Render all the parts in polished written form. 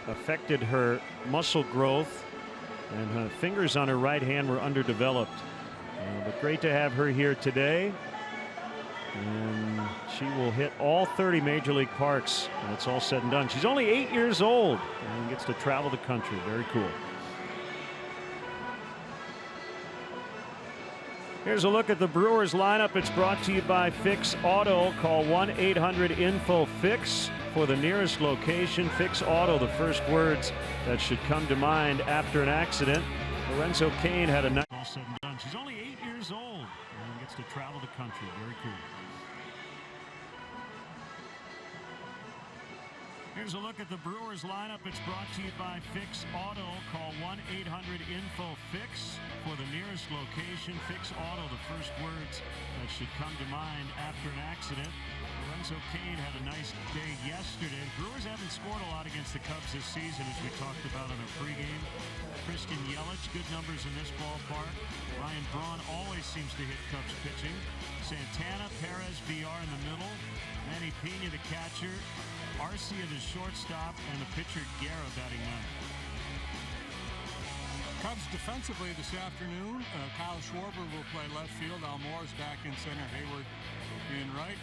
affected her muscle growth, and her fingers on her right hand were underdeveloped. But great to have her here today. And she will hit all 30 Major League parks when it's all said and done. She's only 8 years old and gets to travel the country. Very cool. Here's a look at the Brewers lineup. It's brought to you by Fix Auto. Call 1-800-INFO-FIX for the nearest location. Fix Auto, the first words that should come to mind after an accident. Lorenzo Cain had a nice all said and done. She's only 8 years old and gets to travel the country. Very cool. Here's a look at the Brewers lineup. It's brought to you by Fix Auto. Call 1-800-INFO-FIX for the nearest location. Fix Auto, the first words that should come to mind after an accident. Lorenzo Cain had a nice day yesterday. Brewers haven't scored a lot against the Cubs this season, as we talked about in our pregame. Christian Yelich, good numbers in this ballpark. Ryan Braun always seems to hit Cubs pitching. Santana, Perez, VR in the middle. Manny Pena, the catcher. Arcia, the shortstop, and the pitcher Guerra batting ninth. Cubs defensively this afternoon. Kyle Schwarber will play left field. Almore's back in center. Hayward in right.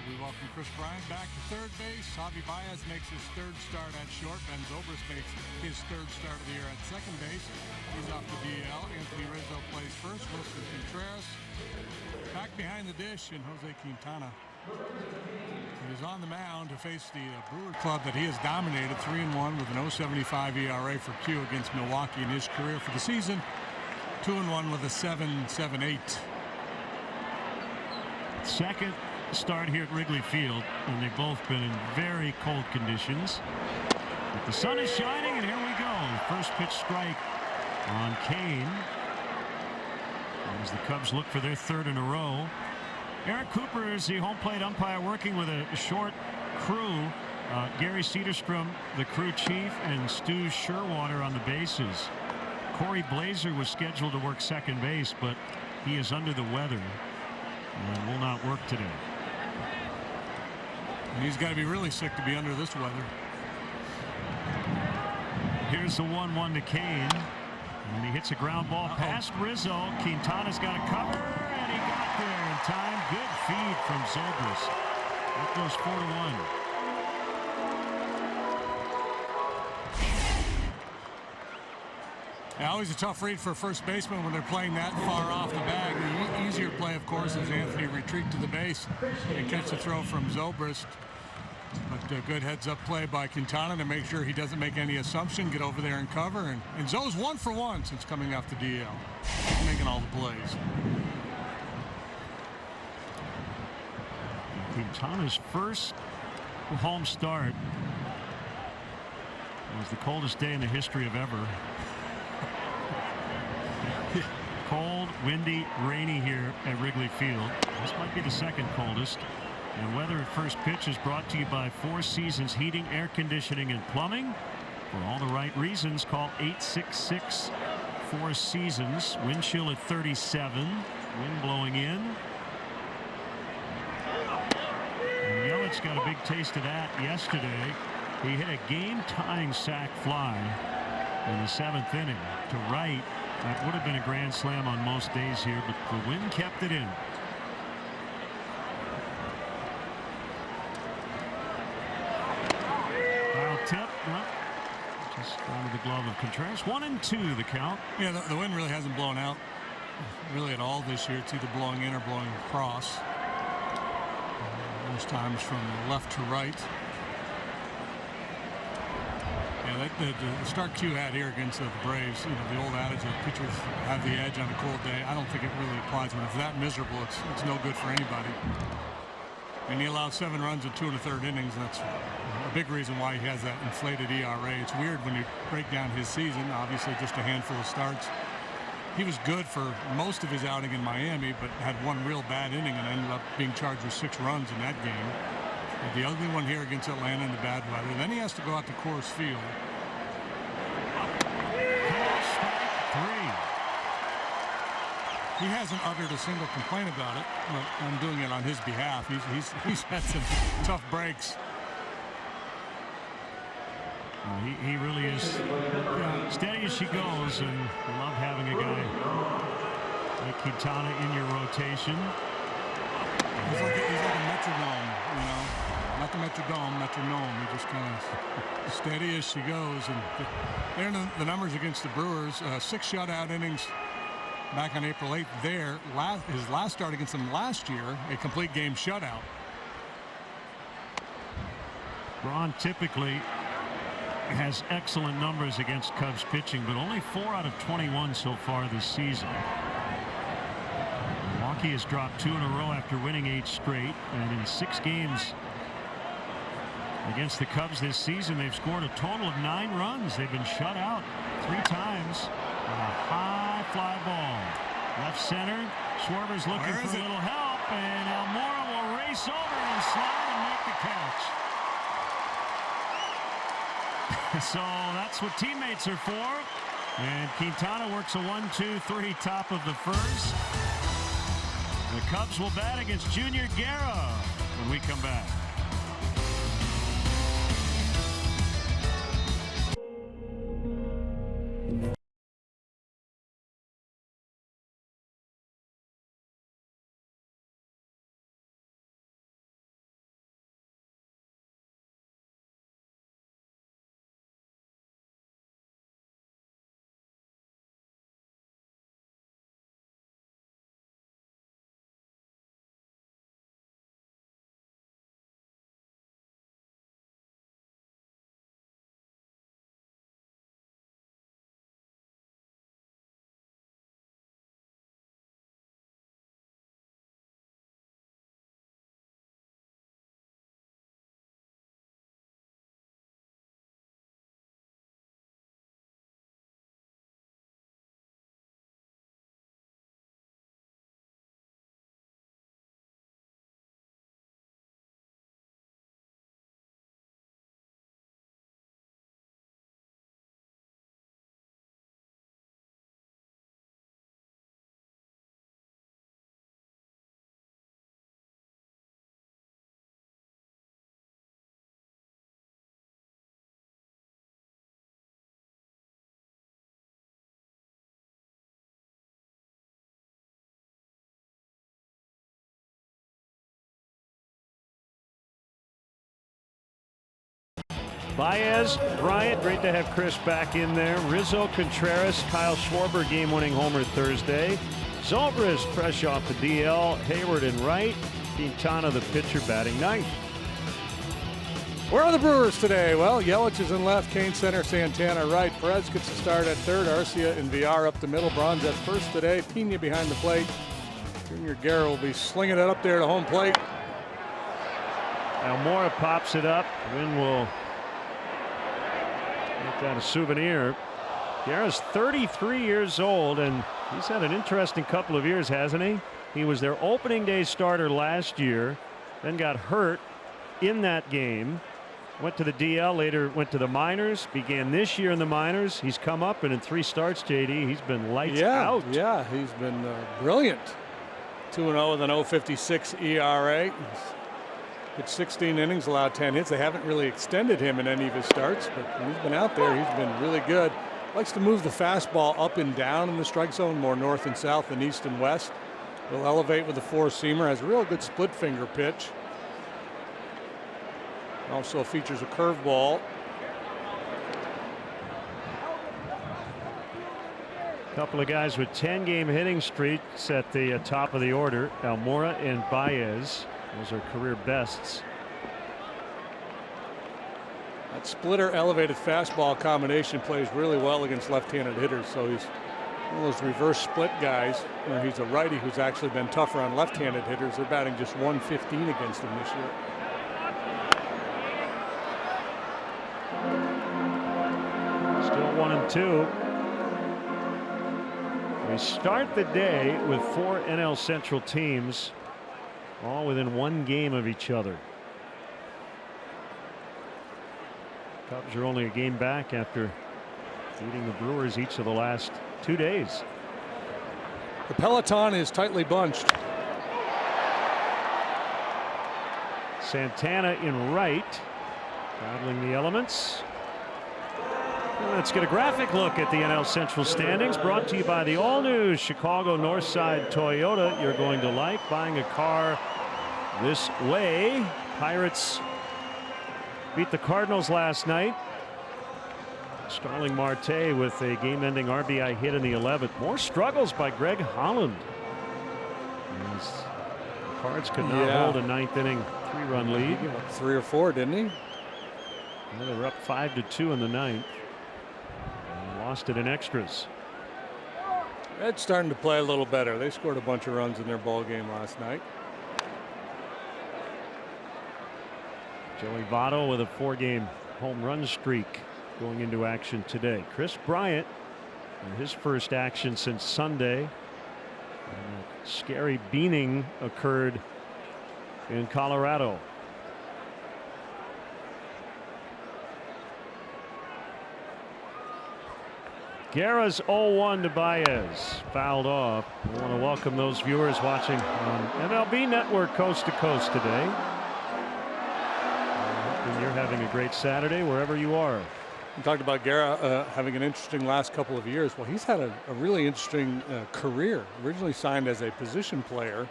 We welcome Chris Bryant back to third base. Javi Baez makes his third start at short. Ben Zobrist makes his third start of the year at second base. He's off the DL. Anthony Rizzo plays first. Wilson Contreras back behind the dish, and Jose Quintana is on the mound to face the Brewer club that he has dominated, 3-1 with an 0.75 ERA for Q against Milwaukee in his career for the season. 2-1 with a 7.78. Second start here at Wrigley Field, and they've both been in very cold conditions. But the sun is shining, and here we go. First pitch strike on Cain as the Cubs look for their third in a row. Eric Cooper is the home plate umpire, working with a short crew. Gary Cederstrom, the crew chief, and Stu Sherwater on the bases. Corey Blazer was scheduled to work second base, but he is under the weather and will not work today. And he's got to be really sick to be under this weather. Here's the 1-1 to Cain, and he hits a ground ball past Rizzo. Quintana's got a cover, and he got there in time. Good feed from Zobrist. That goes 4-1. Yeah, always a tough read for a first baseman when they're playing that far off the bag. The easier play, of course, is Anthony retreat to the base and catch the throw from Zobrist. But good heads-up play by Quintana to make sure he doesn't make any assumption, get over there and cover. And Zo's 1 for 1 since coming off the DL, making all the plays. Quintana's first home start was the coldest day in the history of ever. Cold, windy, rainy here at Wrigley Field. This might be the second coldest. And weather at first pitch is brought to you by Four Seasons Heating, Air Conditioning, and Plumbing. For all the right reasons, call 866 Four Seasons. Wind chill at 37. Wind blowing in. And Yelich got a big taste of that yesterday. He hit a game-tying sac fly in the 7th inning to right. That would have been a grand slam on most days here, but the wind kept it in. Foul tip. Well, just out of the glove of Contreras. 1-2 the count. Yeah, the wind really hasn't blown out really at all this year. It's either blowing in or blowing across. Most times from left to right. Yeah, the start Q had here against the Braves, you know, the old adage that pitchers have the edge on a cold day. I don't think it really applies. When it's that miserable, it's no good for anybody. And he allowed 7 runs in 2 1/3 innings. That's a big reason why he has that inflated ERA. It's weird when you break down his season. Obviously, just a handful of starts. He was good for most of his outing in Miami, but had one real bad inning and ended up being charged with 6 runs in that game. The ugly one here against Atlanta in the bad weather. Then he has to go out to Coors Field. He hasn't uttered a single complaint about it, but I'm doing it on his behalf. He's had some tough breaks. He really is steady as she goes, and you love having a guy like Quintana in your rotation. He's like a metronome, you know. Not the metrodome, metronome. He just kind of steady as she goes. And there the numbers against the Brewers. 6 shutout innings back on April 8th there. His last start against them last year, a complete game shutout. Braun typically has excellent numbers against Cubs pitching, but only 4 out of 21 so far this season. Milwaukee has dropped 2 in a row after winning 8 straight, and in 6 games against the Cubs this season, they've scored a total of 9 runs. They've been shut out 3 times. A high fly ball. Left center. Schwarber's looking for a little help, and Almora will race over and slide and make the catch. So that's what teammates are for. And Quintana works a 1-2-3 top of the first. The Cubs will bat against Junior Guerra when we come back. Baez, Bryant, great to have Chris back in there. Rizzo, Contreras, Kyle Schwarber, game-winning homer Thursday. Zobrist fresh off the DL. Hayward and right. Quintana, the pitcher, batting ninth. Where are the Brewers today? Well, Yelich is in left, Kane center, Santana right. Perez gets a start at third. Arcia and Villar up the middle. Bronze at first today. Pena behind the plate. Junior Guerra will be slinging it up there to home plate. Almora pops it up. Wynn will make that a souvenir. Guerra's 33 years old, and he's had an interesting couple of years, hasn't he? He was their opening day starter last year, then got hurt in that game. Went to the DL, later went to the minors, began this year in the minors. He's come up, and in 3 starts, JD, he's been lights out. Yeah, he's been brilliant. 2-0 with an 0.56 ERA. Pitched 16 innings, allowed 10 hits. They haven't really extended him in any of his starts, but when he's been out there, he's been really good. Likes to move the fastball up and down in the strike zone, more north and south than east and west. Will elevate with a 4-seamer. Has a real good split finger pitch. Also features a curveball. Couple of guys with 10-game hitting streaks at the top of the order. Almora and Baez. Those are career bests. That splitter elevated fastball combination plays really well against left-handed hitters. So he's one of those reverse split guys. You know, he's a righty who's actually been tougher on left-handed hitters. They're batting just 115 against him this year. Still 1-2. We start the day with 4 NL Central teams, all within 1 game of each other. Cubs are only a game back after beating the Brewers each of the last 2 days. The peloton is tightly bunched. Santana in right, battling the elements. Let's get a graphic look at the NL Central standings, brought to you by the all-new Chicago Northside Toyota. You're going to like buying a car this way. Pirates beat the Cardinals last night. Starling Marte with a game-ending RBI hit in the 11th. More struggles by Greg Holland. As the Cards could not hold a ninth-inning three-run lead. He gave up 3 or 4, didn't he? Well, they were up 5-2 in the ninth. Lost it in extras. Red's starting to play a little better. They scored a bunch of runs in their ball game last night. Joey Votto with a 4-game home run streak going into action today. Chris Bryant in his first action since Sunday. And a scary beaning occurred in Colorado. Guerra's 0-1 to Baez, fouled off. I want to welcome those viewers watching on MLB Network coast to coast today. And you're having a great Saturday wherever you are. We talked about Guerra having an interesting last couple of years. Well, he's had a really interesting career. Originally signed as a position player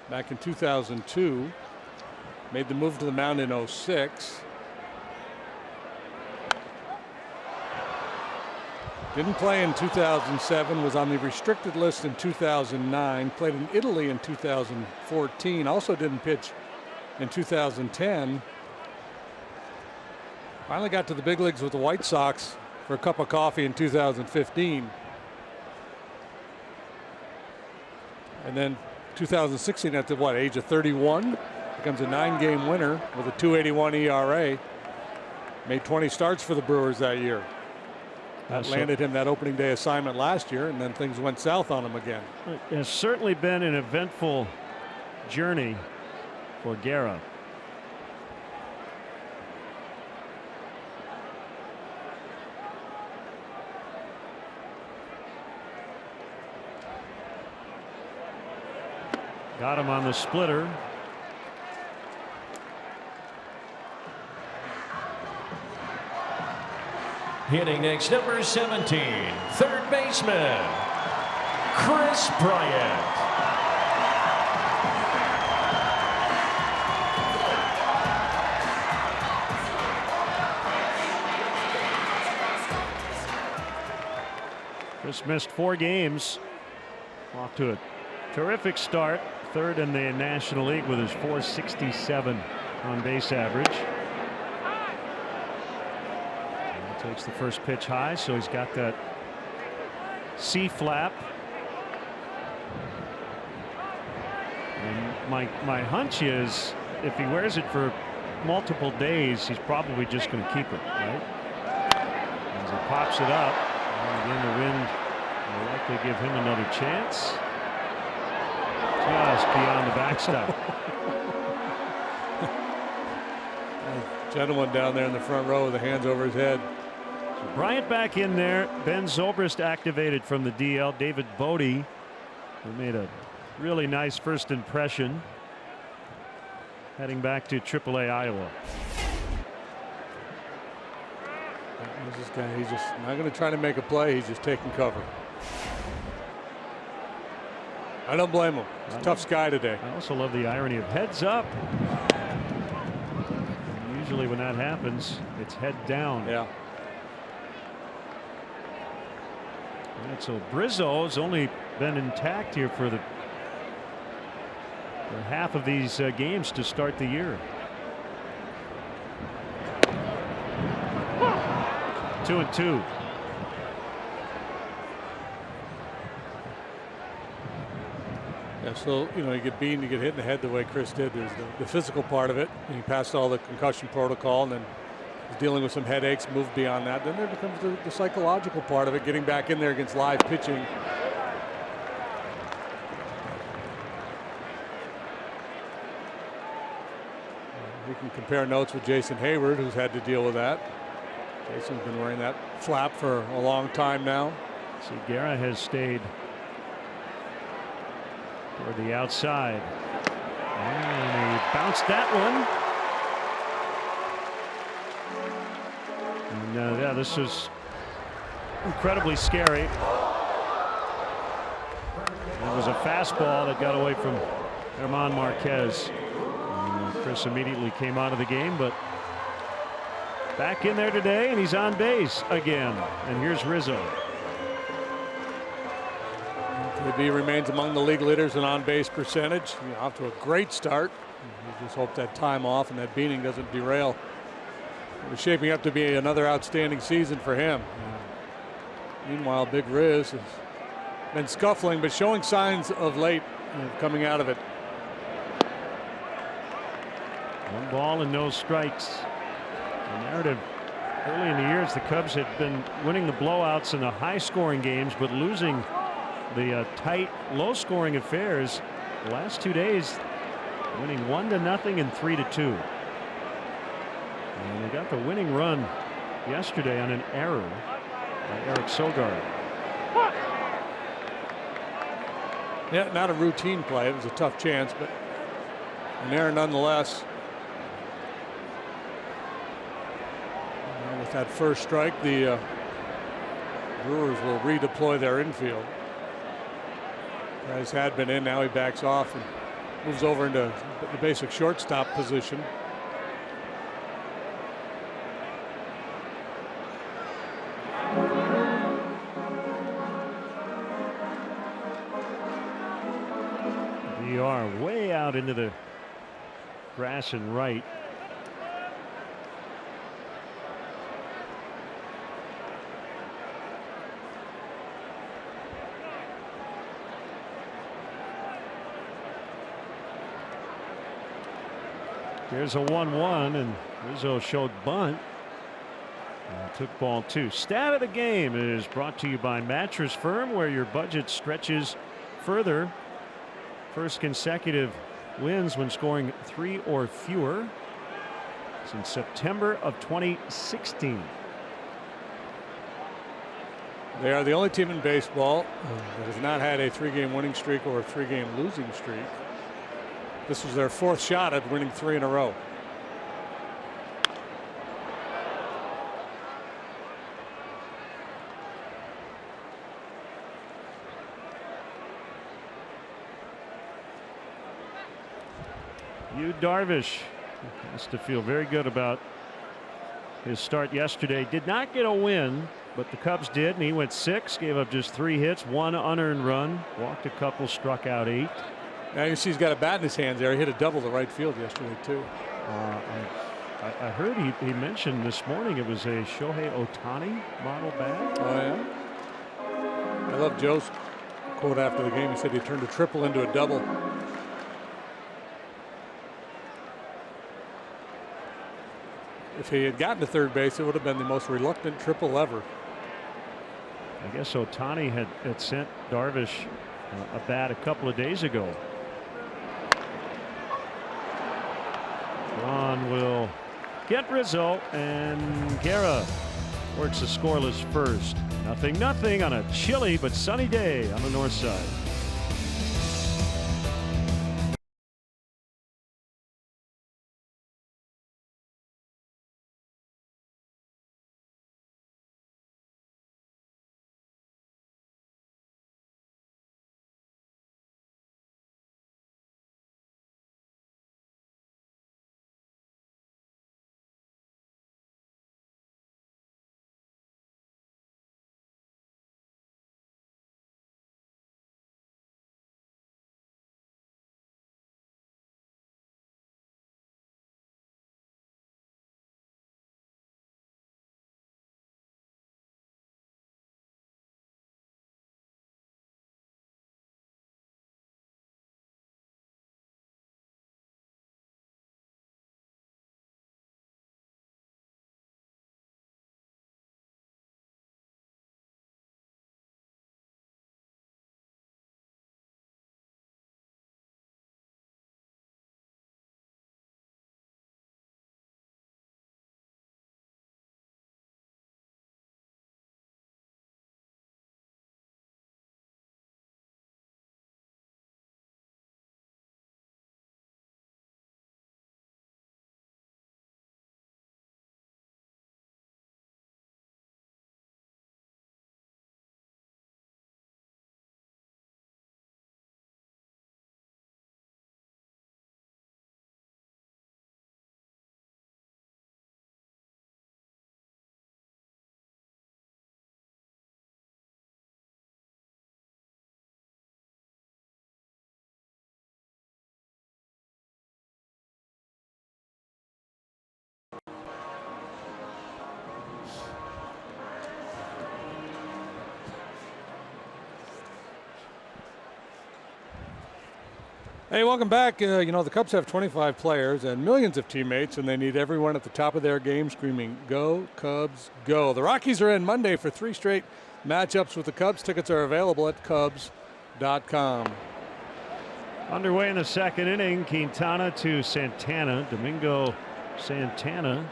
back in 2002. Made the move to the mound in 2006. Didn't play in 2007, was on the restricted list in 2009, played in Italy in 2014, also didn't pitch in 2010. Finally got to the big leagues with the White Sox for a cup of coffee in 2015. And then 2016 at the age of 31, becomes a 9-game winner with a 2.81 ERA. Made 20 starts for the Brewers that year. That landed him that opening day assignment last year, and then things went south on him again. It has certainly been an eventful journey for Guerra. Got him on the splitter. Hitting next, number 17, third baseman, Chris Bryant. Chris missed 4 games. Off to a terrific start. Third in the National League with his .467 on base average. Takes the first pitch high, so he's got that C flap. And my hunch is if he wears it for multiple days, he's probably just going to keep it, right? As he pops it up, and again the wind will likely give him another chance. Just beyond the backstop. Gentleman down there in the front row with the hands over his head. Bryant back in there. Ben Zobrist activated from the DL. David Bodie, who made a really nice first impression, heading back to AAA Iowa. This guy, he's just not going to try to make a play. He's just taking cover. I don't blame him. It's a tough guy today. I also love the irony of heads up. And usually when that happens, it's head down. Yeah. And so Brizzo's only been intact here for half of these games to start the year. 2-2. Yeah, so you get beaten, you get hit in the head the way Chris did. There's the physical part of it, and he passed all the concussion protocol, and then he's dealing with some headaches, moved beyond that. Then there becomes the psychological part of it, getting back in there against live pitching. We can compare notes with Jason Hayward, who's had to deal with that. Jason's been wearing that flap for a long time now. So Guerra has stayed toward the outside. And he bounced that one. And yeah, this was incredibly scary. It was a fastball that got away from Herman Marquez. And Chris immediately came out of the game, but back in there today, and he's on base again. And here's Rizzo. He remains among the league leaders in on-base percentage. Off to a great start. You just hope that time off and that beating doesn't derail. It's shaping up to be another outstanding season for him. Meanwhile, Big Riz has been scuffling, but showing signs of late coming out of it. 1 ball and no strikes. The narrative early in the years, the Cubs had been winning the blowouts in the high-scoring games, but losing the tight, low-scoring affairs. The last 2 days, winning 1-0 and 3-2. And they got the winning run yesterday on an error by Eric Sogard. Yeah, not a routine play. It was a tough chance, but an error nonetheless. And with that first strike, the Brewers will redeploy their infield. Guys had been in, now he backs off and moves over into the basic shortstop position. VR way out into the grass and right. Here's a 1-1, and Rizzo showed bunt. And took ball 2. Stat of the game is brought to you by Mattress Firm, where your budget stretches further. First consecutive wins when scoring 3 or fewer since September of 2016. They are the only team in baseball that has not had a 3-game winning streak or a 3-game losing streak. This was their 4th shot at winning 3 in a row. Darvish has to feel very good about his start yesterday. Did not get a win, but the Cubs did, and he went 6, gave up just 3 hits, 1 unearned run, walked a couple, struck out 8. Now you see he's got a bat in his hands there. He hit a double to right field yesterday too. I heard he mentioned this morning it was a Shohei Ohtani model bat. Oh yeah. I love Joe's quote after the game. He said he turned a triple into a double. If he had gotten to third base, it would have been the most reluctant triple ever. I guess Ohtani had sent Darvish a bat a couple of days ago. Ron will get Rizzo, and Guerra works a scoreless first. 0-0 on a chilly but sunny day on the north side. Hey, welcome back. You know, the Cubs have 25 players and millions of teammates, and they need everyone at the top of their game screaming, "Go, Cubs, go." The Rockies are in Monday for 3 straight matchups with the Cubs. Tickets are available at Cubs.com. Underway in the second inning, Quintana to Santana. Domingo Santana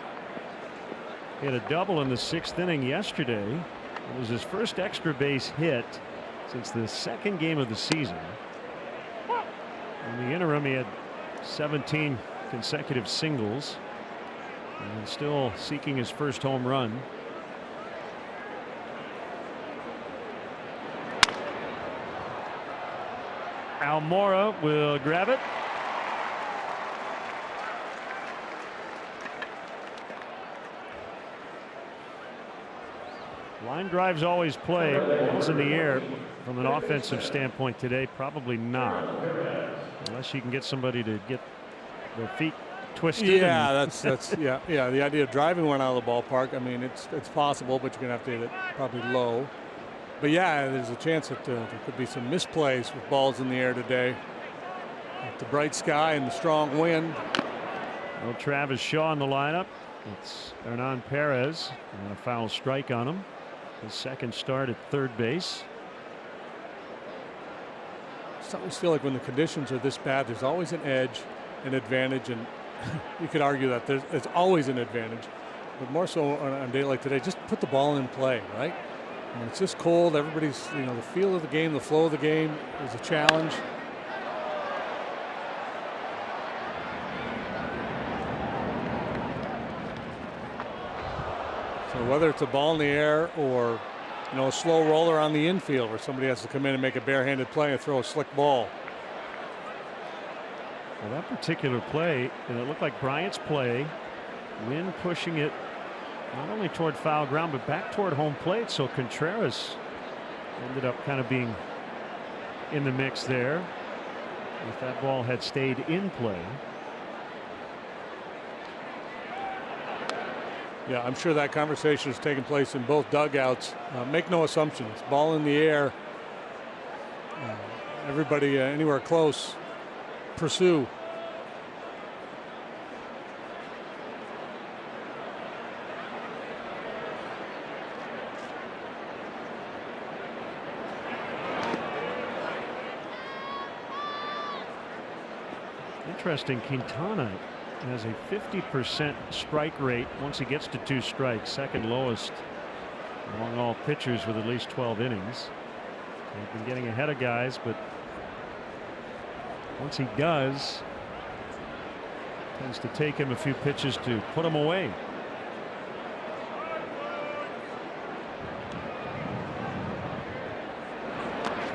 hit a double in the 6th inning yesterday. It was his first extra base hit since the second game of the season. In the interim, he had 17 consecutive singles and still seeking his first home run. Almora will grab it. Line drives always play. Balls in the air from an offensive standpoint today, probably not. Unless you can get somebody to get their feet twisted. Yeah, that's yeah. The idea of driving one out of the ballpark, I mean, it's possible, but you're gonna have to hit it probably low. But yeah, there's a chance that there could be some misplays with balls in the air today. With the bright sky and the strong wind. Well, Travis Shaw in the lineup. It's Hernan Perez and a foul strike on him. His second start at third base. I always feel like when the conditions are this bad, there's always an edge, an advantage, and you could argue that there's always an advantage, but more so on a day like today, just put the ball in play, right? When it's just cold, everybody's, you know, the feel of the game, the flow of the game is a challenge. So whether it's a ball in the air or, you know, a slow roller on the infield where somebody has to come in and make a barehanded play and throw a slick ball. Well, that particular play, and it looked like Bryant's play, wind pushing it not only toward foul ground but back toward home plate, so Contreras ended up kind of being in the mix there if that ball had stayed in play. Yeah, I'm sure that conversation has taken place in both dugouts. Make no assumptions. Ball in the air. Everybody anywhere close, pursue. Interesting, Quintana has a 50% strike rate once he gets to 2 strikes, second lowest among all pitchers with at least 12 innings. He's been getting ahead of guys, but once he does, it tends to take him a few pitches to put him away.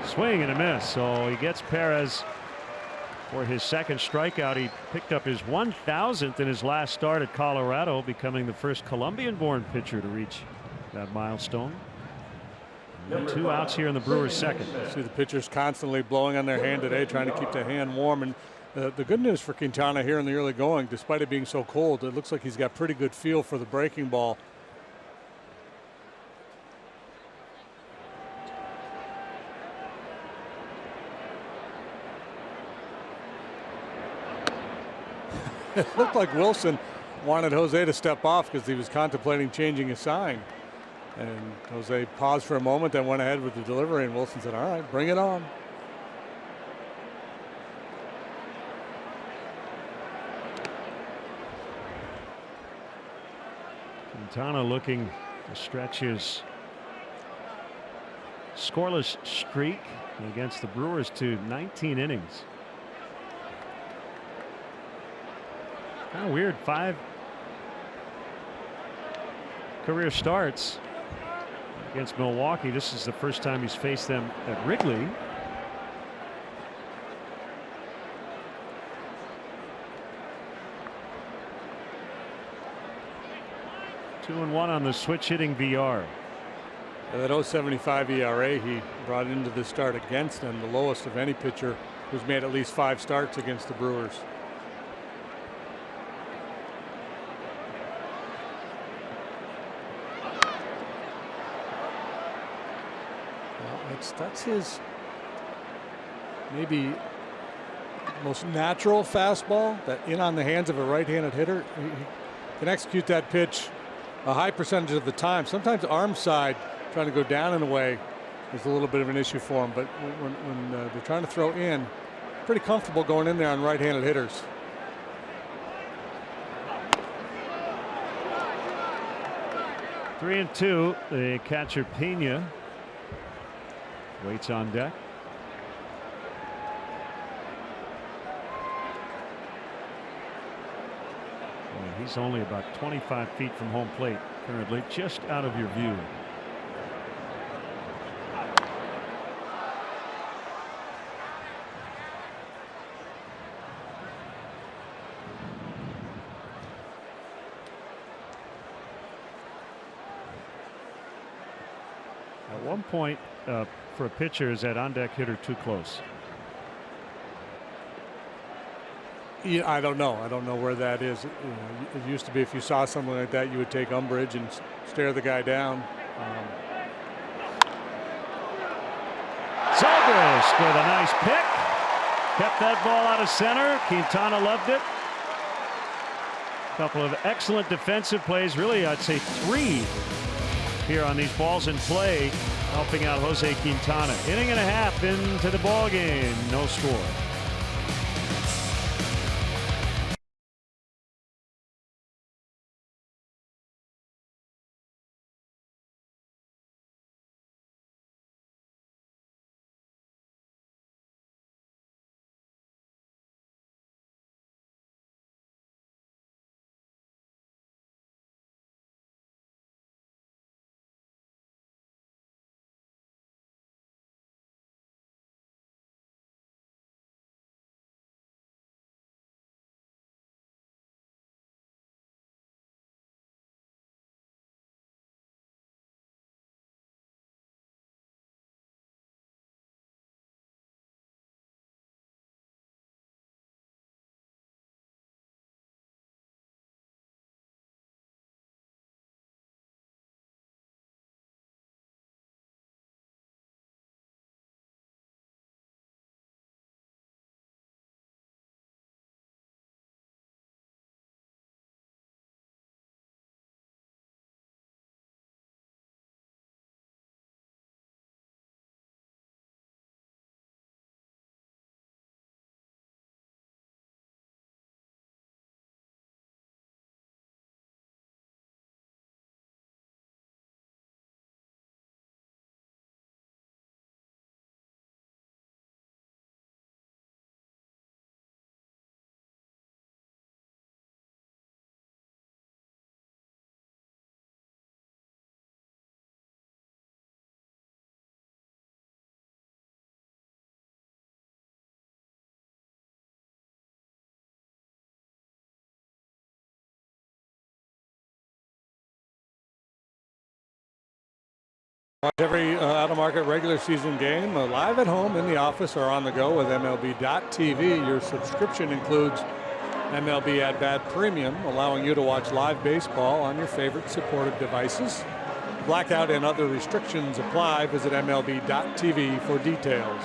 Swing and a miss, so he gets Perez for his second strikeout. He picked up his 1,000th in his last start at Colorado, becoming the first Colombian-born pitcher to reach that milestone. And 2 outs here in the Brewers' second. See the pitchers constantly blowing on their hand today, trying to keep the hand warm. And the good news for Quintana here in the early going, despite it being so cold, it looks like he's got pretty good feel for the breaking ball. It looked like Wilson wanted Jose to step off because he was contemplating changing his sign. And Jose paused for a moment, then went ahead with the delivery, and Wilson said, "All right, bring it on." Quintana looking to stretch his scoreless streak against the Brewers to 19 innings. Kind of weird, 5 career starts against Milwaukee. This is the first time he's faced them at Wrigley. Two and 1 on the switch hitting VR. That 0.75 ERA he brought into the start against them, the lowest of any pitcher who's made at least 5 starts against the Brewers. Well, that's his maybe most natural fastball, that in on the hands of a right-handed hitter. He can execute that pitch a high percentage of the time. Sometimes arm side trying to go down and away is a little bit of an issue for him, but when they're trying to throw in, pretty comfortable going in there on right-handed hitters. Three and two. The catcher Pena waits on deck. He's only about 25 feet from home plate currently, just out of your view. At one point, for a pitcher, is that on-deck hitter too close? Yeah, I don't know. I don't know where that is. It used to be if you saw something like that, you would take umbrage and stare the guy down. Zobrist with a nice pick. Kept that ball out of center. Quintana loved it. A couple of excellent defensive plays. Really, I'd say three here on these balls in play, helping out Jose Quintana. Inning and a half into the ball game. No score. Watch every out-of-market regular season game live at home, in the office, or on the go with MLB.tv. Your subscription includes MLB At Bat Premium, allowing you to watch live baseball on your favorite supported devices. Blackout and other restrictions apply. Visit MLB.tv for details.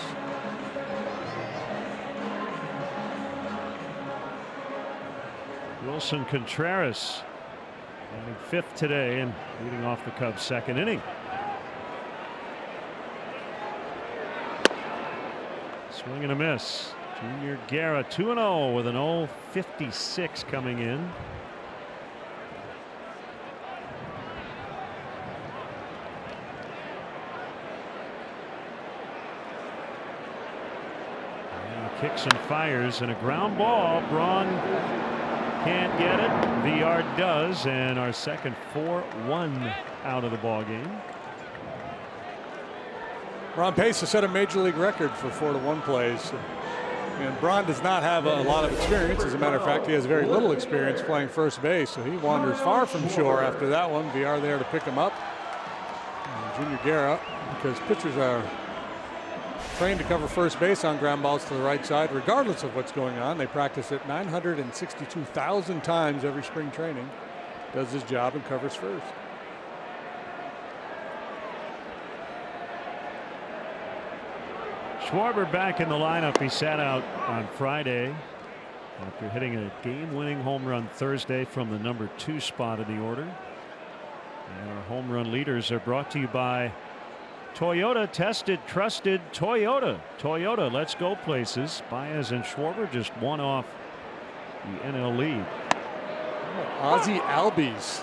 Wilson Contreras batting fifth today and leading off the Cubs' second inning. Swing and a miss. Junior Guerra 2-0 with an 0.56 coming in. And kicks and fires and a ground ball. Braun can't get it. VR does, and our second 4-1 out of the ball game. We're on pace to set a major league record for 4-1 plays. And Braun does not have a lot of experience. As a matter of fact, he has very little experience playing first base, so he wanders far from shore after that one. VR there to pick him up. And Junior Guerra, because pitchers are trained to cover first base on ground balls to the right side, regardless of what's going on. They practice it 962,000 times every spring training. Does his job and covers first. Schwarber back in the lineup. He sat out on Friday after hitting a game-winning home run Thursday from the #2 spot in the order. And our home run leaders are brought to you by Toyota. Tested, trusted Toyota. Toyota, let's go places. Baez and Schwarber just one off the NL lead. Ozzie Albies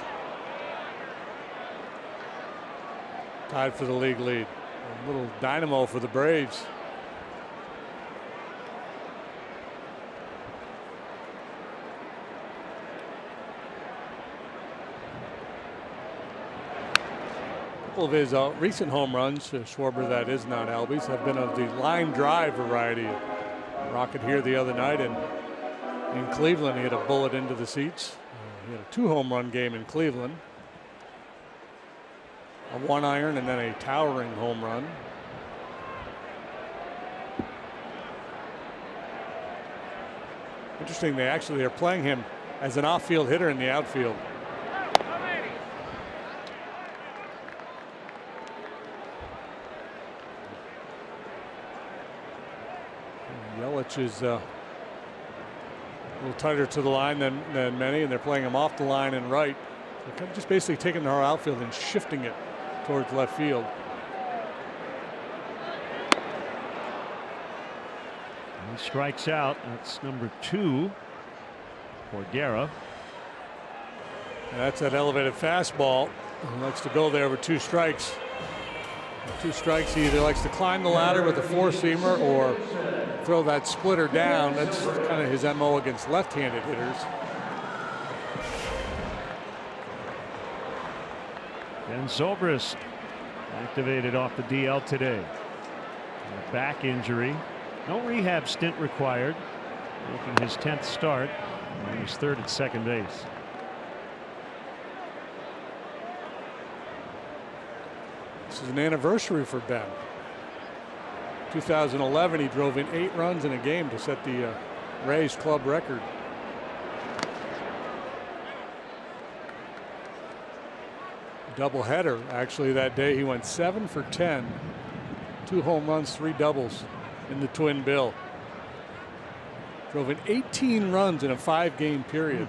tied for the league lead. A little dynamo for the Braves. A couple of his recent home runs, Schwarber that is, not Albies, have been of the line drive variety. Rocket here the other night, and in Cleveland he hit a bullet into the seats. He had a 2-home run game in Cleveland. A 1-iron and then a towering home run. Interesting, they actually are playing him as an off-field hitter in the outfield. Yelich is a little tighter to the line than many, and they're playing him off the line and right. So kind of just basically taking our outfield and shifting it towards left field. He strikes out. That's #2 for Guerra. And that's that elevated fastball. He likes to go there with 2 strikes. With 2 strikes, he either likes to climb the ladder with a 4-seamer or throw that splitter down. That's kind of his MO against left-handed hitters. And Zobrist activated off the DL today. A back injury. No rehab stint required. Making his 10th start. And he's 3rd at second base. This is an anniversary for Ben. 2011, he drove in 8 runs in a game to set the Rays club record. Doubleheader actually that day. He went 7 for 10, 2 home runs, 3 doubles in the twin bill. Drove in 18 runs in a 5-game period.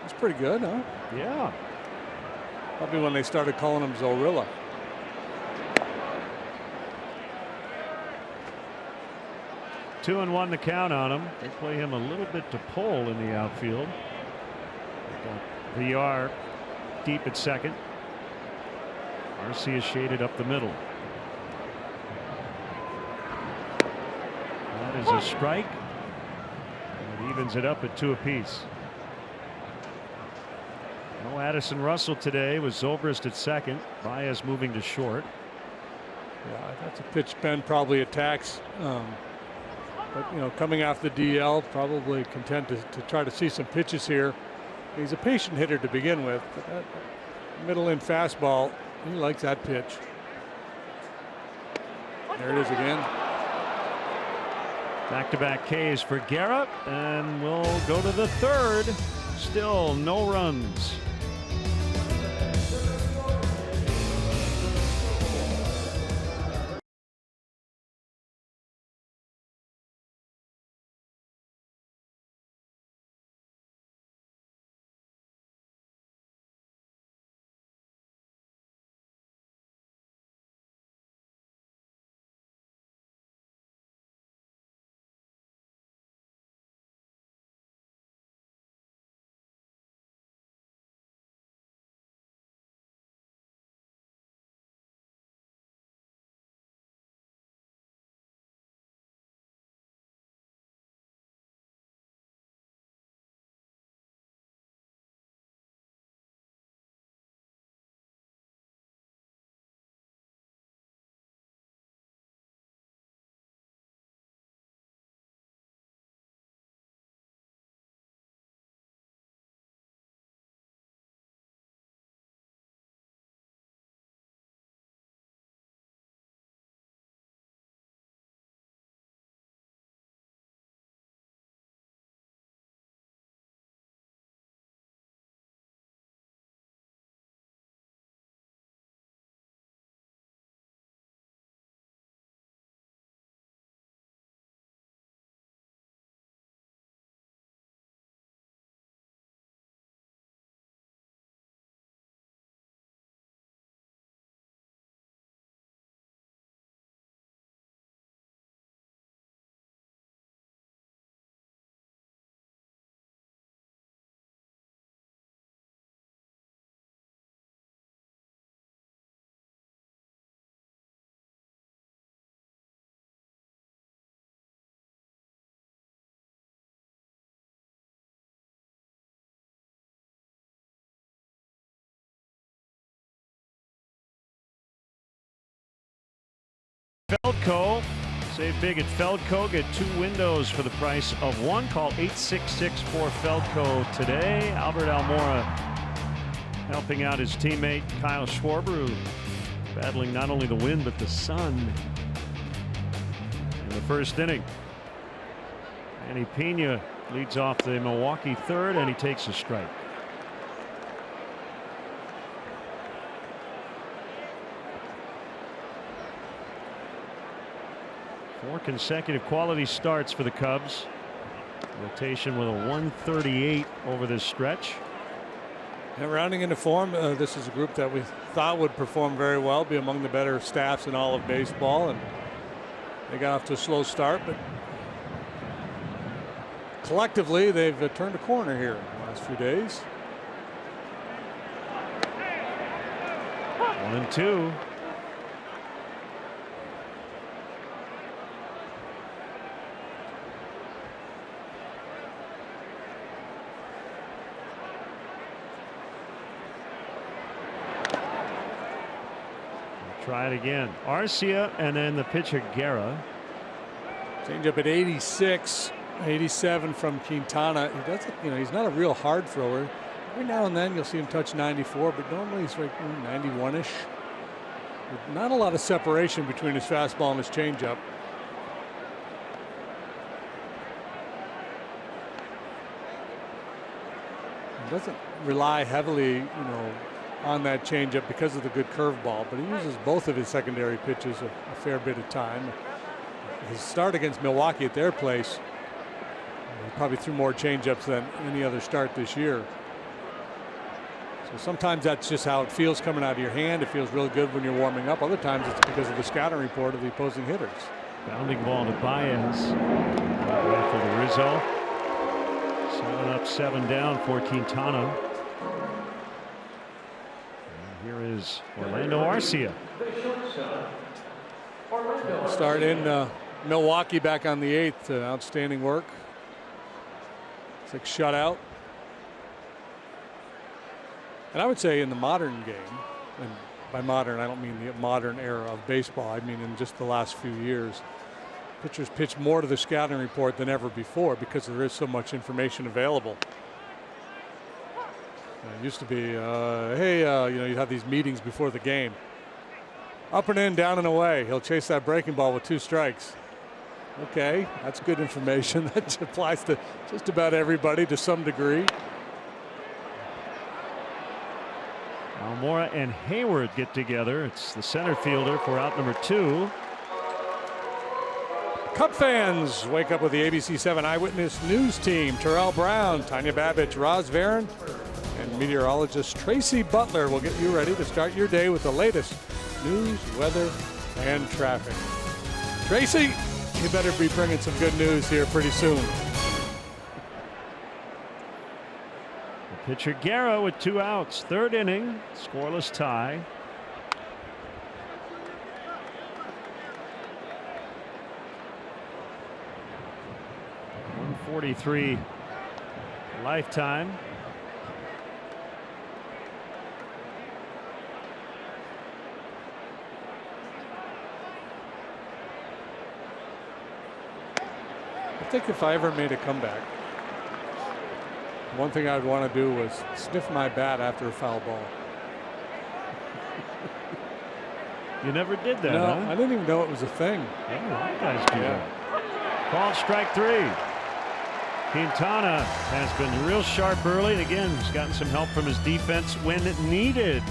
That's pretty good, huh? Yeah. Probably when they started calling him Zorilla. Two and 1 the count on him. They play him a little bit to pull in the outfield. VR deep at second. RC is shaded up the middle. That is a strike. And it evens it up at 2 apiece. No Addison Russell today with Zobrist at second. Baez moving to short. Yeah, that's a pitch Ben probably attacks. But you know, coming off the DL, probably content to try to see some pitches here. He's a patient hitter to begin with, but that middle in fastball, he likes that pitch. There it is again. Back-to-back Ks for Guerra, and we'll go to the 3rd. Still no runs. Feldco. Save big at Feldco. Get 2 windows for the price of 1. Call 866-4FELDCO today. Albert Almora helping out his teammate Kyle Schwarber, who battling not only the wind but the sun in the first inning. Manny Pena leads off the Milwaukee third, and he takes a strike. Four consecutive quality starts for the Cubs. Rotation with a 138 over this stretch. And rounding into form, this is a group that we thought would perform very well, be among the better staffs in all of baseball, and they got off to a slow start, but collectively they've turned a corner here in the last few days. 1-2. Try it again. Arcia and then the pitcher Guerra. Change up at 86, 87 from Quintana. He doesn't, he's not a real hard thrower. Every now and then you'll see him touch 94, but normally he's like 91-ish. Not a lot of separation between his fastball and his changeup. He doesn't rely heavily, on that changeup because of the good curveball, but he uses both of his secondary pitches a fair bit of time. His start against Milwaukee at their place, he probably threw more changeups than any other start this year. So sometimes that's just how it feels coming out of your hand. It feels real good when you're warming up. Other times it's because of the scouting report of the opposing hitters. Bounding ball to Baez. Right for the Rizzo. 7 up, 7 down for Quintana. Here is Orlando Arcia. Start in Milwaukee back on the 8th. Outstanding work. 6 shutout. And I would say in the modern game, and by modern I don't mean the modern era of baseball, I mean in just the last few years, pitchers pitch more to the scouting report than ever before because there is so much information available. It used to be, hey, you'd have these meetings before the game. Up and in, down and away. He'll chase that breaking ball with 2 strikes. Okay, that's good information. That applies to just about everybody to some degree. Almora and Hayward get together. It's the center fielder for out number 2. Cub fans, wake up with the ABC 7 Eyewitness News team. Terrell Brown, Tanya Babich, Roz Varon, and meteorologist Tracy Butler will get you ready to start your day with the latest news, weather, and traffic. Tracy, you better be bringing some good news here pretty soon. The pitcher Guerra with 2 outs. 3rd inning, scoreless tie. .143 lifetime. I think if I ever made a comeback, one thing I'd want to do was sniff my bat after a foul ball. You never did that, no, huh? I didn't even know it was a thing. Yeah, a lot of guys do that. Called strike 3. Quintana has been real sharp early, and again, he's gotten some help from his defense when needed.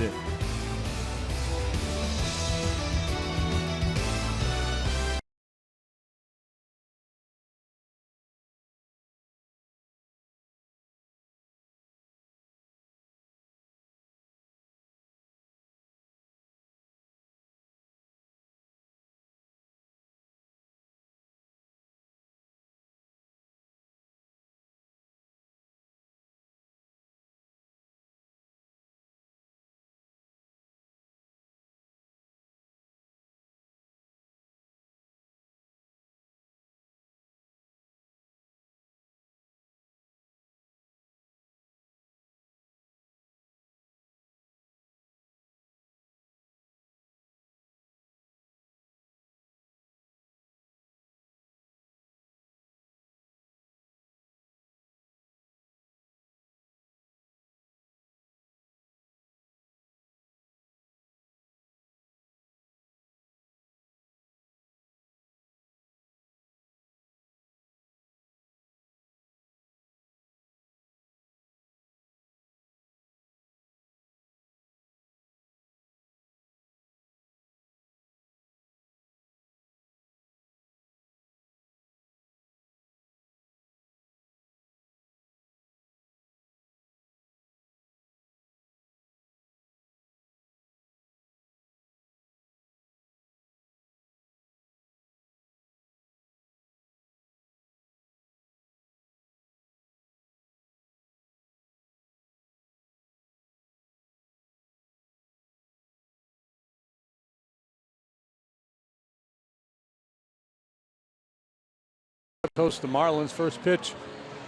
hosts the Marlins. First pitch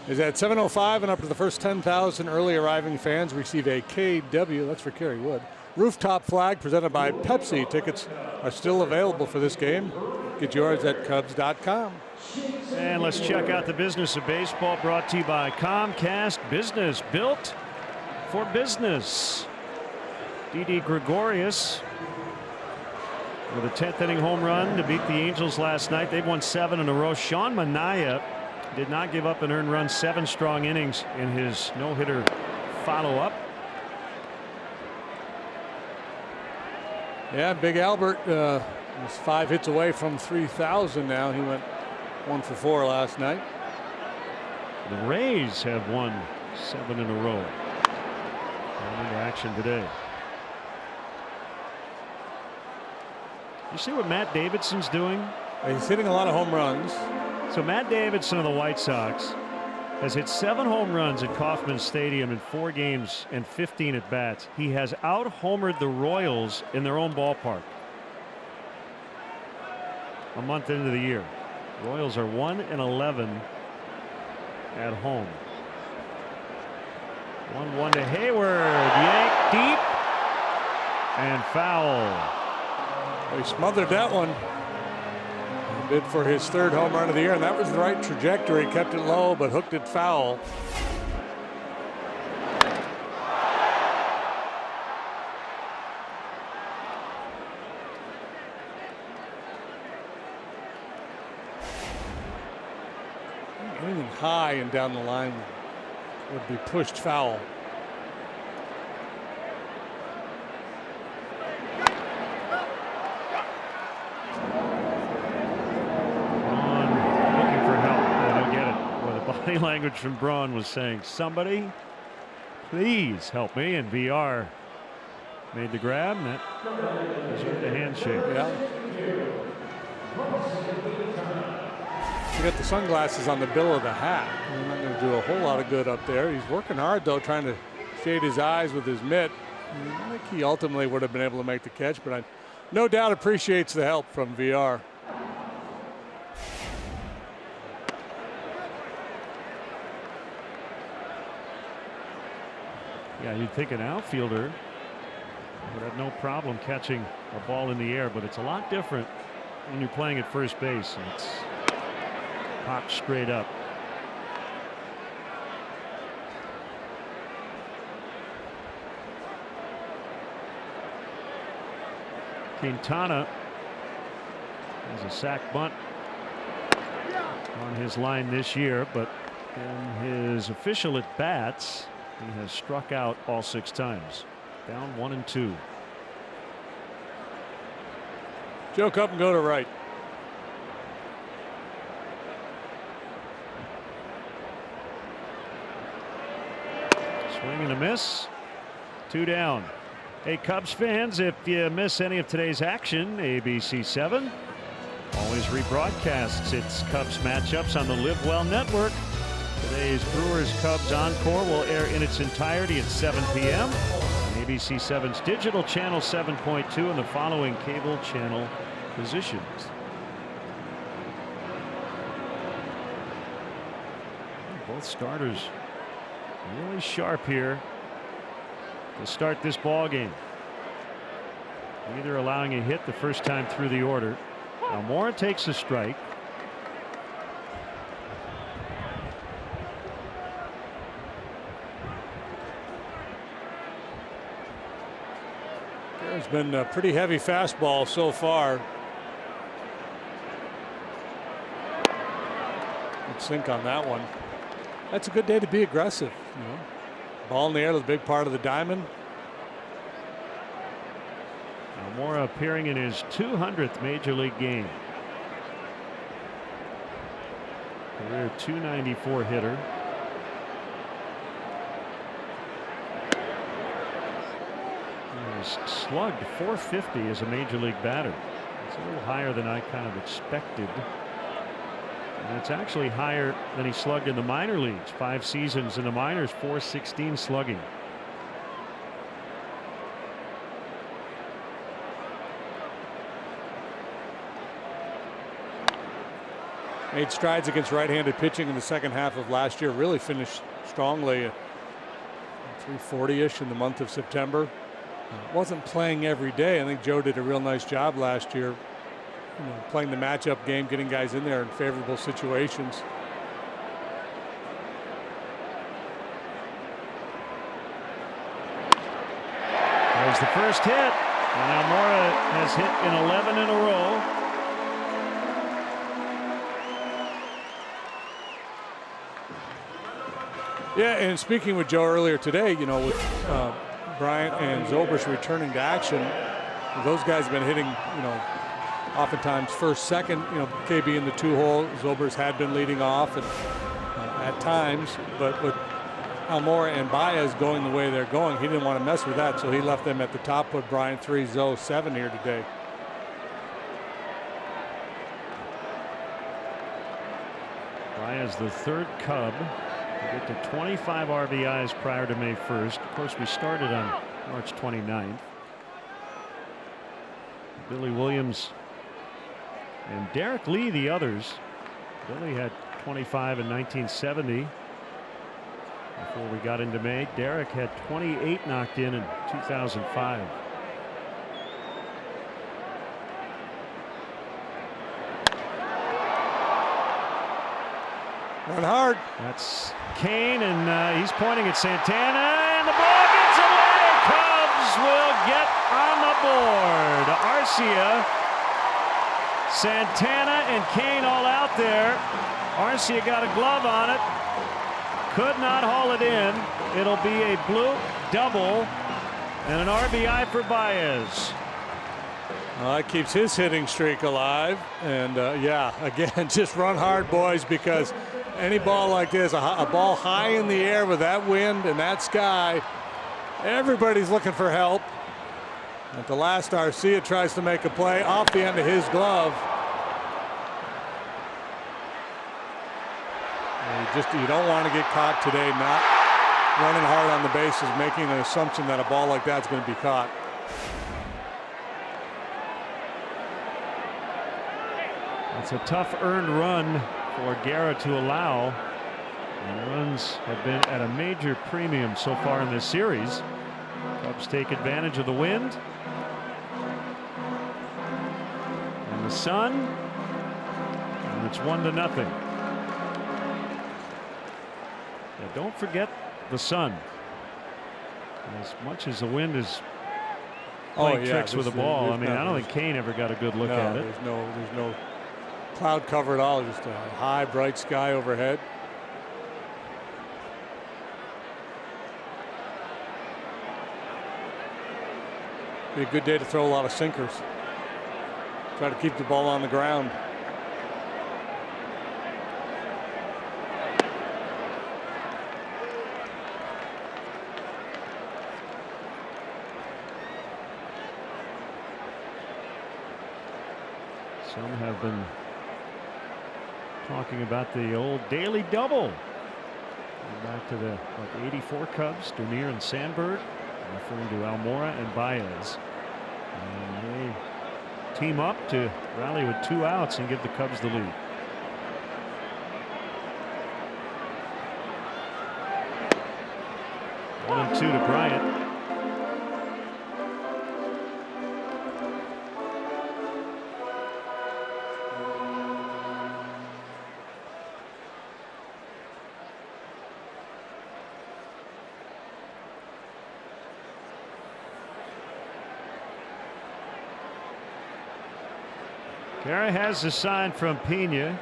is at 7:05, and up to the first 10,000 early arriving fans receive a KW, that's for Kerry Wood, rooftop flag presented by Pepsi. Tickets are still available for this game. Get yours at Cubs.com. And let's check out the business of baseball, brought to you by Comcast Business, built for business. Didi Gregorius with a 10th inning home run to beat the Angels last night. They've won 7 in a row. Sean Manaea did not give up an earned run, 7 strong innings in his no-hitter follow-up. Yeah, Big Albert was 5 hits away from 3,000 now. He went 1 for 4 last night. The Rays have won 7 in a row. Into action today. You see what Matt Davidson's doing? He's hitting a lot of home runs. So Matt Davidson of the White Sox has hit 7 home runs at Kauffman Stadium in 4 games and 15 at bats. He has out-homered the Royals in their own ballpark a month into the year. Royals are 1-11 at home. 1-1 to Hayward, yanked deep and foul. He smothered that one. Bid for his 3rd home run of the year, and that was the right trajectory. Kept it low, but hooked it foul. Anything high and down the line would be pushed foul. Body language from Braun was saying, somebody please help me, and VR made the grab, and that deserved a handshake. Yeah. You got the sunglasses on the bill of the hat. He's not going to do a whole lot of good up there. He's working hard though, trying to shade his eyes with his mitt. I think he ultimately would have been able to make the catch, but I no doubt appreciates the help from VR. Yeah, you'd think an outfielder would have no problem catching a ball in the air, but it's a lot different when you're playing at first base and it's popped straight up. Quintana has a sac bunt on his line this year, but in his official at bats, he has struck out all 6 times. Down 1-2. Joke up and go to right. Swing and a miss. 2 down. Hey, Cubs fans, if you miss any of today's action, ABC 7 always rebroadcasts its Cubs matchups on the Live Well Network. Today's Brewers-Cubs Encore will air in its entirety at 7 p.m. on ABC 7's digital channel 7.2 and the following cable channel positions. Both starters really sharp here to start this ball game. Neither allowing a hit the first time through the order. Almora takes a strike. It's been a pretty heavy fastball so far. Good sink on that one. That's a good day to be aggressive. You know, ball in the air is a big part of the diamond. Almora appearing in his 200th major league game. Career .294 hitter. He's slugged .450 as a major league batter. It's a little higher than I kind of expected. And it's actually higher than he slugged in the minor leagues. 5 seasons in the minors, .416 slugging. Made strides against right-handed pitching in the second half of last year. Really finished strongly, 340-ish in the month of September. Wasn't playing every day. I think Joe did a real nice job last year, playing the matchup game, getting guys in there in favorable situations. There's the first hit, and Almora has hit in 11 in a row. Yeah, and speaking with Joe earlier today, with Bryant and Zobrist returning to action, those guys have been hitting, oftentimes first, second, KB in the 2-hole. Zobrist had been leading off at times, but with Almora and Baez going the way they're going, he didn't want to mess with that, so he left them at the top, put Bryant 3, Zo 7 here today. Baez, the third Cub. We get to 25 RBIs prior to May 1st. Of course, we started on March 29th. Billy Williams and Derek Lee, the others. Billy had 25 in 1970. Before we got into May, Derek had 28 knocked in 2005. Run hard. That's Kane, and he's pointing at Santana, and the ball gets away. Cubs will get on the board. Arcia, Santana, and Kane all out there. Arcia got a glove on it. Could not haul it in. It'll be a bloop double and an RBI for Baez. Well, that keeps his hitting streak alive. And yeah, again, just run hard, boys, because any ball like this, a ball high in the air with that wind and that sky, everybody's looking for help. At the last, Arcia tries to make a play off the end of his glove. You don't want to get caught today not running hard on the bases, making an assumption that a ball like that's going to be caught. It's a tough earned run for Guerra to allow. And runs have been at a major premium so far in this series. Cubs take advantage of the wind and the sun, and it's 1-0. Yeah, don't forget the sun. As much as the wind is playing tricks with the ball, I mean, I don't think Kane ever got a good look at it. There's no cloud cover at all, just a high, bright sky overhead. Be a good day to throw a lot of sinkers. Try to keep the ball on the ground. Some have been talking about the old daily double. Going back to the 84 Cubs, Dernier and Sandberg, referring to Almora and Baez. And they team up to rally with 2 outs and give the Cubs the lead. One and 2 to Bryant. Guerra has the sign from Pena,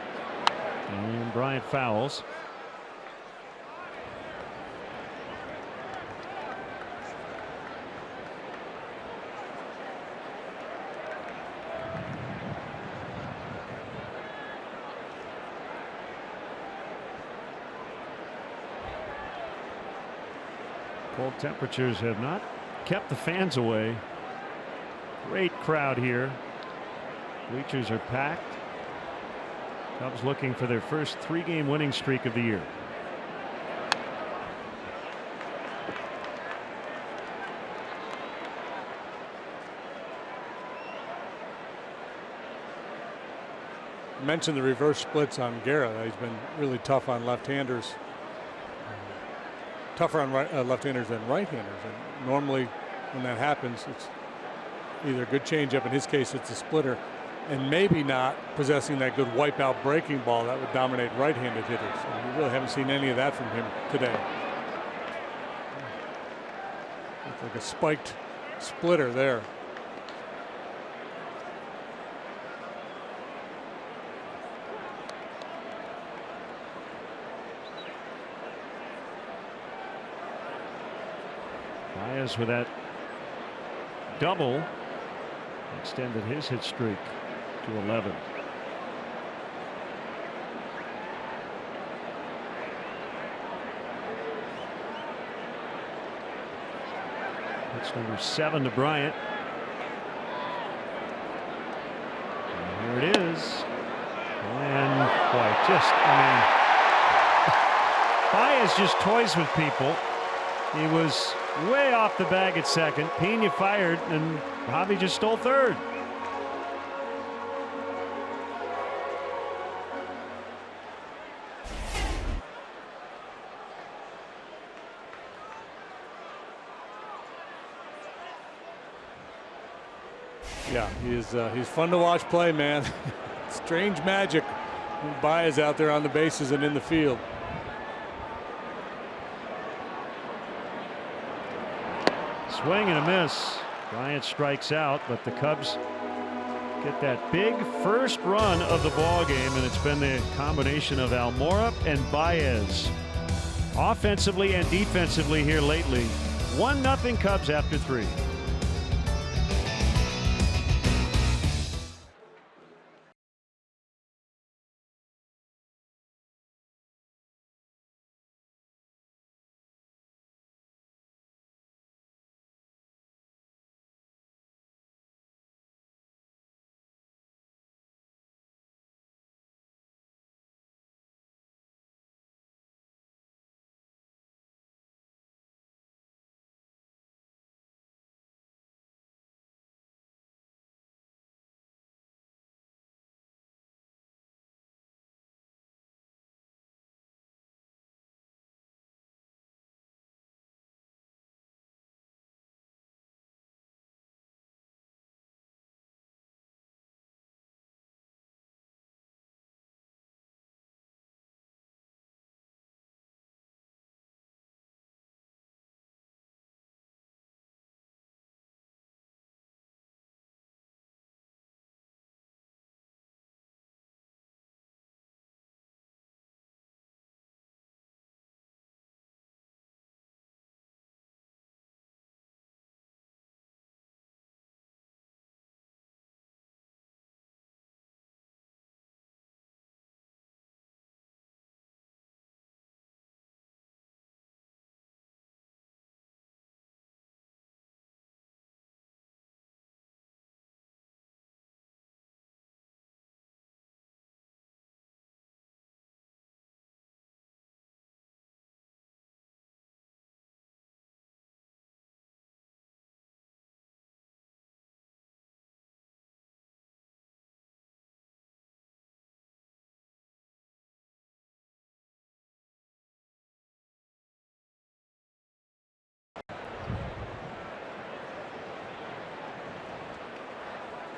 and Bryant fouls. Cold temperatures have not kept the fans away. Great crowd here. Bleachers are packed. Cubs looking for their first 3-game winning streak of the year. mentioned the reverse splits on Guerra. He's been really tough on left-handers, tougher on left-handers than right-handers. And normally, when that happens, it's either a good changeup. In his case, it's a splitter, and maybe not possessing that good wipeout breaking ball that would dominate right-handed hitters. And we really haven't seen any of that from him today. It's like a spiked splitter there. Baez with that double extended his hit streak to 11. That's number 7 to Bryant. And here it is. And boy, Baez just toys with people. He was way off the bag at second. Pena fired, and Javi just stole third. Yeah, he's fun to watch play, man. Strange magic. Baez out there on the bases and in the field. Swing and a miss. Bryant strikes out, but the Cubs get that big first run of the ball game, and it's been the combination of Almora and Baez, offensively and defensively here lately. 1-0 Cubs after 3.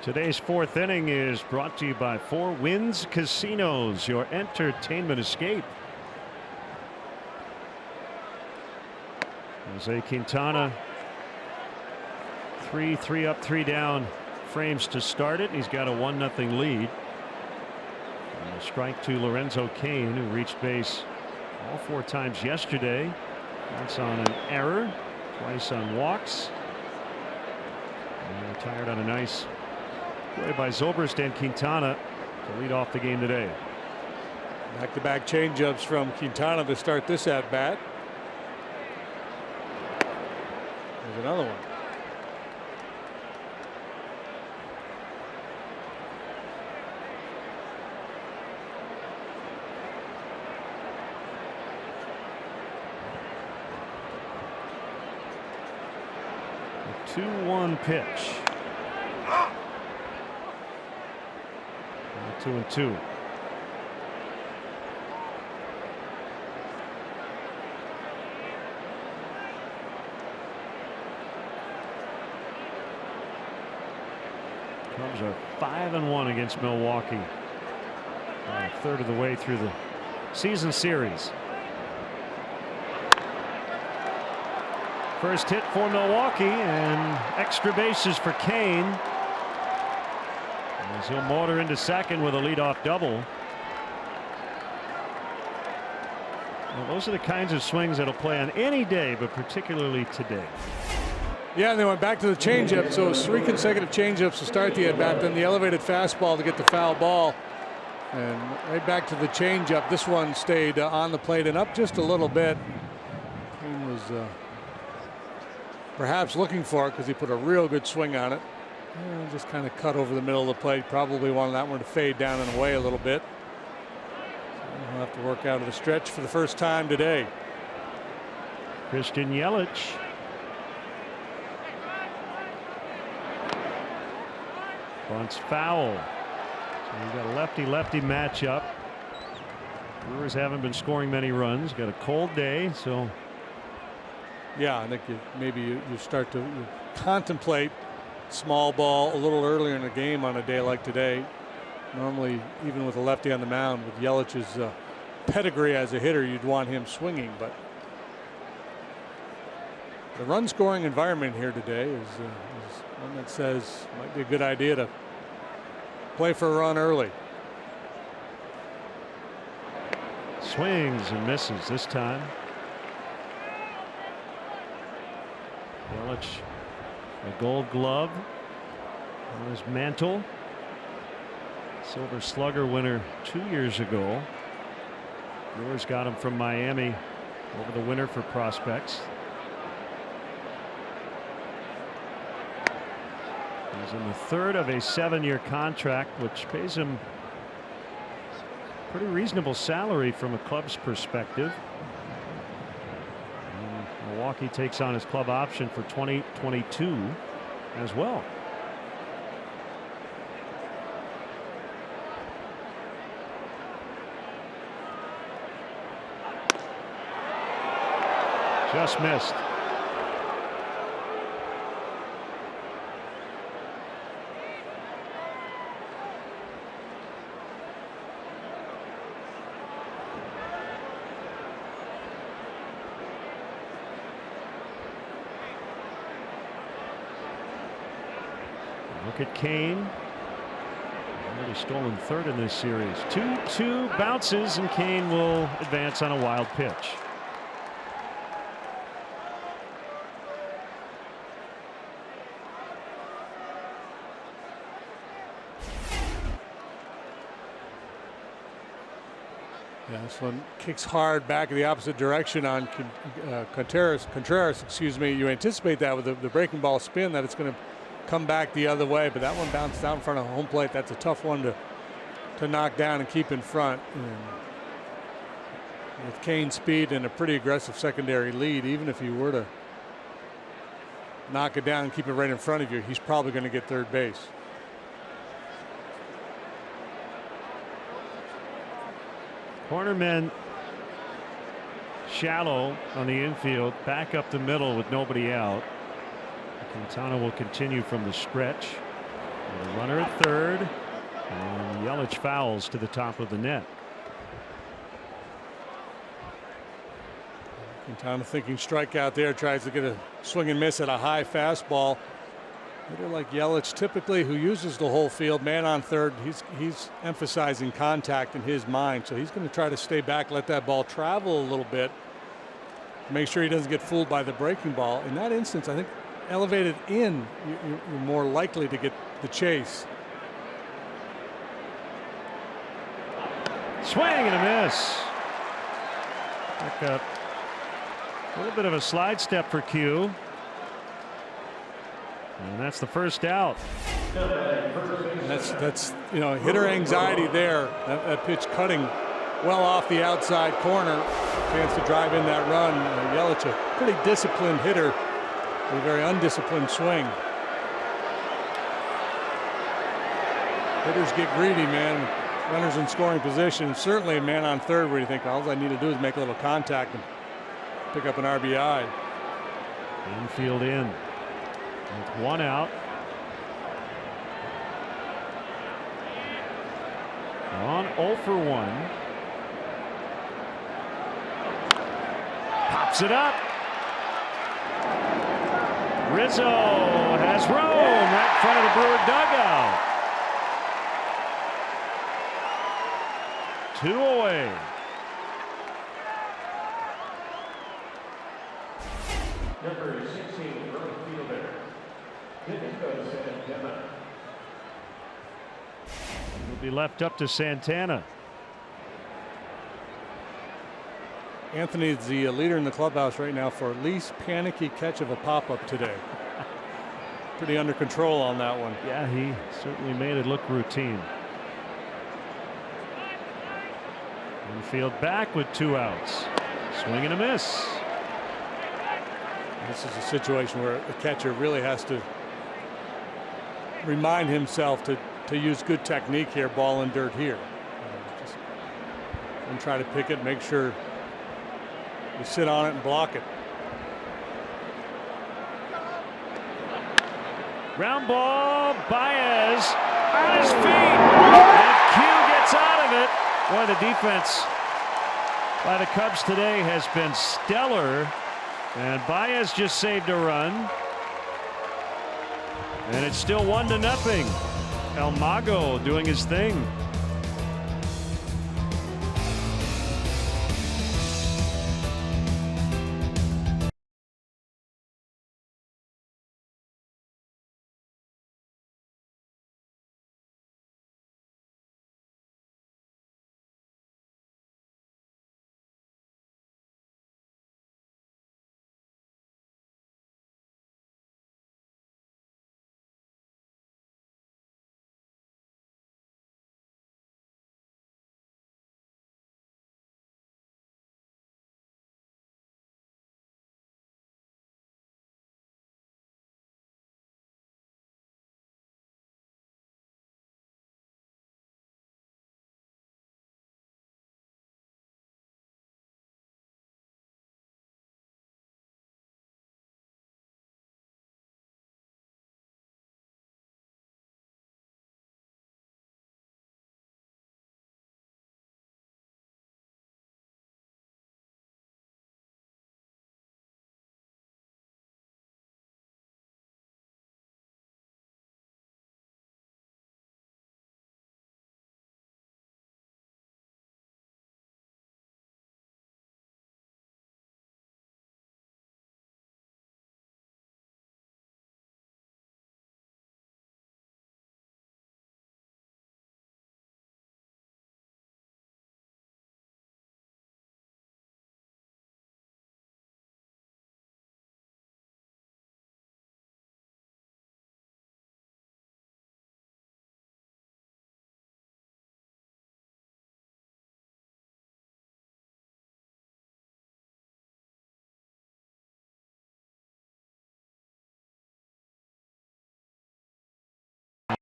Today's 4th inning is brought to you by 4 Winds Casinos, your entertainment escape. Jose Quintana, 3 up, 3 down frames to start it. He's got a 1-0 lead. And a strike to Lorenzo Cain, who reached base all 4 times yesterday. Once on an error, twice on walks. And retired on a nice play by Zobrist and Quintana to lead off the game today. Back-to-back changeups from Quintana to start this at bat. There's another one. A 2-1 pitch. 2-2. Cubs are 5-1 against Milwaukee. A third of the way through the season series. First hit for Milwaukee, and extra bases for Kane, as he'll motor into second with a leadoff double. Well, those are the kinds of swings that'll play on any day, but particularly today. Yeah, and they went back to the changeup, so it was 3 consecutive changeups to start the at-bat, then the elevated fastball to get the foul ball, and right back to the changeup. This one stayed on the plate and up just a little bit. Kane was perhaps looking for it because he put a real good swing on it. And just kind of cut over the middle of the plate. Probably wanted that one to fade down and away a little bit. So we'll have to work out of the stretch for the first time today. Christian Yelich. Bunts foul. So we've got a lefty-lefty matchup. Brewers haven't been scoring many runs. Got a cold day, so. Yeah, I think maybe you start to contemplate small ball a little earlier in the game on a day like today. Normally, even with a lefty on the mound, with Yelich's pedigree as a hitter, you'd want him swinging. But the run scoring environment here today is one that says might be a good idea to play for a run early. Swings and misses this time. Yelich, a Gold Glove on his mantle. Silver Slugger winner 2 years ago. Brewers got him from Miami over the winter for prospects. He's in the third of a 7-year contract, which pays him a pretty reasonable salary from a club's perspective. And Milwaukee takes on his club option for 2022 as well. Just missed. Look at Kane. Already stolen third in this series. 2-2 bounces, and Kane will advance on a wild pitch. Yeah, this one kicks hard back in the opposite direction on Contreras, excuse me. You anticipate that with the breaking ball spin that it's going to come back the other way, but that one bounced out in front of home plate. That's a tough one to knock down and keep in front. And with Kane's speed and a pretty aggressive secondary lead, even if you were to knock it down and keep it right in front of you, he's probably going to get third base. Cornermen shallow on the infield, back up the middle with nobody out. Quintana will continue from the stretch. And a runner at third, and Yelich fouls to the top of the net. Quintana thinking strikeout there, tries to get a swing and miss at a high fastball. Hitter like Yelich, typically, who uses the whole field, man on third, he's emphasizing contact in his mind, so he's going to try to stay back, let that ball travel a little bit, make sure he doesn't get fooled by the breaking ball. In that instance, I think elevated in, you're more likely to get the chase. Swing and a miss. Back up. A little bit of a slide step for Q. And that's the first out. That's hitter anxiety there. That pitch cutting well off the outside corner. Chance to drive in that run. Yelich, a pretty disciplined hitter. A very undisciplined swing. Hitters get greedy, man. Runners in scoring position. Certainly a man on third where you think all I need to do is make a little contact and pick up an RBI. Infield in with one out. On 0 for 1. Pops it up. Rizzo has room right in front of the Brewer dugout. 2 away. Number 16, right fielder. Santana. Will be left up to Santana. Anthony's the leader in the clubhouse right now for least panicky catch of a pop-up today. Pretty under control on that one. Yeah, he certainly made it look routine. Infield back with 2 outs. Swing and a miss. This is a situation where the catcher really has to remind himself to use good technique here, ball and dirt here. And try to pick it, make sure you sit on it and block it. Ground ball, Baez on his feet. And Q gets out of it. Boy, the defense by the Cubs today has been stellar. And Baez just saved a run. And it's still 1-0. El Mago doing his thing.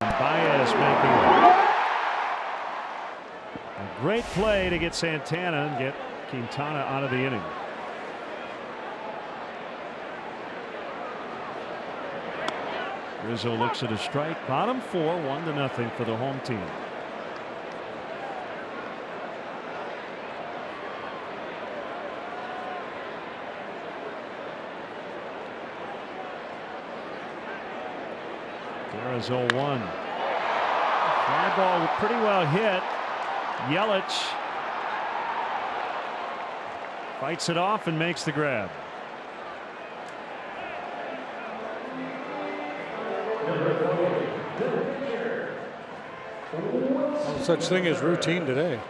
Baez making a great play to get Santana and get Quintana out of the inning. Rizzo looks at a strike. Bottom 4, 1-0 for the home team. There's 0-1. Fly ball pretty well hit. Yelich fights it off and makes the grab. No such thing as routine today.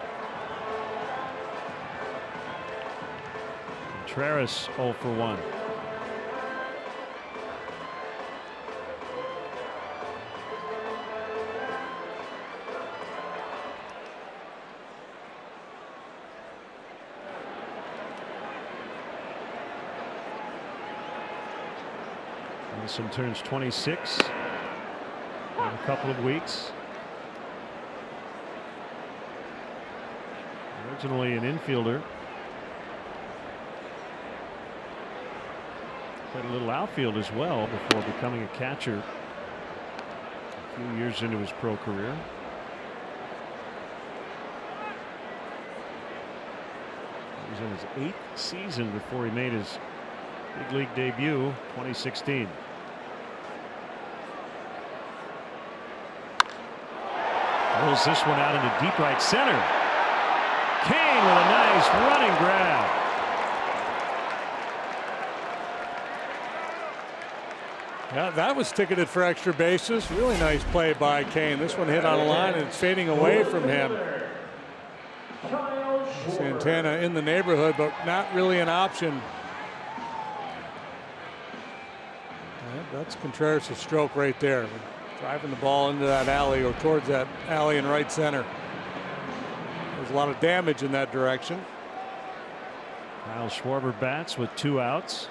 Contreras 0 for 1. Wilson turns 26 in a couple of weeks. Originally an infielder. Played a little outfield as well before becoming a catcher a few years into his pro career. He was in his 8th season before he made his big league debut, 2016. Rolls this one out into deep right center. Kane with a nice running grab. Yeah, that was ticketed for extra bases. Really nice play by Kane. This one hit on a line and it's fading away from him. Santana in the neighborhood, but not really an option. That's Contreras' stroke right there. Driving the ball into that alley or towards that alley in right center. There's a lot of damage in that direction. Kyle Schwarber bats with 2 outs.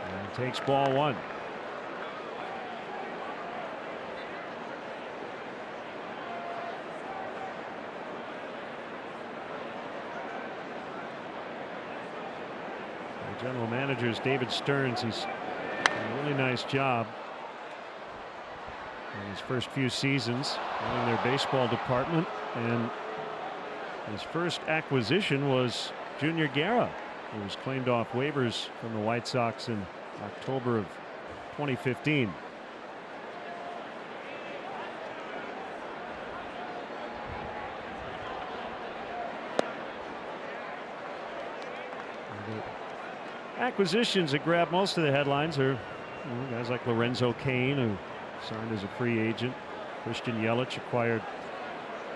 And takes ball 1. General manager is David Stearns. He's done a really nice job in his first few seasons running their baseball department, and his first acquisition was Junior Guerra, who was claimed off waivers from the White Sox in October of 2015. Acquisitions that grab most of the headlines are guys like Lorenzo Cain, who signed as a free agent. Christian Yelich acquired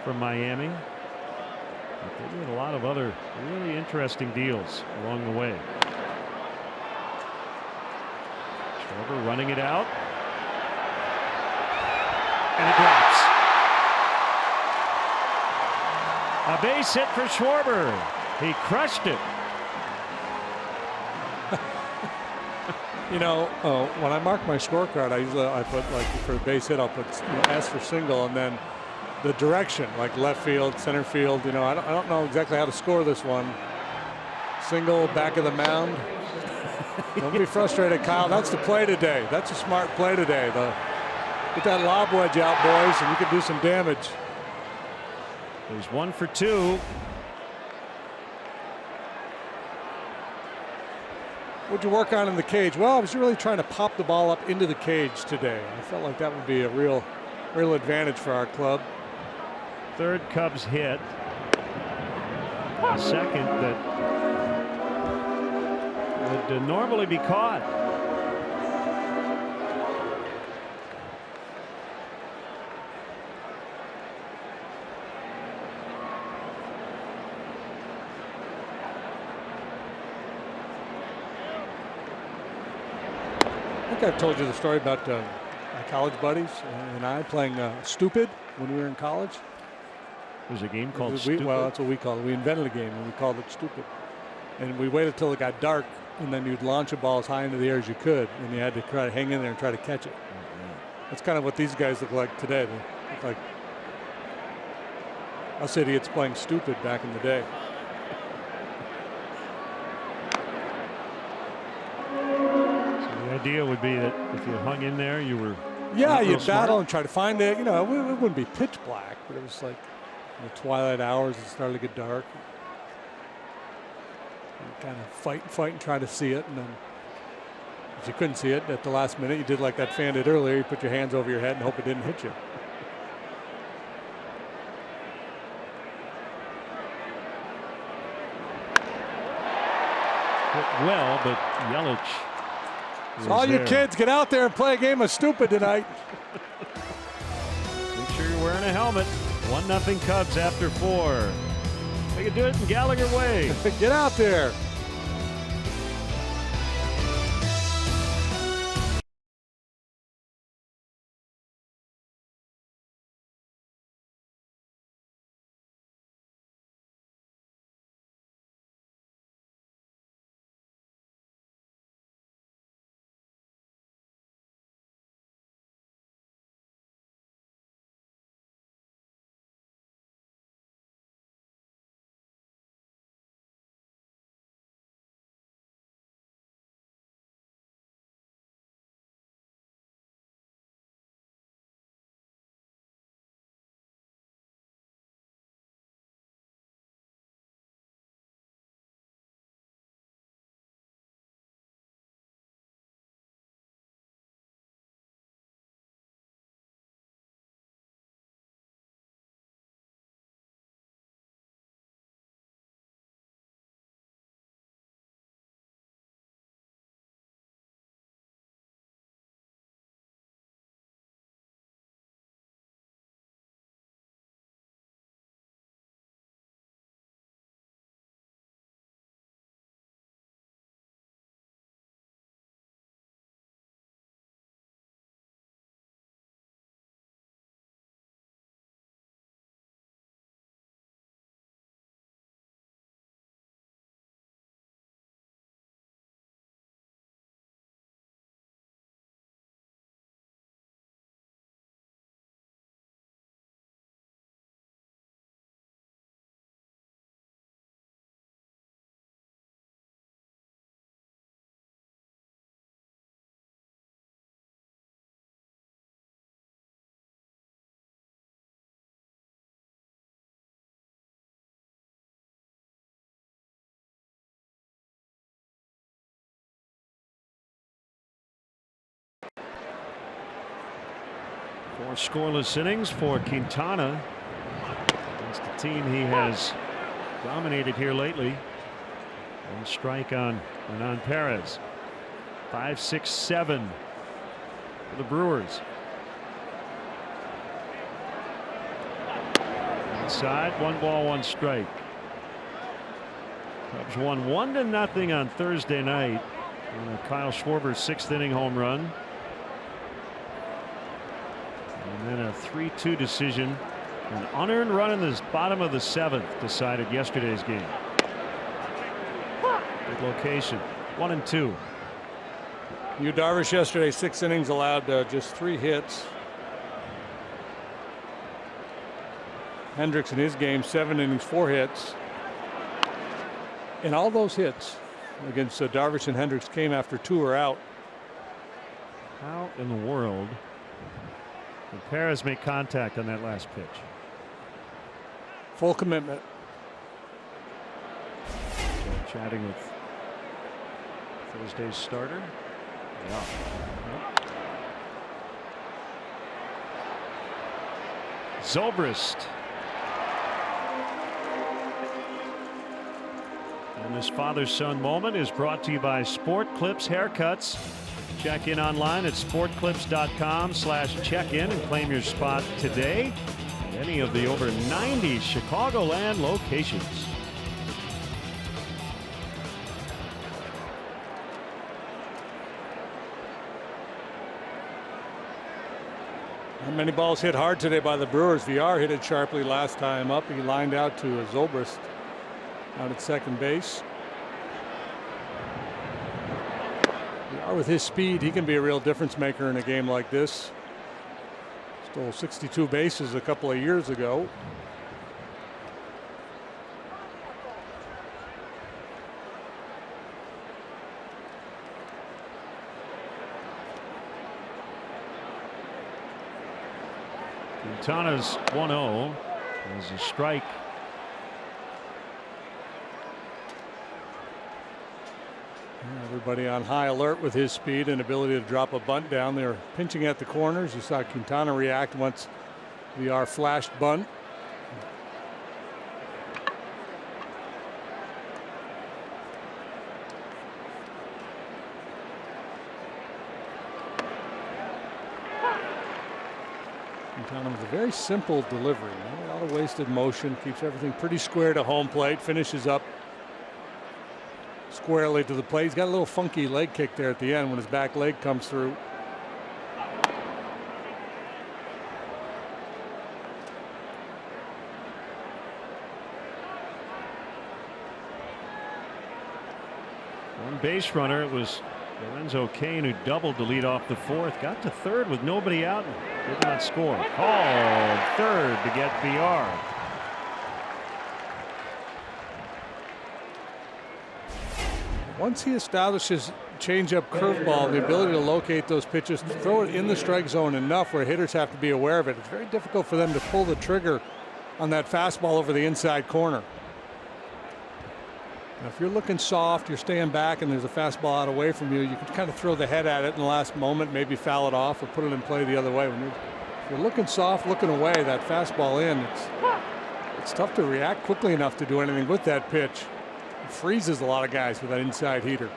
from Miami. But they did a lot of other really interesting deals along the way. Schwarber running it out. And it drops. A base hit for Schwarber. He crushed it. You know, when I mark my scorecard, I put, like, for a base hit, I'll put S for single, and then the direction, like left field, center field. You know, I don't know exactly how to score this one. Single, back of the mound. Don't be frustrated, Kyle. That's the play today. That's a smart play today. Get that lob wedge out, boys, and you can do some damage. There's 1 for 2. What'd you work on in the cage? Well, I was really trying to pop the ball up into the cage today. I felt like that would be a real advantage for our club. 3rd Cubs hit. A second that would normally be caught. I think I've told you the story about my college buddies and I playing Stupid when we were in college. There's a game called Stupid? Well, that's what we called it. We invented a game and we called it Stupid. And we waited till it got dark, and then you'd launch a ball as high into the air as you could, and you had to try to hang in there and try to catch it. That's kind of what these guys look like today. They look like us idiots playing Stupid back in the day. The idea would be that if you hung in there, you were. Yeah, you'd battle and try to find it. You know, it wouldn't be pitch black, but it was like in the twilight hours. It started to get dark. You kind of fight and try to see it, and then if you couldn't see it at the last minute, you did like that fan did earlier. You put your hands over your head and hope it didn't hit you. Hit well, but Yelich. So all you kids, get out there and play a game of Stupid tonight. Make sure you're wearing a helmet. 1-0 Cubs after 4. They can do it in Gallagher way. Get out there. More scoreless innings for Quintana. Against the team he has dominated here lately. One strike on Hernan Perez. 5-6-7 for the Brewers. Inside, 1-1 strike. Cubs won 1-0 on Thursday night on a Kyle Schwarber 6th inning home run. And then a 3-2 decision. An unearned run in the bottom of the 7th decided yesterday's game. Good location. 1-2. Yu Darvish yesterday, 6 innings, allowed just 3 hits. Hendricks in his game, 7 innings, 4 hits. And all those hits against Darvish and Hendricks came after 2 are out. How in the world did Perez make contact on that last pitch? Full commitment. So chatting with Thursday's starter. Yeah. Zobrist. And this father-son moment is brought to you by Sport Clips Haircuts. Check in online at sportclips.com/check-in and claim your spot today at any of the over 90 Chicagoland locations. Not many balls hit hard today by the Brewers. VR hit it sharply last time up. He lined out to Zobrist out at second base. VR with his speed, he can be a real difference maker in a game like this. Stole 62 bases a couple of years ago. Quintana's 1-0 is a strike. Everybody on high alert with his speed and ability to drop a bunt down there. Pinching at the corners. You saw Quintana react once VR flashed bunt. Quintana with a very simple delivery. A lot of wasted motion. Keeps everything pretty square to home plate. Finishes up squarely to the plate. He's got a little funky leg kick there at the end when his back leg comes through. One base runner. It was Lorenzo Cain who doubled to lead off the 4th. Got to 3rd with nobody out and did not score. Called 3rd to get VR. Once he establishes changeup, curveball, the ability to locate those pitches, throw it in the strike zone enough where hitters have to be aware of it. It's very difficult for them to pull the trigger on that fastball over the inside corner. Now, if you're looking soft, you're staying back, and there's a fastball out away from you, you can kind of throw the head at it in the last moment, maybe foul it off or put it in play the other way. If you're looking soft, looking away, that fastball in, it's tough to react quickly enough to do anything with that pitch. It freezes a lot of guys with that inside heater.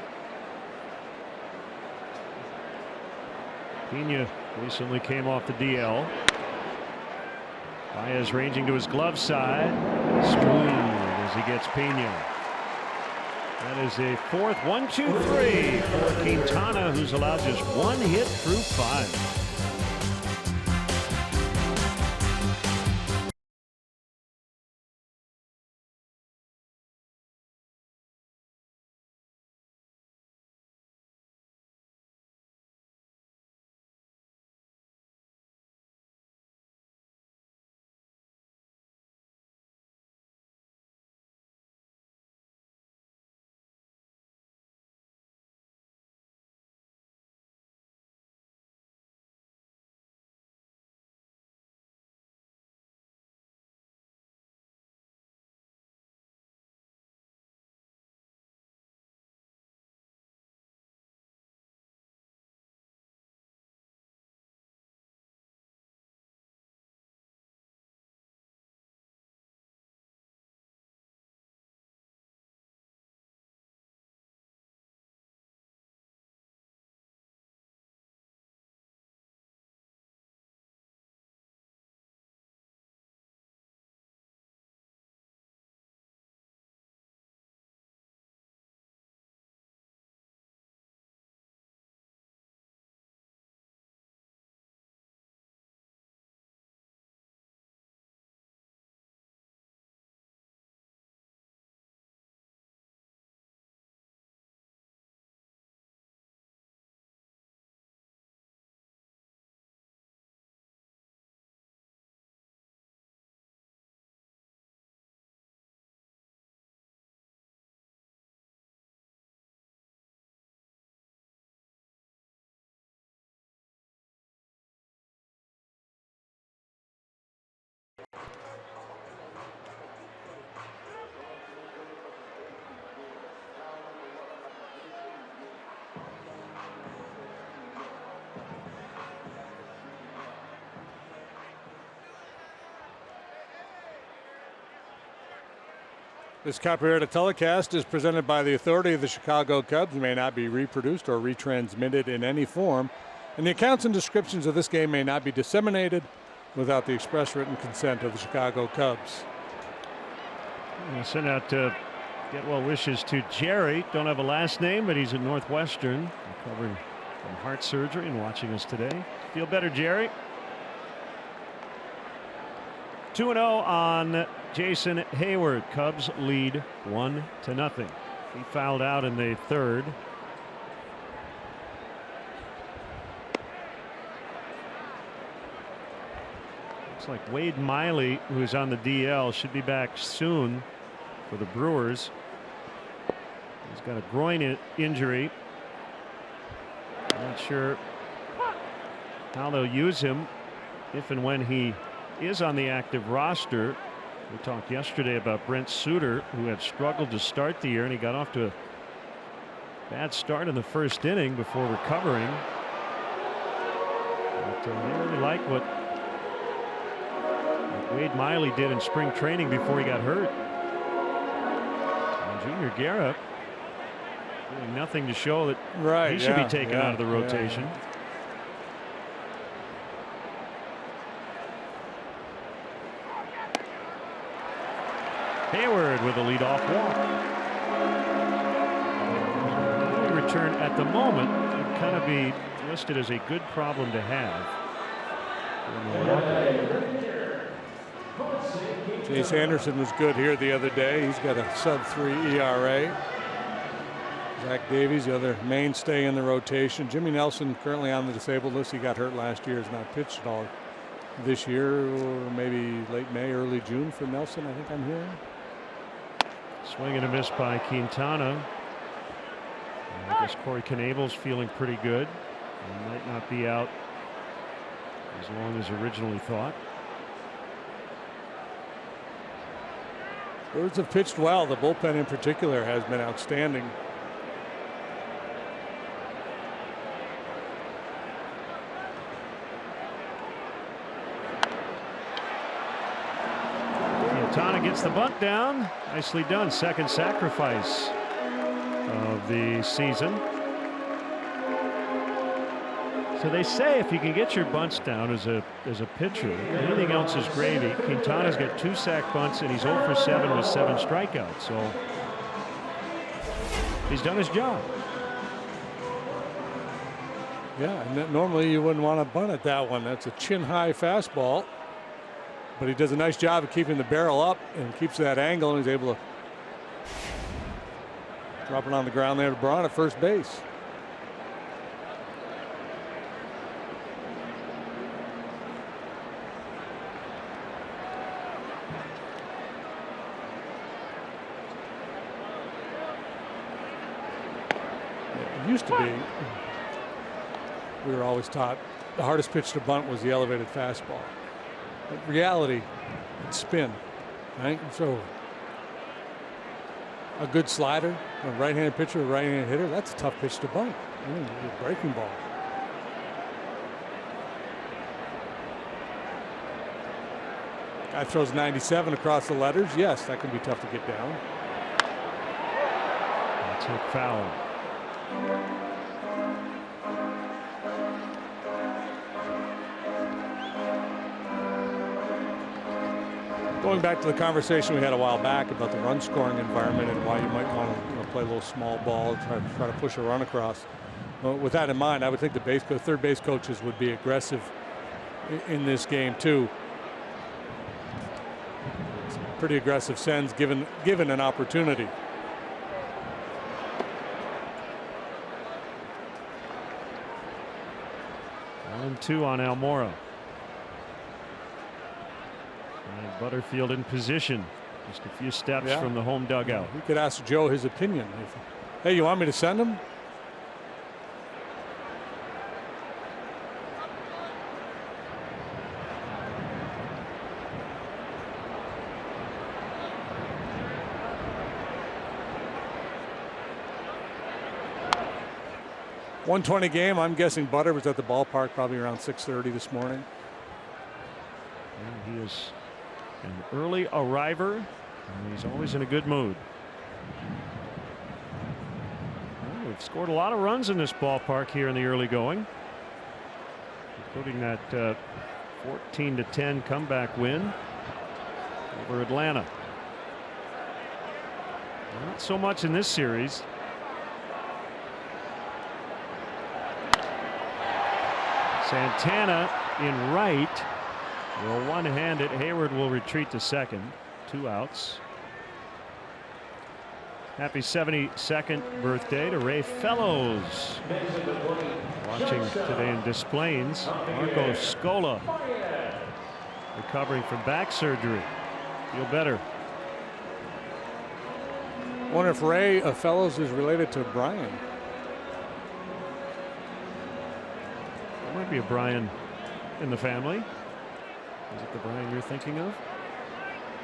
Pena recently came off the DL. Baez ranging to his glove side. Smooth as he gets Pena. That is a 4th 1-2-3 for Quintana, who's allowed just 1 hit through 5. This copyrighted telecast is presented by the authority of the Chicago Cubs and may not be reproduced or retransmitted in any form. And the accounts and descriptions of this game may not be disseminated without the express written consent of the Chicago Cubs. I'll send out get well wishes to Jerry. Don't have a last name, but he's at Northwestern, recovering from heart surgery and watching us today. Feel better, Jerry. 2-0 on Jason Hayward. Cubs lead 1-0. He fouled out in the third. Looks like Wade Miley, who's on the DL, should be back soon for the Brewers. He's got a groin injury. I'm not sure how they'll use him if and when he is on the active roster. We talked yesterday about Brent Suter, who had struggled to start the year, and he got off to a bad start in the first inning before recovering. But they really like what Wade Miley did in spring training before he got hurt. And Junior Guerra doing nothing to show that he should be taken out of the rotation. Hayward with a leadoff walk. Return at the moment would kind of be listed as a good problem to have. Chase Anderson was good here the other day. He's got a sub-3 ERA. Zach Davies, the other mainstay in the rotation. Jimmy Nelson, currently on the disabled list. He got hurt last year, has not pitched at all this year, or maybe late May, early June for Nelson, I think I'm hearing. Swing and a miss by Quintana. I guess Corey Knebel's feeling pretty good. He might not be out as long as originally thought. Birds have pitched well. The bullpen in particular has been outstanding. Quintana gets the bunt down. Nicely done. Second sacrifice of the season. So they say if you can get your bunts down as a pitcher, anything else is gravy. Quintana's got 2 sack bunts and he's 0 for 7 with 7 strikeouts. So he's done his job. Yeah, and normally you wouldn't want to bunt at that one. That's a chin-high fastball. But he does a nice job of keeping the barrel up and keeps that angle, and he's able to drop it on the ground there to Braun at first base. It used to be, we were always taught the hardest pitch to bunt was the elevated fastball. But reality, it's spin, right? So a good slider, a right-handed pitcher, a right-handed hitter, that's a tough pitch to bunt. A breaking ball. Guy throws 97 across the letters. Yes, that can be tough to get down. Took foul. Going back to the conversation we had a while back about the run scoring environment and why you might want to play a little small ball and try to push a run across. Well, with that in mind, I would think the third base coaches would be aggressive in this game too. Some pretty aggressive sends given an opportunity. And 2 on Almora. Butterfield in position, just a few steps from the home dugout. We could ask Joe his opinion. Hey, you want me to send him? .120 game. I'm guessing Butter was at the ballpark probably around 6:30 this morning. And he is an early arriver. And he's always in a good mood. Well, we've scored a lot of runs in this ballpark here in the early going, including that 14-10 comeback win over Atlanta. Not so much in this series. Santana in right will one-hand it. Hayward will retreat to second. 2 outs. Happy 72nd birthday to Ray Fellows. Watching today in Des Plaines. Marco Scola recovering from back surgery. Feel better. I wonder if Ray Fellows is related to Brian. There might be a Brian in the family. Is it the Brian you're thinking of?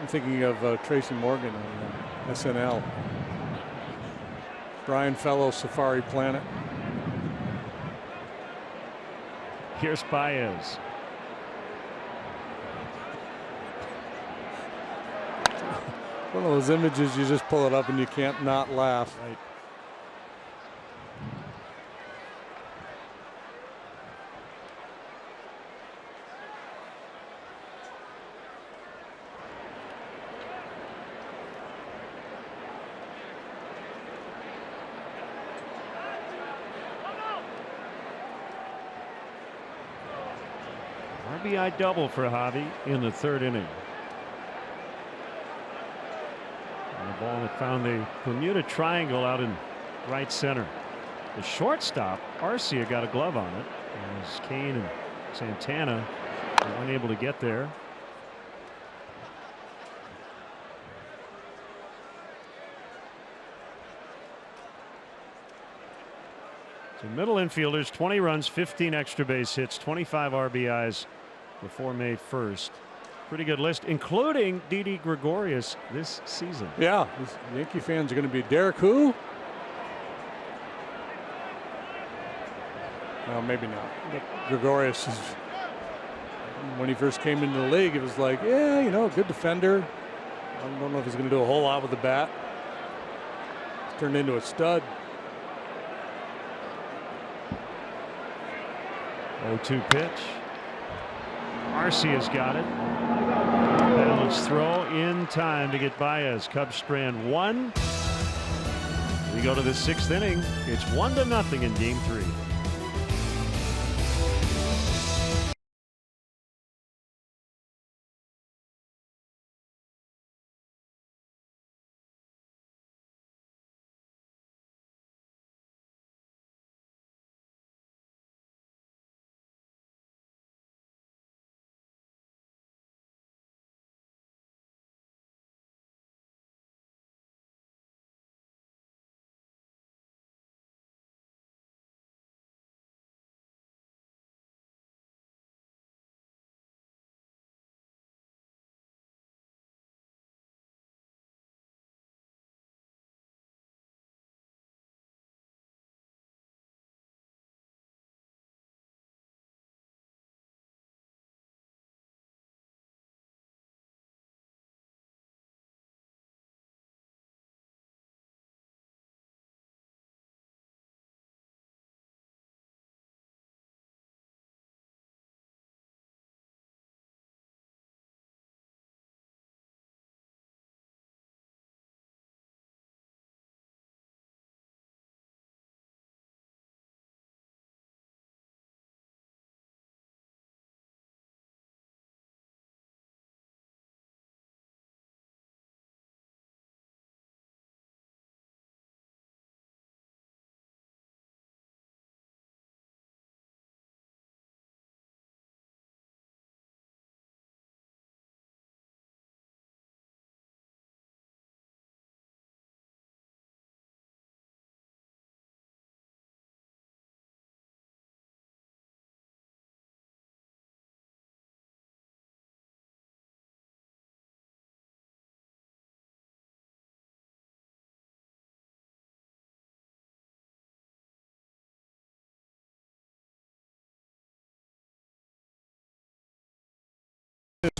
I'm thinking of Tracy Morgan on SNL. Brian Fellows, Safari Planet. Here's Baez. One of those images you just pull it up and you can't not laugh. Right. RBI double for Javi in the 3rd inning. And the ball that found the Bermuda Triangle out in right center. The shortstop, Arcia, got a glove on it as Kane and Santana were unable to get there. So middle infielders, 20 runs, 15 extra base hits, 25 RBIs before May 1st. Pretty good list, including Didi Gregorius this season. Yeah, these Yankee fans are going to be Derek who? Well, maybe not. But Gregorius is, when he first came into the league, it was like, yeah, you know, good defender. I don't know if he's going to do a whole lot with the bat. He's turned into a stud. 0-2 pitch. Arcia's got it. Balanced throw in time to get Baez. Cubs strand 1. We go to the 6th inning. It's 1-0 in Game 3.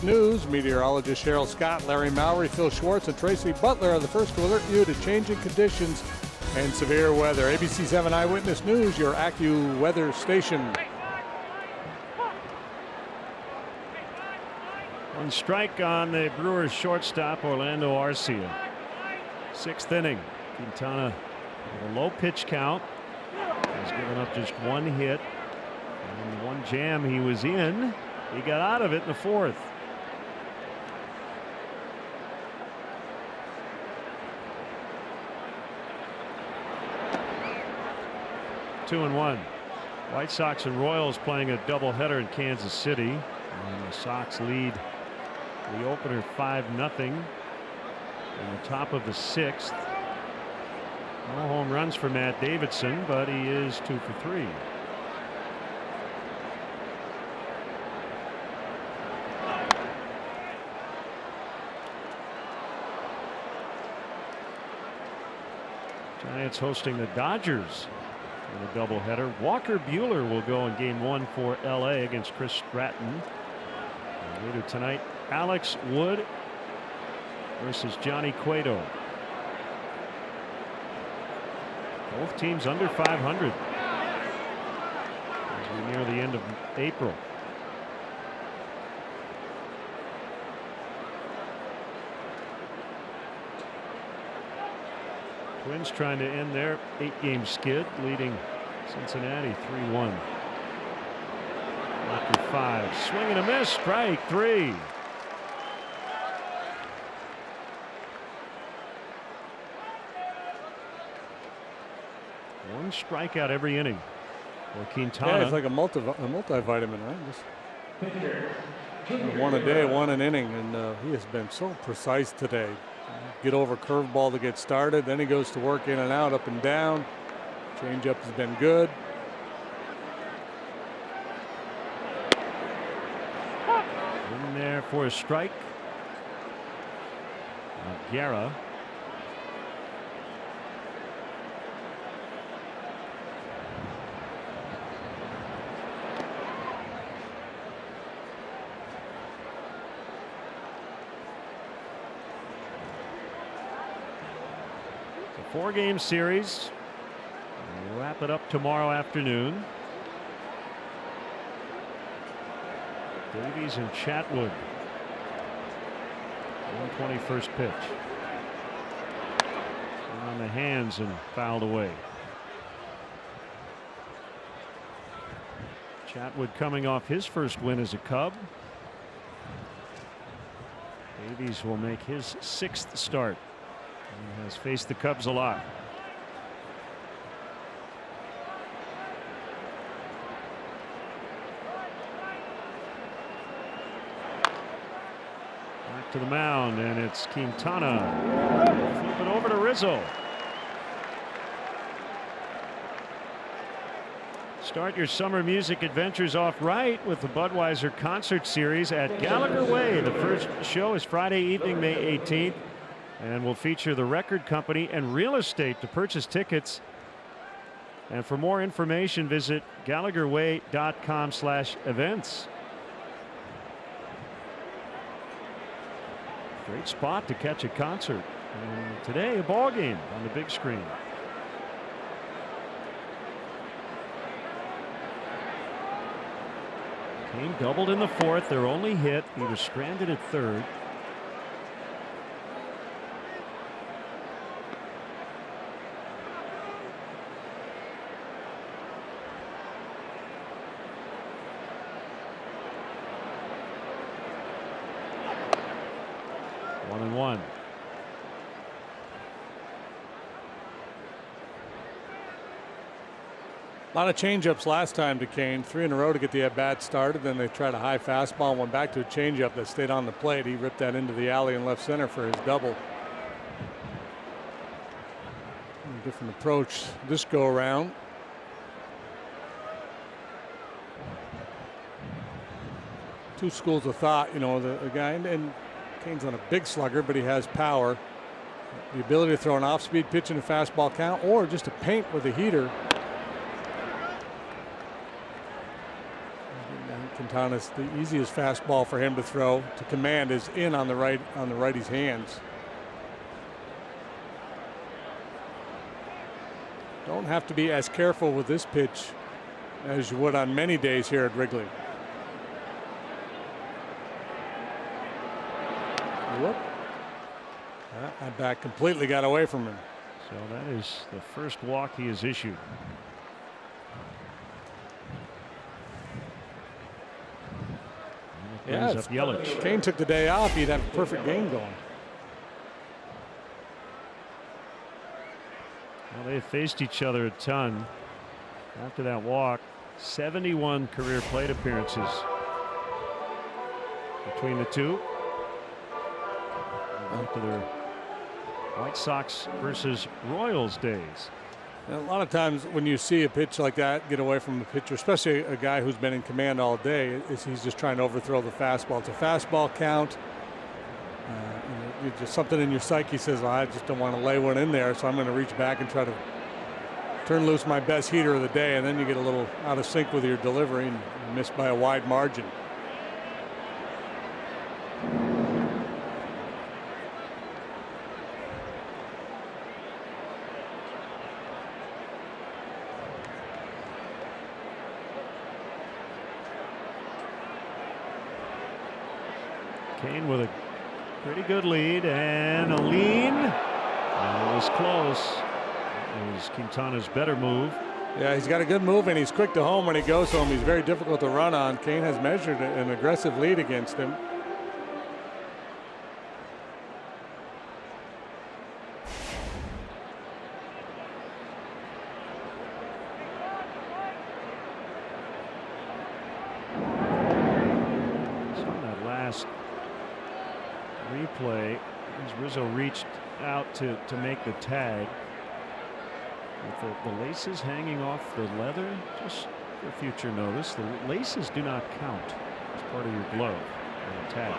News, meteorologist Cheryl Scott, Larry Mowry, Phil Schwartz, and Tracy Butler are the first to alert you to changing conditions and severe weather. ABC 7 Eyewitness News, your AccuWeather station. One strike on the Brewers shortstop, Orlando Arcia. 6th inning. Quintana with a low pitch count. He's given up just one hit. And one jam he was in. He got out of it in the 4th. Two and one. White Sox and Royals playing a doubleheader in Kansas City. And the Sox lead the opener 5-0 in the top of the 6th. No home runs for Matt Davidson, but he is 2 for 3. Giants hosting the Dodgers in a doubleheader. Walker Buehler will go in game 1 for LA against Chris Stratton. And later tonight, Alex Wood versus Johnny Cueto. Both teams under 500 as we near the end of April. Twins trying to end their 8-game skid, leading Cincinnati 3-1. After 5, swing and a miss, strike 3. One strikeout every inning for Quintana. Yeah, it's like a multivitamin, right? Just one a day, one an inning, and he has been so precise today. Get over curveball to get started, then he goes to work in and out, up and down. Changeup has been good. In there for a strike. Guerra. It's a 4-game series. We'll wrap it up tomorrow afternoon. Davies and Chatwood. 121st pitch. On the hands and fouled away. Chatwood coming off his first win as a Cub. Davies will make his 6th start. He has faced the Cubs a lot. Back to the mound, and it's Quintana. Flip it over to Rizzo. Start your summer music adventures off right with the Budweiser concert series at Gallagher Way. The first show is Friday evening, May 18th, and will feature the record company and real estate. To purchase tickets and for more information, visit gallagherway.com/events. Great spot to catch a concert. And today, a ball game on the big screen. Kane doubled in the 4th, their only hit. He was stranded at 3rd. One and one. A lot of changeups last time to Kane. 3 in a row to get the at-bat started. Then they tried a high fastball and went back to a changeup that stayed on the plate. He ripped that into the alley in left center for his double. A different approach this go around. Two schools of thought, you know, the guy, and Kane's not a big slugger, but he has power. The ability to throw an off-speed pitch in a fastball count, or just to paint with a heater. Quintana's the easiest fastball for him to throw to command is in on the righty's hands. Don't have to be as careful with this pitch as you would on many days here at Wrigley. Whoop. That bat completely got away from him. So that is the first walk he has issued. Yeah, up Yelich. Kane took the day off, he'd have a perfect game going. Well, they faced each other a ton after that walk. 71 career plate appearances between the two. After their White Sox versus Royals days. And a lot of times when you see a pitch like that get away from a pitcher, especially a guy who's been in command all day, he's just trying to overthrow the fastball. It's a fastball count. Just something in your psyche says, well, I just don't want to lay one in there, so I'm going to reach back and try to turn loose my best heater of the day, and then you get a little out of sync with your delivery and miss by a wide margin. Kane with a pretty good lead and a lean. And it was close. It was Quintana's better move. Yeah, he's got a good move and he's quick to home when he goes home. He's very difficult to run on. Kane has measured an aggressive lead against him. Replay as Rizzo reached out to make the tag with the laces hanging off the leather. Just for future notice, the laces do not count as part of your glove on a tag.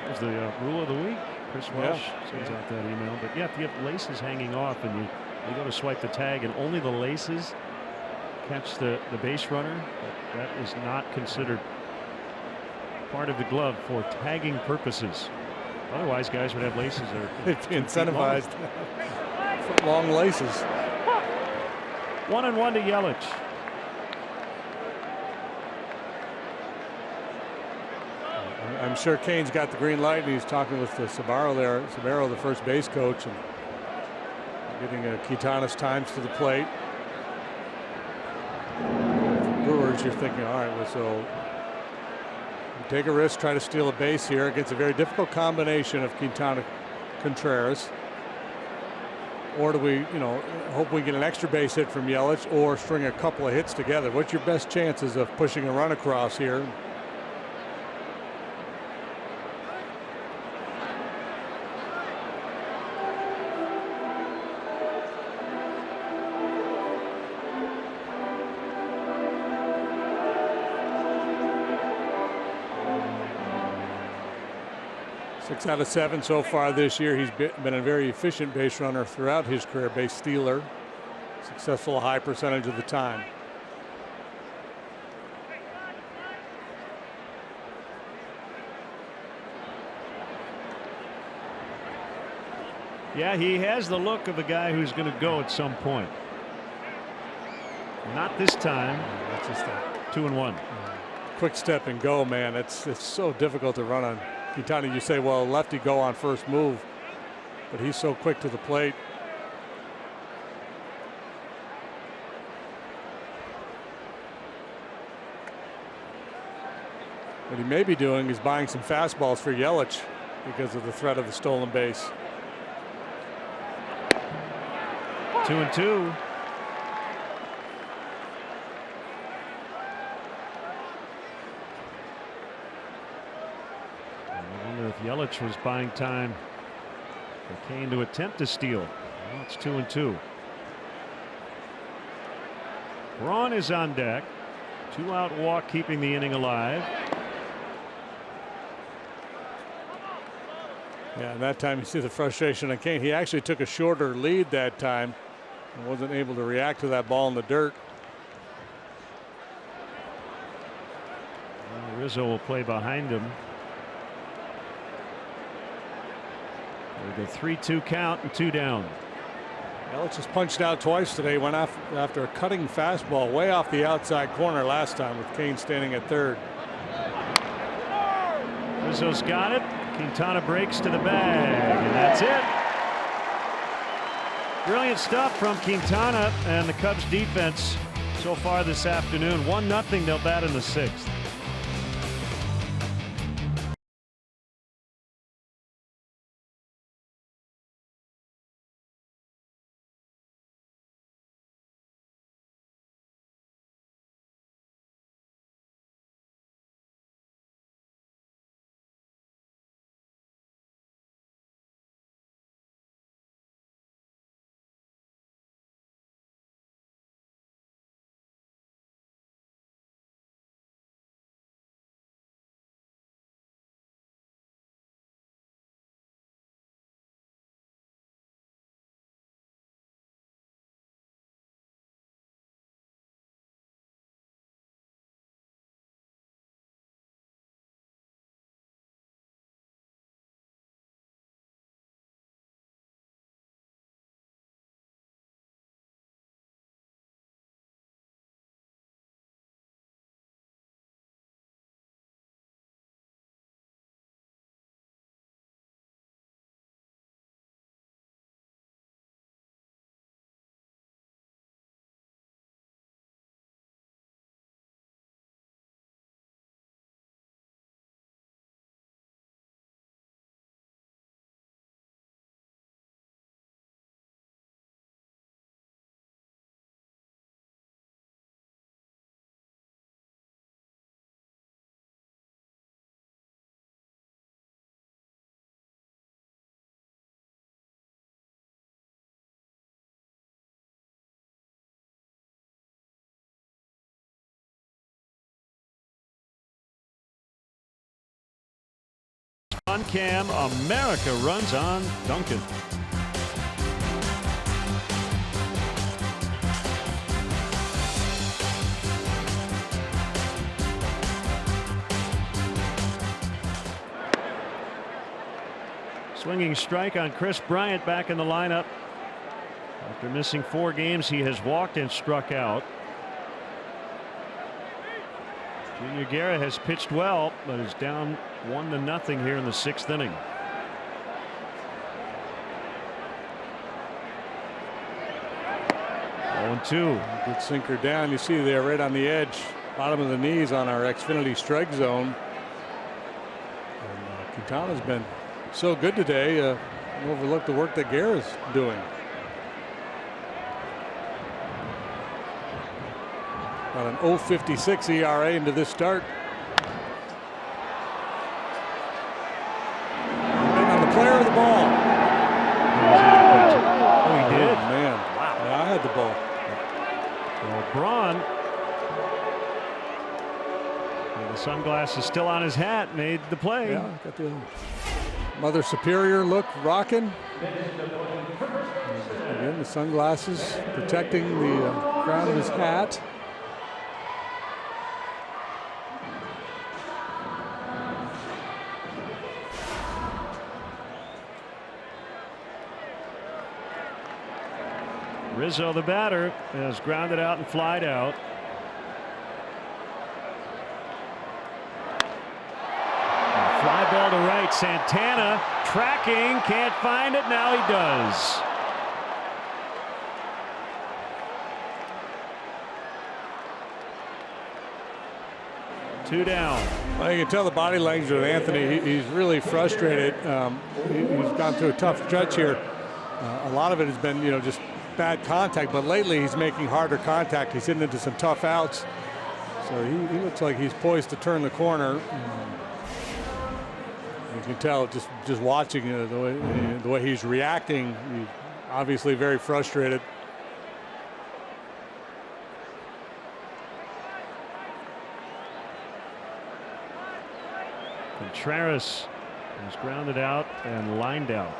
That was the rule of the week. Chris Welsh sends out that email. But yeah, if you have laces hanging off and you go to swipe the tag and only the laces catch the base runner, that is not considered part of the glove for tagging purposes. Otherwise, guys would have laces that are they'd be incentivized. Long laces. 1-1 to Yelich. I'm sure Kane's got the green light and he's talking with Sabaro there. Sabaro, the first base coach, and getting Quintana's times to the plate. For Brewers, you're thinking, all right, well, so take a risk, try to steal a base here against a very difficult combination of Quintana Contreras. Or do we, hope we get an extra base hit from Yelich or string a couple of hits together? What's your best chances of pushing a run across here? Six out of 7 so far this year. He's been a very efficient base runner throughout his career, base stealer. Successful a high percentage of the time. Yeah, he has the look of a guy who's going to go at some point. Not this time. That's just that 2-1. Quick step and go, man. It's so difficult to run on Quintana. You say, well, lefty go on first move, but he's so quick to the plate. What he may be doing is buying some fastballs for Yelich because of the threat of the stolen base. 2-2. Yelich was buying time for Kane to attempt to steal. Well, it's 2-2. Braun is on deck. 2-out walk keeping the inning alive. Yeah, and that time you see the frustration on Kane. He actually took a shorter lead that time and wasn't able to react to that ball in the dirt. Rizzo will play behind him. With a 3-2 count and 2 down. Ellis has punched out twice today. Went after a cutting fastball way off the outside corner last time with Kane standing at third. Rizzo's got it. Quintana breaks to the bag, and that's it. Brilliant stuff from Quintana and the Cubs defense so far this afternoon. 1-0, they'll bat in the 6th. On cam, America runs on Duncan. Swinging strike on Chris Bryant back in the lineup. After missing 4 games, he has walked and struck out. Junior Guerra has pitched well, but is down 1-0 here in the 6th inning. Oh, 2. Good sinker down. You see there right on the edge, bottom of the knees on our Xfinity strike zone. And Quintana's been so good today. Overlook the work that Guerra's doing. About an 0.56 ERA into this start. And on the player of the ball. Oh, he did? Oh, man. Wow. Yeah, I had the ball. Well, Braun, the sunglasses still on his hat, made the play. Yeah, got the Mother Superior look rocking. Again, the sunglasses protecting the crown of his hat. Rizzo, the batter, has grounded out and flied out. Fly ball to right. Santana tracking, can't find it. Now he does. Two down. Well, you can tell the body language of Anthony. He's really frustrated. He's gone through a tough stretch here. A lot of it has been, just bad contact, but lately he's making harder contact. He's hitting into some tough outs. So he looks like he's poised to turn the corner. You can tell just watching the way he's reacting. He's obviously very frustrated. Contreras is grounded out and lined out.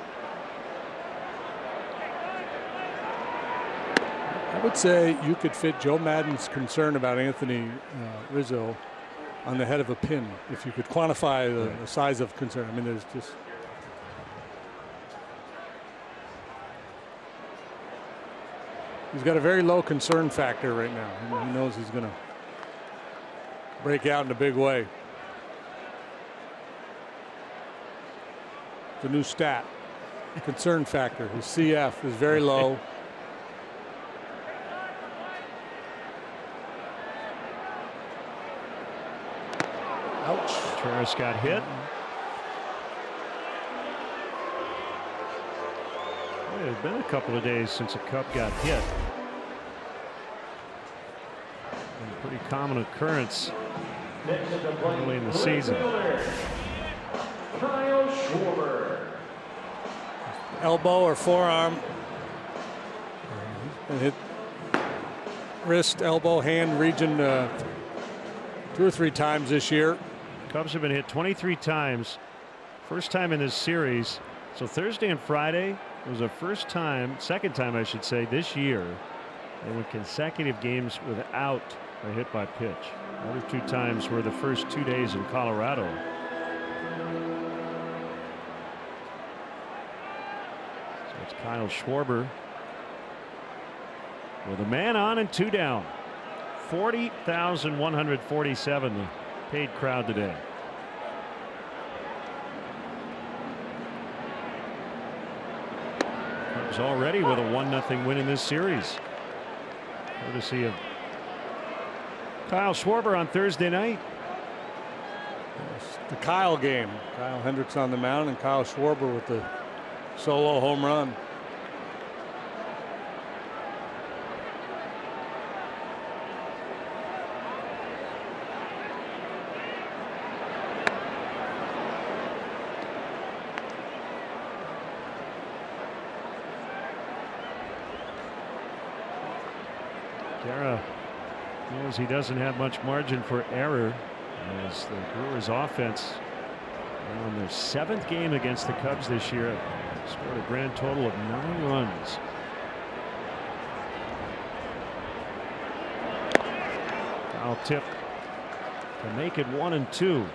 I would say you could fit Joe Maddon's concern about Anthony Rizzo on the head of a pin, if you could quantify the size of concern. I mean, there's just. He's got a very low concern factor right now. He knows he's going to break out in a big way. The new stat, concern factor. His CF is very low. Ouch. Contreras got hit. It had been a couple of days since a Cub got hit. And a pretty common occurrence early in the season. Kyle Schwarber. Elbow or forearm. And hit wrist, elbow, hand region 2 or 3 times this year. Cubs have been hit 23 times. First time in this series. So Thursday and Friday was the second time I should say, this year they went consecutive games without a hit by pitch. The other 2 times were the first 2 days in Colorado. So it's Kyle Schwarber with a man on and 2 down. 40,147 the paid crowd today. Cubs already with a 1-0 win in this series. Courtesy of Kyle Schwarber on Thursday night. It's the Kyle game. Kyle Hendricks on the mound and Kyle Schwarber with the solo home run. Guerra knows he doesn't have much margin for error as the Brewers offense on their 7th game against the Cubs this year scored a grand total of 9 runs. Foul tip to make it 1-2.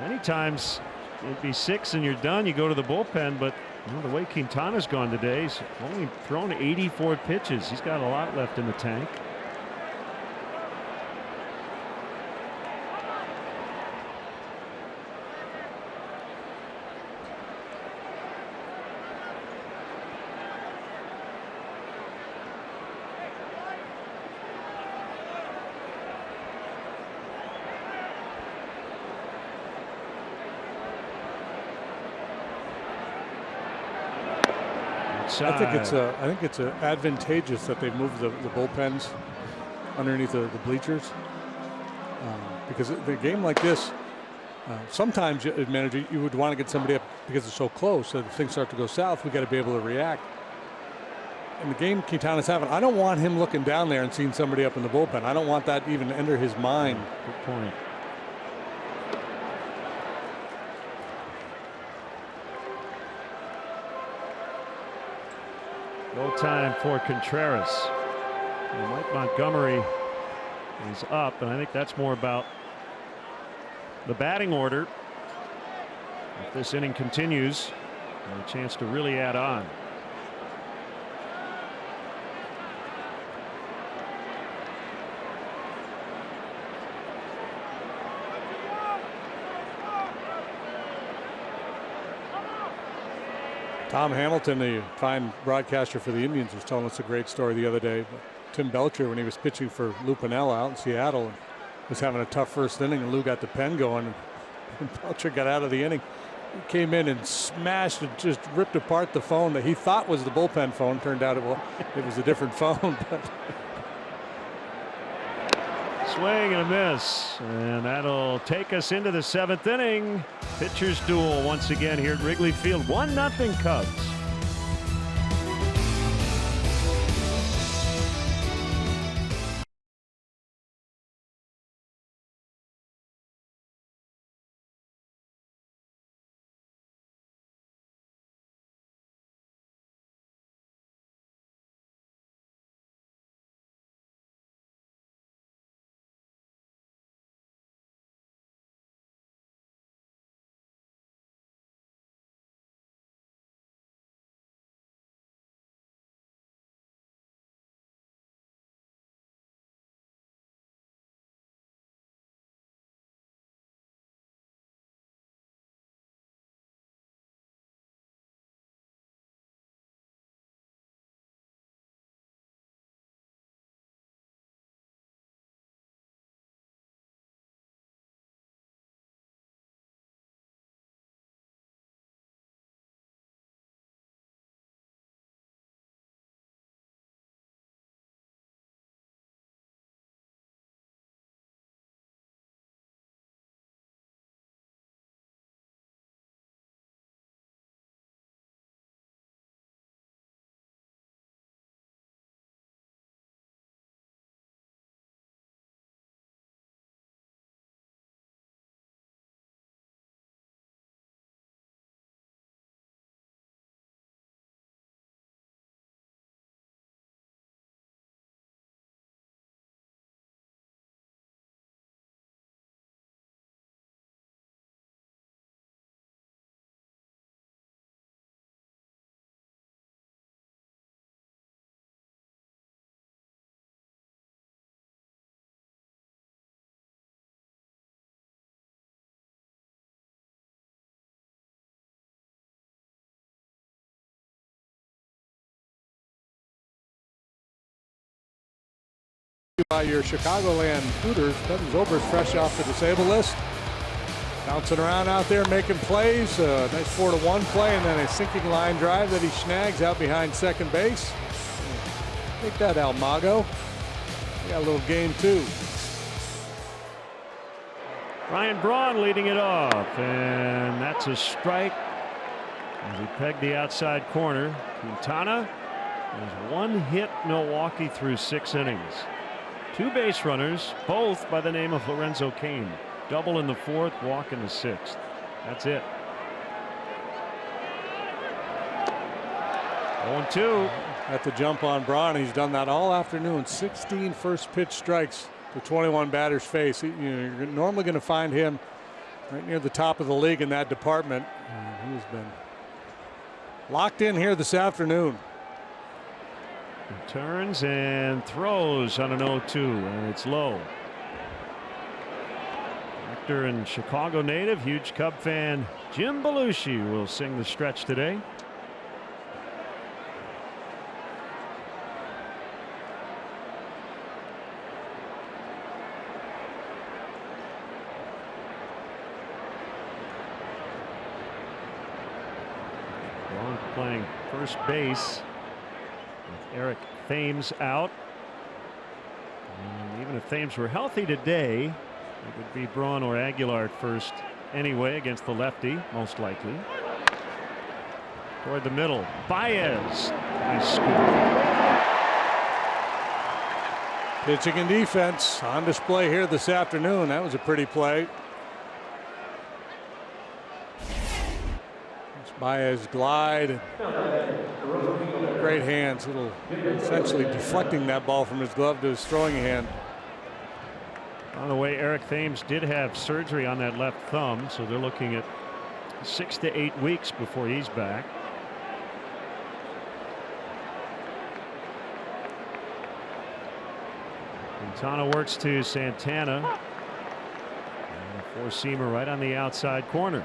Many times it'd be 6 and you're done. You go to the bullpen, but you know, the way Quintana's gone today, he's only thrown 84 pitches. He's got a lot left in the tank. I think it's advantageous that they've moved the bullpens underneath the bleachers because the game like this, sometimes as manager you would want to get somebody up because it's so close. So if things start to go south, we got to be able to react. And the game Quintana's having, I don't want him looking down there and seeing somebody up in the bullpen. I don't want that even to enter his mind. Good point. No time for Contreras. And Mike Montgomery is up, and I think that's more about the batting order. If this inning continues, a chance to really add on. Tom Hamilton, the fine broadcaster for the Indians, was telling us a great story the other day. Tim Belcher, when he was pitching for Lou Piniella out in Seattle, was having a tough first inning, and Lou got the pen going, and Belcher got out of the inning. He came in and smashed and just ripped apart the phone that he thought was the bullpen phone. Turned out it was a different phone. But swing and a miss, and that'll take us into the 7th inning. Pitchers duel once again here at Wrigley Field. 1-0 Cubs. by your Chicagoland Hooters. Devin Zobrist fresh off the disabled list. Bouncing around out there, making plays. Nice 4-1 play, and then a sinking line drive that he snags out behind second base. Take that, Almago. We got a little game, too. Ryan Braun leading it off, and that's a strike as he pegged the outside corner. Quintana has one hit Milwaukee through 6 innings. 2 base runners, both by the name of Lorenzo Cain. Double in the 4th, walk in the 6th. That's it. 0-2. At the jump on Braun. He's done that all afternoon. 16 first pitch strikes to 21 batters face. You're normally going to find him right near the top of the league in that department. And he's been locked in here this afternoon. He turns and throws on an 0-2, and it's low. Actor and Chicago native, huge Cub fan, Jim Belushi will sing the stretch today. Braun playing first base with Eric Thames out. And even if Thames were healthy today, it would be Braun or Aguilar at first anyway against the lefty, most likely. Toward the middle, Baez. Nice scoop. Pitching and defense on display here this afternoon. That was a pretty play. Baez glide and great hands. Little essentially deflecting that ball from his glove to his throwing hand. By the way, Eric Thames did have surgery on that left thumb, so they're looking at 6 to 8 weeks before he's back. Quintana works to Santana. And a four-seamer right on the outside corner.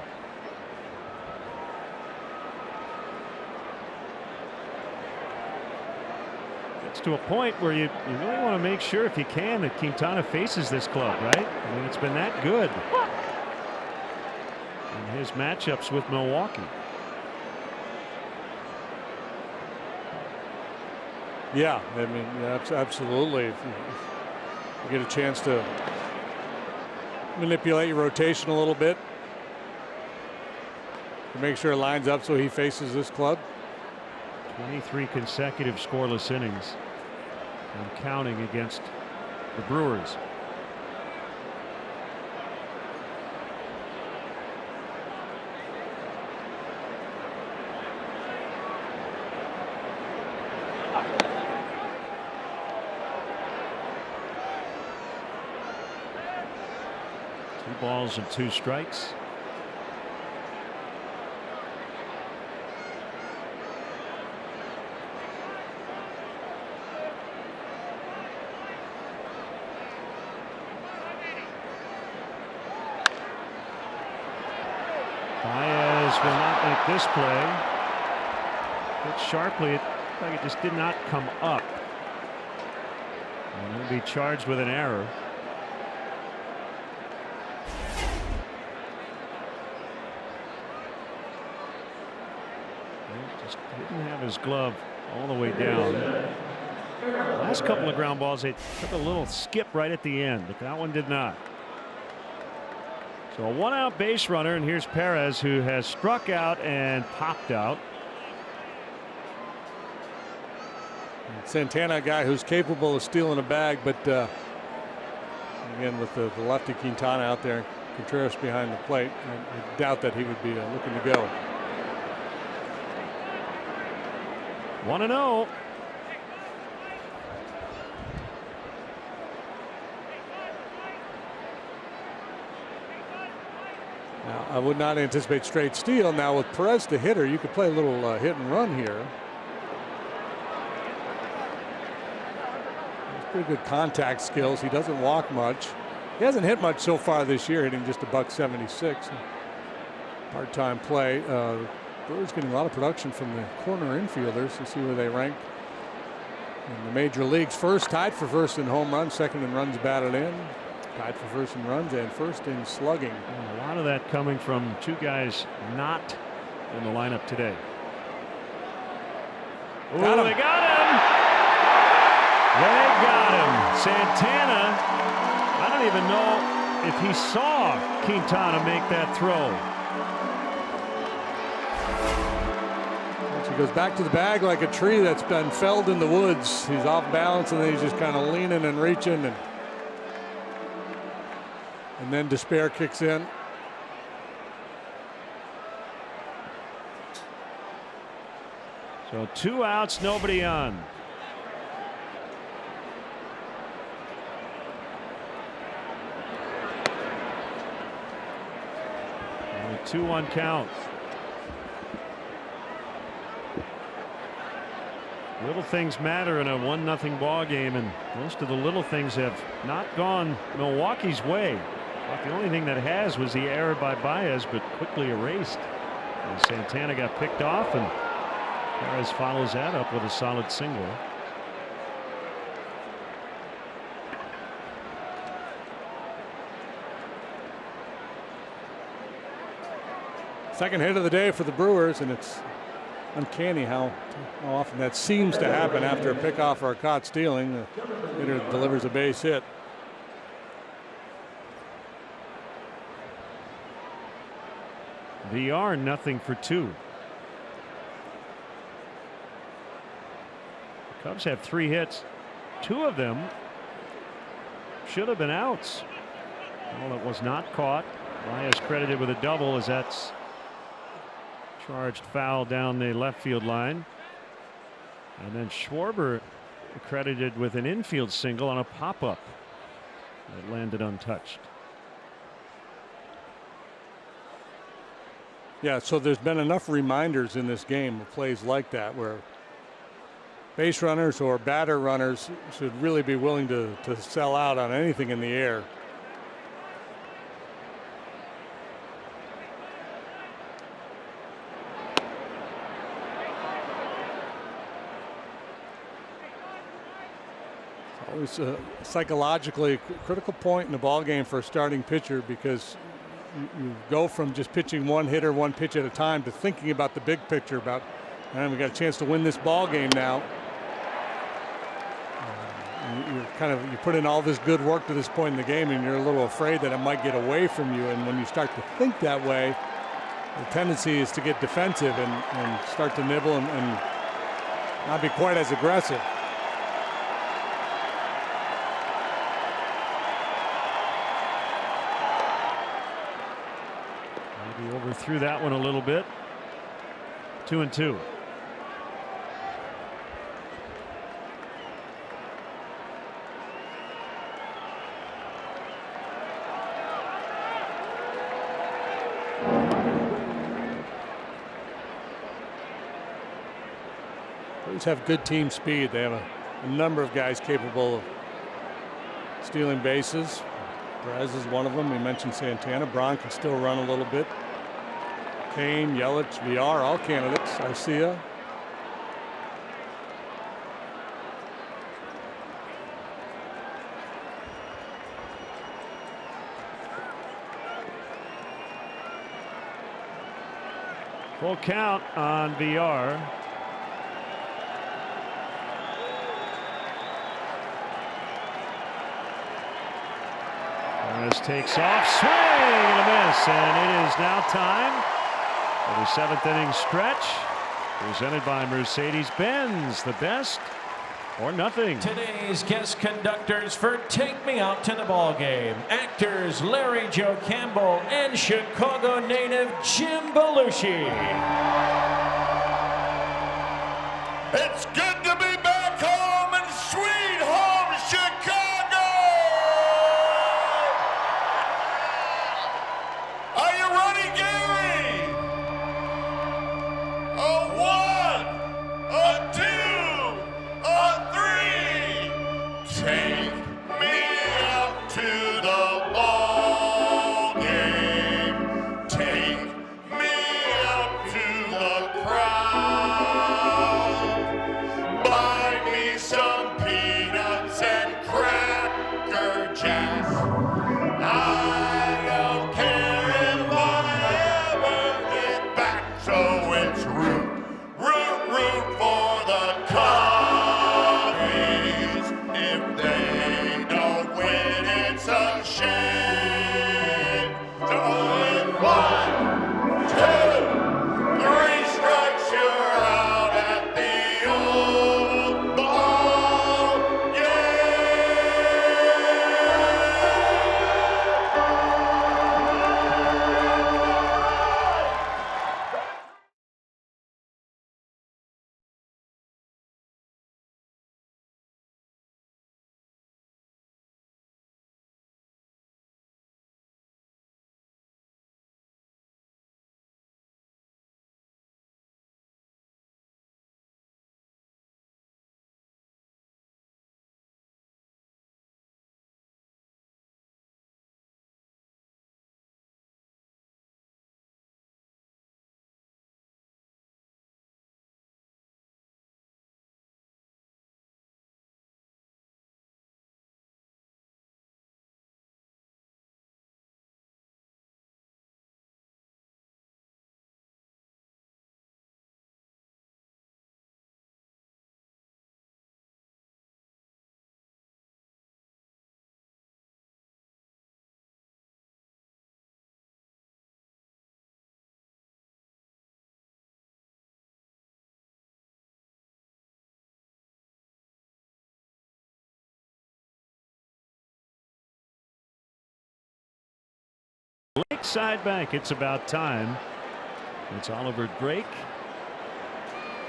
It's to a point where you really want to make sure, if you can, that Quintana faces this club, right? I mean, it's been that good in his matchups with Milwaukee. Yeah, I mean, absolutely. If you get a chance to manipulate your rotation a little bit to make sure it lines up so he faces this club. 23 consecutive scoreless innings and counting against the Brewers. Two balls and 2 strikes. Baez will not make this play. Hit sharply. It looked like it just did not come up. And he'll be charged with an error. He just didn't have his glove all the way down. Last couple of ground balls, they took a little skip right at the end, but that one did not. So a 1-out base runner, and here's Perez, who has struck out and popped out. Santana, a guy who's capable of stealing a bag, but again, with the lefty Quintana out there, Contreras behind the plate, I doubt that he would be looking to go. 1-0. Now, I would not anticipate straight steal. Now, with Perez the hitter, you could play a little hit and run here. Pretty good contact skills. He doesn't walk much. He hasn't hit much so far this year, hitting just $176. Part-time play. Brewers getting a lot of production from the corner infielders. To see where they rank In the major leagues, first, tied for first in home runs, second in runs batted in, tied for first in runs, and first in slugging. And a lot of that coming from two guys not in the lineup today. Ooh, they got him! They got him! Santana, I don't even know if he saw Quintana make that throw. He goes back to the bag like a tree that's been felled in the woods. He's off balance, and then he's just kind of leaning and reaching, and then despair kicks in. So 2 outs, nobody on. Only 2-1 count. Little things matter in a 1-0 ball game, and most of the little things have not gone Milwaukee's way. But the only thing that has was the error by Baez, but quickly erased. And Santana got picked off, and Perez follows that up with a solid single. Second hit of the day for the Brewers, and it's uncanny how often that seems to happen after a pickoff or a caught stealing. The hitter delivers a base hit. VR 0-for-2. The Cubs have 3 hits. 2 of them should have been outs. Well, it was not caught. Baez credited with a double, as that's charged foul down the left field line. And then Schwarber credited with an infield single on a pop-up that landed untouched. Yeah, so there's been enough reminders in this game of plays like that where base runners or batter runners should really be willing to sell out on anything in the air. It's always a psychologically critical point in a ball game for a starting pitcher, because you go from just pitching one hitter, one pitch at a time, to thinking about the big picture, about, man, we got a chance to win this ball game now. You put in all this good work to this point in the game, and you're a little afraid that it might get away from you. And when you start to think that way, the tendency is to get defensive and start to nibble and not be quite as aggressive. Overthrew that one a little bit. 2-2. Brewers have good team speed. They have a number of guys capable of stealing bases. Perez is one of them. We mentioned Santana. Braun can still run a little bit. Kane, Yelich, VR, all candidates. Garcia. Full count on VR. Perez takes off, swing and a miss, and it is now time for the 7th inning stretch, presented by Mercedes-Benz, the best or nothing. Today's guest conductors for Take Me Out to the Ball Game, actors Larry Joe Campbell and Chicago native Jim Belushi. It's good to be back home in sweet home Chicago. Are you ready, Gary? A 1, a 2, a 3. Take me out to the ball game. Take me out to the crowd. Lakeside Bank. It's about time. It's Oliver Drake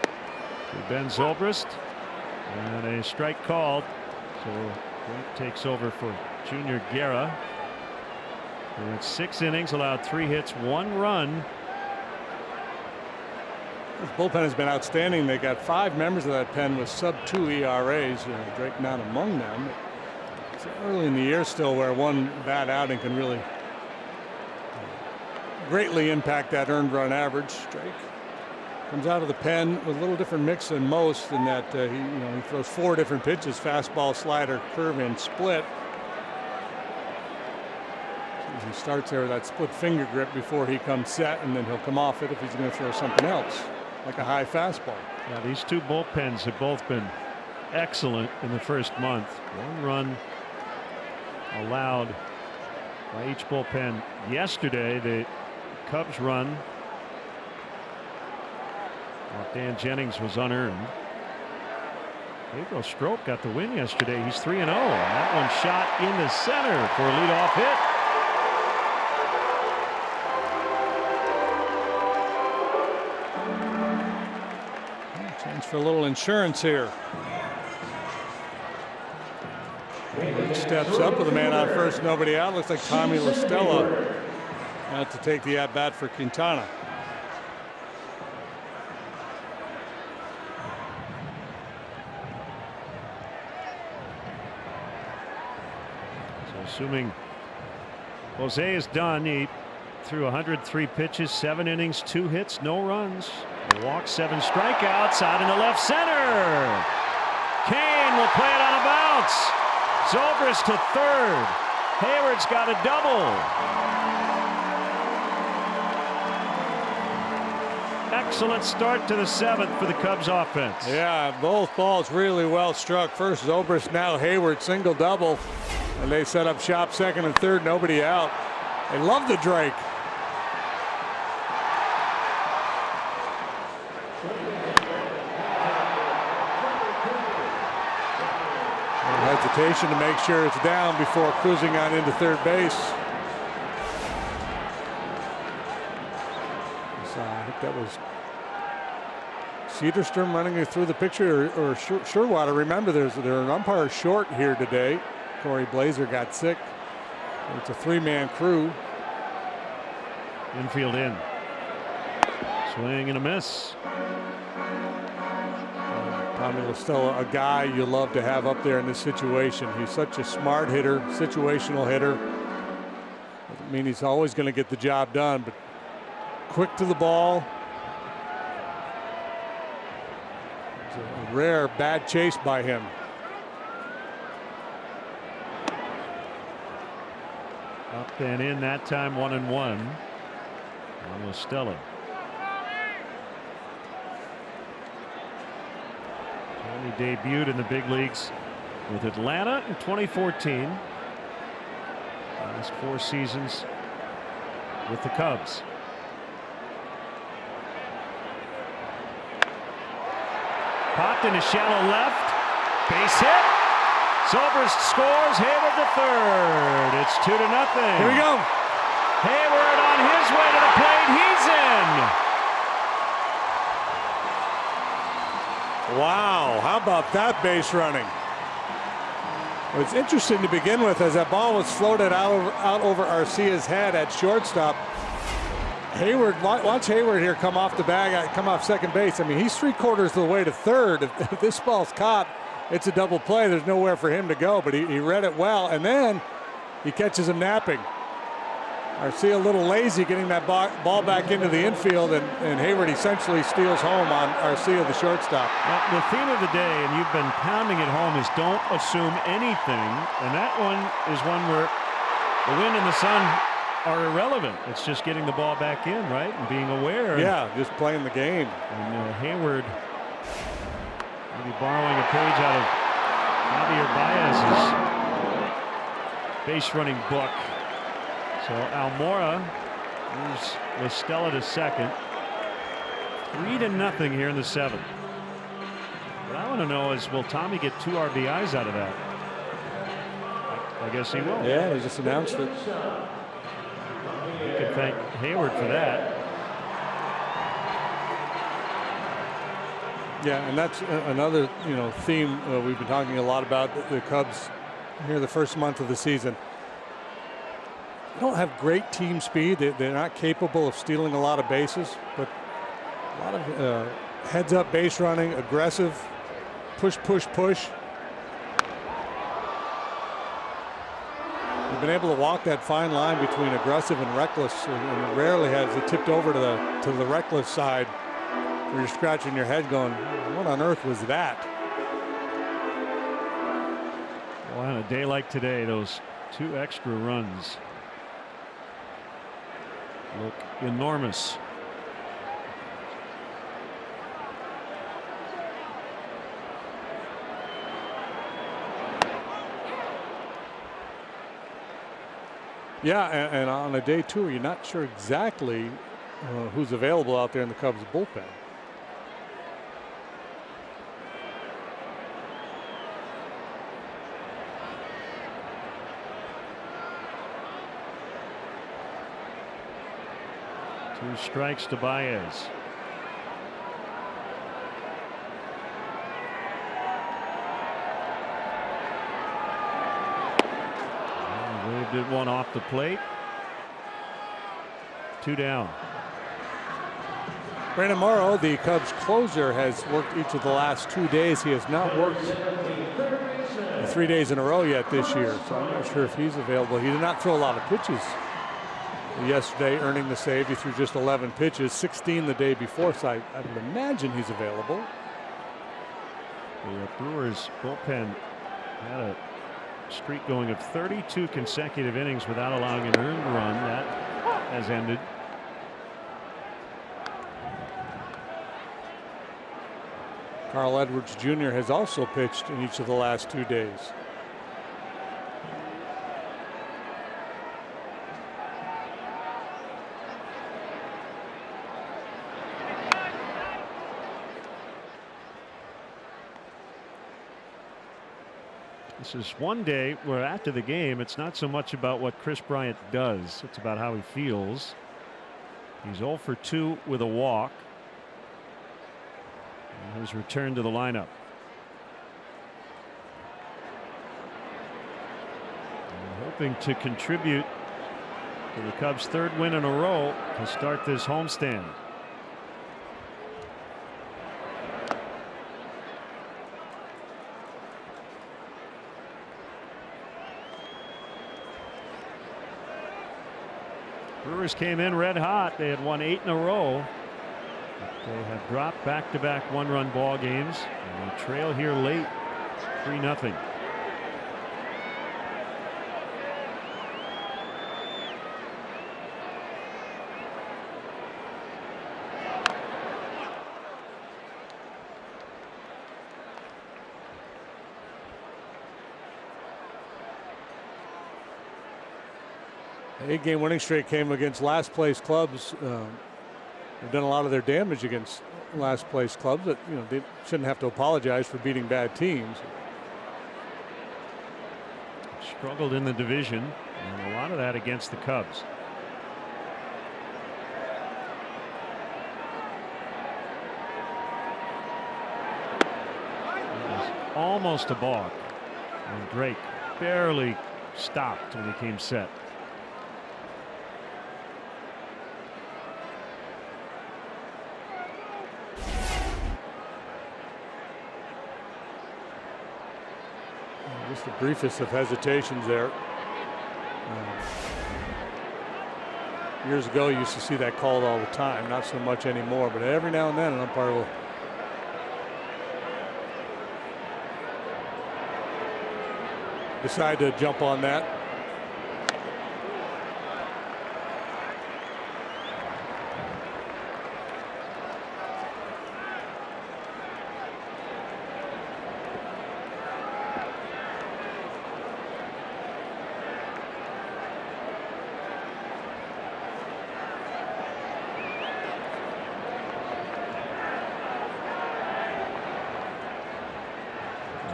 to Ben Zobrist, and a strike called. So Drake takes over for Junior Guerra, who went 6 innings, allowed 3 hits, 1 run. This bullpen has been outstanding. They got 5 members of that pen with sub-2 ERAs. Drake not among them. It's early in the year still, where one bad outing can really greatly impact that earned run average. Drake comes out of the pen with a little different mix than most, in that he throws 4 different pitches: fastball, slider, curve, and split. He starts there with that split finger grip before he comes set, and then he'll come off it if he's going to throw something else, like a high fastball. Yeah, these 2 bullpens have both been excellent in the first month. 1 run allowed by each bullpen yesterday. The Cubs run while Dan Jennings was unearned. Pedro Strop got the win yesterday. He's 3-0, and that one shot in the center for a leadoff hit. Chance for a little insurance here. He steps up with a man on first, nobody out. Looks like Tommy La Stella out to take the at bat for Quintana. So assuming Jose is done, he threw 103 pitches, 7 innings, 2 hits, no runs, a walk, 7 strikeouts, out into left center. Kane will play it on a bounce. Zobrist to third. Hayward's got a double. Excellent start to the 7th for the Cubs offense. Yeah, both balls really well struck. First Zobrist, now Hayward, single double, and they set up shop second and third, nobody out. They love the Drake. Hesitation to make sure it's down before cruising on into third base. So I think that was Cedarstrom running through the picture, or Sherwater. Remember, there are an umpire short here today. Corey Blazer got sick. It's a 3-man crew. Infield in. Swing and a miss. Tommy La Stella, a guy you love to have up there in this situation. He's such a smart hitter, situational hitter. Doesn't mean he's always going to get the job done, but quick to the ball. It's a rare bad chase by him. Up and in that time, 1-1 on La Stella. He debuted in the big leagues with Atlanta in 2014. Last 4 seasons with the Cubs. Popped into shallow left. Base hit. Zobrist scores. Hayward to third. It's 2-0. Here we go. Hayward on his way to the plate. He's in. Wow, how about that base running? Well, it's interesting to begin with, as that ball was floated out over Arcia's head at shortstop. Hayward, watch Hayward here come off the bag, come off second base. I mean, he's 3/4 of the way to third. If this ball's caught, it's a double play. There's nowhere for him to go, but he read it well, and then he catches him napping. Arcia a little lazy getting that ball back into the infield, and Hayward essentially steals home on Arcia, the shortstop. Well, the theme of the day, and you've been pounding it home, is don't assume anything. And that one is one where the wind and the sun are irrelevant. It's just getting the ball back in, right, and being aware. Yeah, just playing the game. And Hayward maybe borrowing a page out of Javier Baez's base running book. So Almora moves La Stella to second. 3-0 here in the 7th. What I want to know is, will Tommy get 2 RBIs out of that? I guess he will. Yeah, he just announced it. You can thank Hayward for that. Yeah, and that's another theme we've been talking a lot about. The Cubs here the first month of the season. They don't have great team speed. They're not capable of stealing a lot of bases, but a lot of heads up base running, aggressive, push, push, push. They've been able to walk that fine line between aggressive and reckless, and rarely has it tipped over to the reckless side, where you're scratching your head going, what on earth was that? Well, on a day like today, those 2 extra runs look enormous. Yeah, and on a day 2, you're not sure exactly who's available out there in the Cubs bullpen. Two strikes to Baez. Waved it one off the plate. 2 down. Brandon Morrow, the Cubs closer, has worked each of the last 2 days. He has not worked 3 days in a row yet this year, so I'm not sure if he's available. He did not throw a lot of pitches yesterday, earning the save. He threw just 11 pitches, 16 the day before, so I would imagine he's available. The Brewers bullpen had a streak going of 32 consecutive innings without allowing an earned run. That has ended. Carl Edwards Jr. has also pitched in each of the last 2 days. This is one day where after the game, it's not so much about what Chris Bryant does. It's about how he feels. He's 0 for 2 with a walk. And his return to the lineup. And hoping to contribute to the Cubs' 3rd win in a row to start this homestand. Brewers came in red hot. They had won 8 in a row. They have dropped back-to-back 1-run ball games, and they trail here late, 3-0. The 8-game winning streak came against last place clubs. They've done a lot of their damage against last place clubs that they shouldn't have to apologize for beating bad teams. Struggled in the division, and a lot of that against the Cubs. It was almost a balk, and Drake barely stopped when he came set. Just the briefest of hesitations there. Years ago, you used to see that called all the time. Not so much anymore, but every now and then an umpire will decide to jump on that.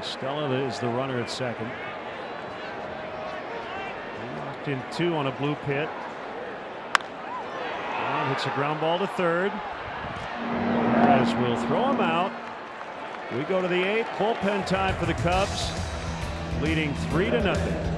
Stella is the runner at second. He locked in 2 on a blue pit. hits a ground ball to third. As we'll throw him out. We go to the 8th. Bullpen time for the Cubs, leading 3-0.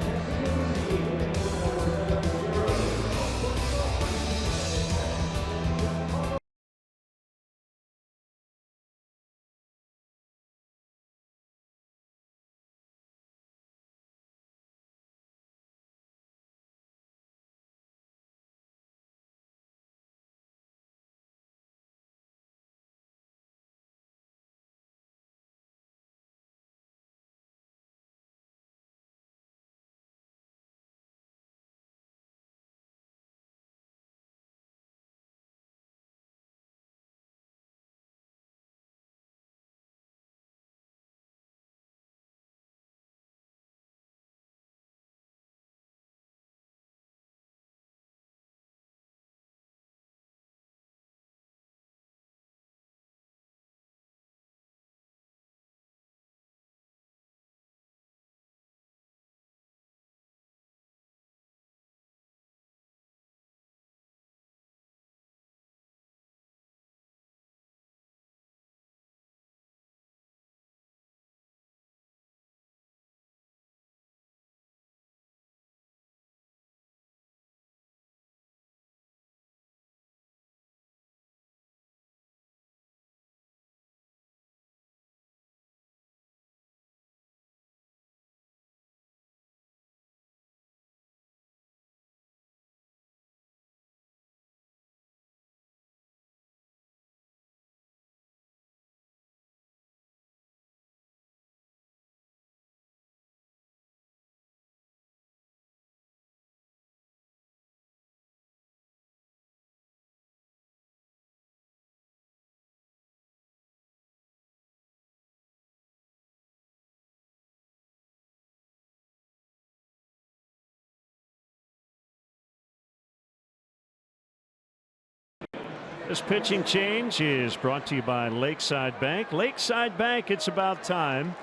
This pitching change is brought to you by Lakeside Bank. Lakeside Bank, it's about time.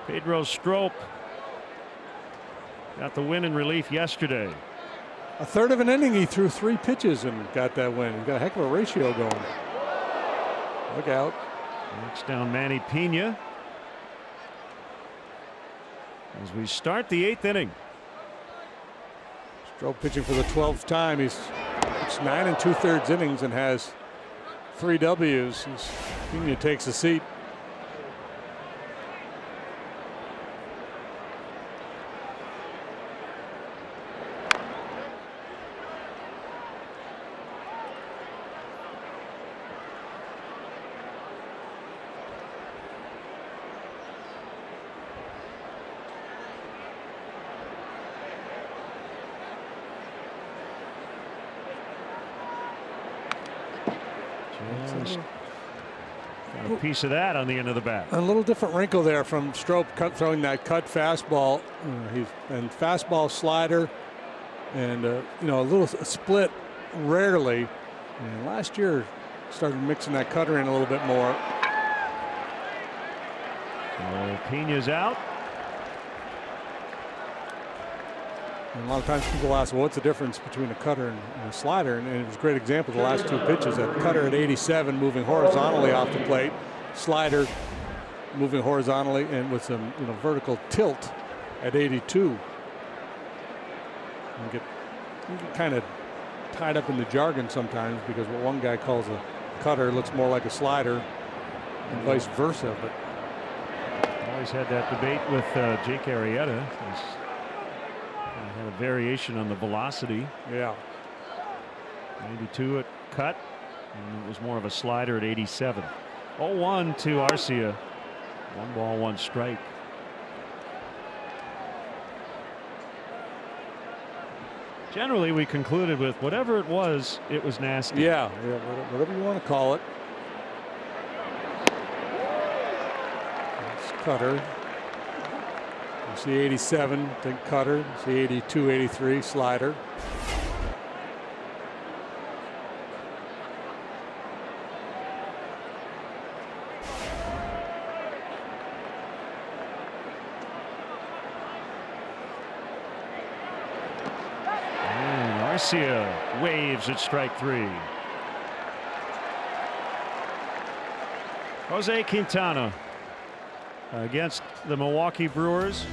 Pedro Strop got the win in relief yesterday. A third of an inning, he threw 3 pitches and got that win. He got a heck of a ratio going. Look out. Next down Manny Pena as we start the 8th inning. Strop pitching for the 12th time. He's 9 2/3 innings and has 3 W's. Pena takes a seat. Got a piece of that on the end of the bat. A little different wrinkle there from Strop throwing that cut fastball. And fastball slider and a little split rarely. And last year started mixing that cutter in a little bit more. Pena's out. And a lot of times people ask, well, what's the difference between a cutter and a slider? And it was a great example of the last 2 pitches. That cutter at 87 moving horizontally off the plate. Slider moving horizontally and with some vertical tilt at 82. You get kind of tied up in the jargon sometimes because what one guy calls a cutter looks more like a slider and vice versa. But always had that debate with Jake Arrieta. Had a variation on the velocity. Yeah. 92 at cut, and it was more of a slider at 87. 0-1 to Arcia. 1 ball, 1 strike. Generally, we concluded with whatever it was nasty. Yeah, whatever you want to call it. It's cutter. You see 87, think cutter. You see 82, 83, slider. And Arcia waves at strike 3. Jose Quintana against the Milwaukee Brewers.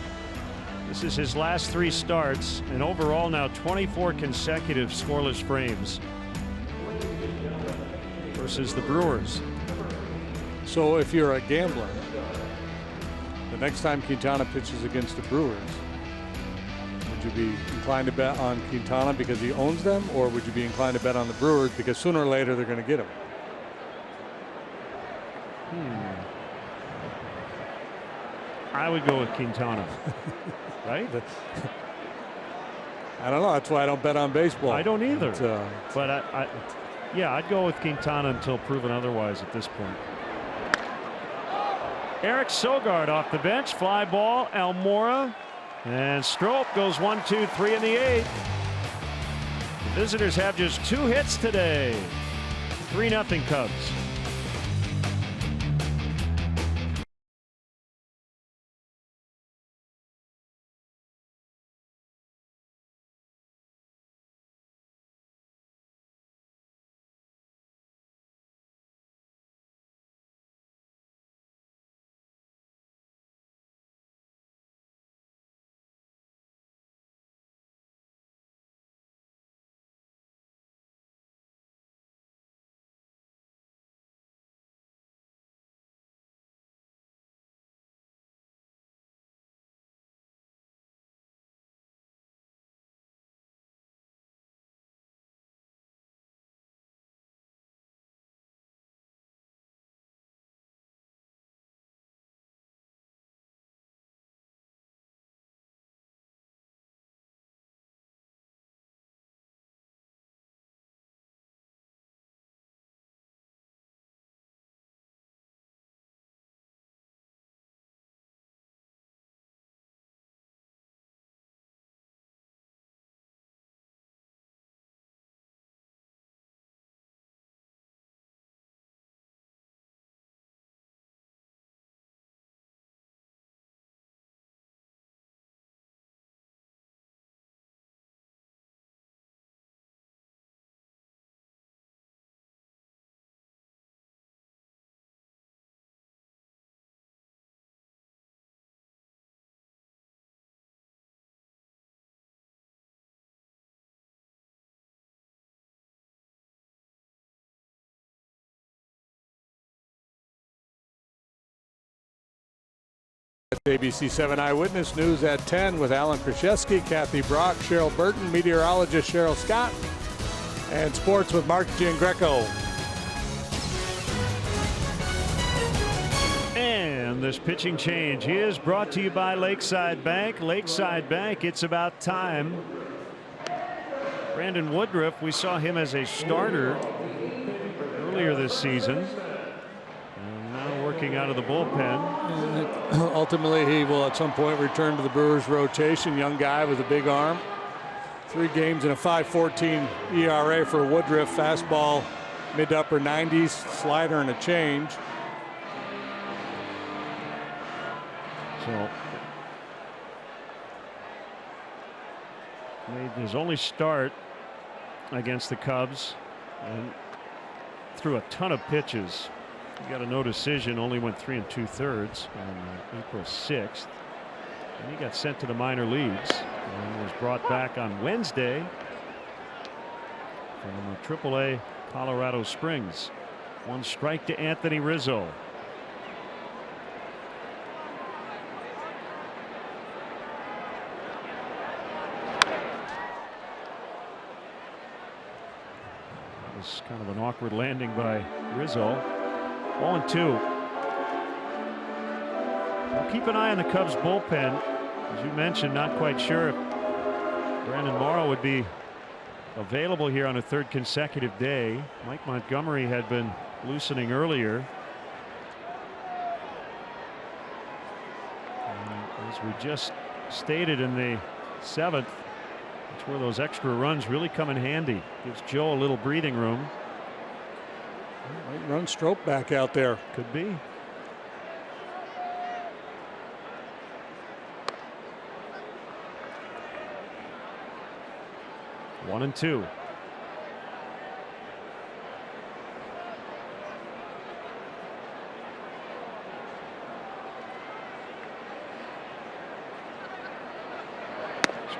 This is his last 3 starts, and overall now 24 consecutive scoreless frames versus the Brewers. So if you're a gambler, the next time Quintana pitches against the Brewers, would you be inclined to bet on Quintana because he owns them, or would you be inclined to bet on the Brewers because sooner or later they're going to get him? I would go with Quintana. Right? I don't know. That's why I don't bet on baseball. I don't either. But yeah, I'd go with Quintana until proven otherwise at this point. Eric Sogard off the bench. Fly ball. Almora. And Strop goes 1, 2, 3 in the 8th. The visitors have just 2 hits today. 3-0 Cubs. ABC 7 Eyewitness News at 10 with Alan Krzyzewski, Kathy Brock, Cheryl Burton, meteorologist Cheryl Scott, and sports with Mark Giangreco. And this pitching change is brought to you by Lakeside Bank. Lakeside Bank, it's about time. Brandon Woodruff, we saw him as a starter earlier this season. And now working out of the bullpen. Ultimately, he will at some point return to the Brewers rotation. Young guy with a big arm. 3 games and a 5.14 ERA for Woodruff. Fastball mid to upper 90s, slider and a change. So made his only start against the Cubs and threw a ton of pitches. He got a no decision, only went 3 2/3 on April 6th. And he got sent to the minor leagues and was brought back on Wednesday from AAA Colorado Springs. 1 strike to Anthony Rizzo. It was kind of an awkward landing by Rizzo. 0-2. We'll keep an eye on the Cubs bullpen. As you mentioned, not quite sure if Brandon Morrow would be available here on a 3rd consecutive day. Mike Montgomery had been loosening earlier. And as we just stated in the 7th, that's where those extra runs really come in handy. Gives Joe a little breathing room. Might run Strop back out there. Could be. One and 2.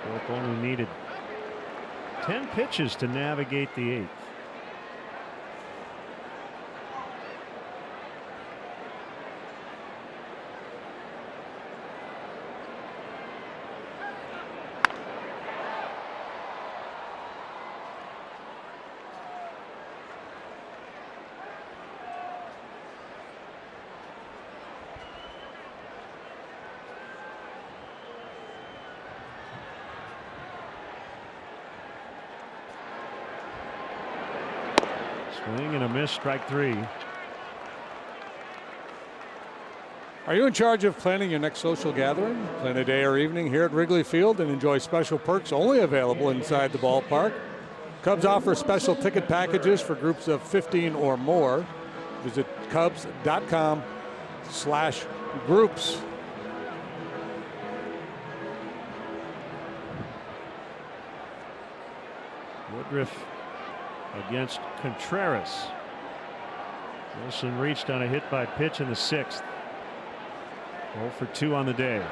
Both only needed 10 pitches to navigate the 8th. Swing and a miss, strike 3. Are you in charge of planning your next social gathering? Plan a day or evening here at Wrigley Field and enjoy special perks only available inside the ballpark. Cubs offer special ticket packages for groups of 15 or more. Visit cubs.com/groups. Woodruff against Contreras. Wilson reached on a hit by pitch in the 6th. 0 for 2 on the day.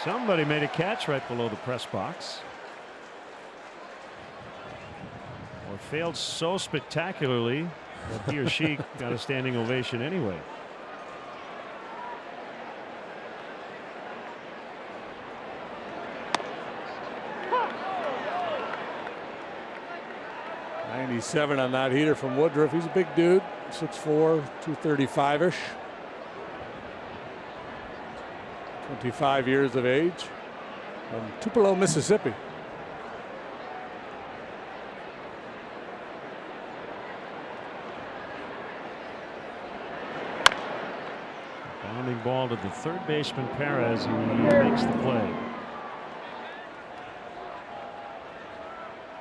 Somebody made a catch right below the press box. Or failed so spectacularly that he or she got a standing ovation anyway. '97 on that heater from Woodruff. He's a big dude, 6'4", 235-ish. 25 years of age from Tupelo, Mississippi. Bounding ball to the third baseman Perez, who makes the play.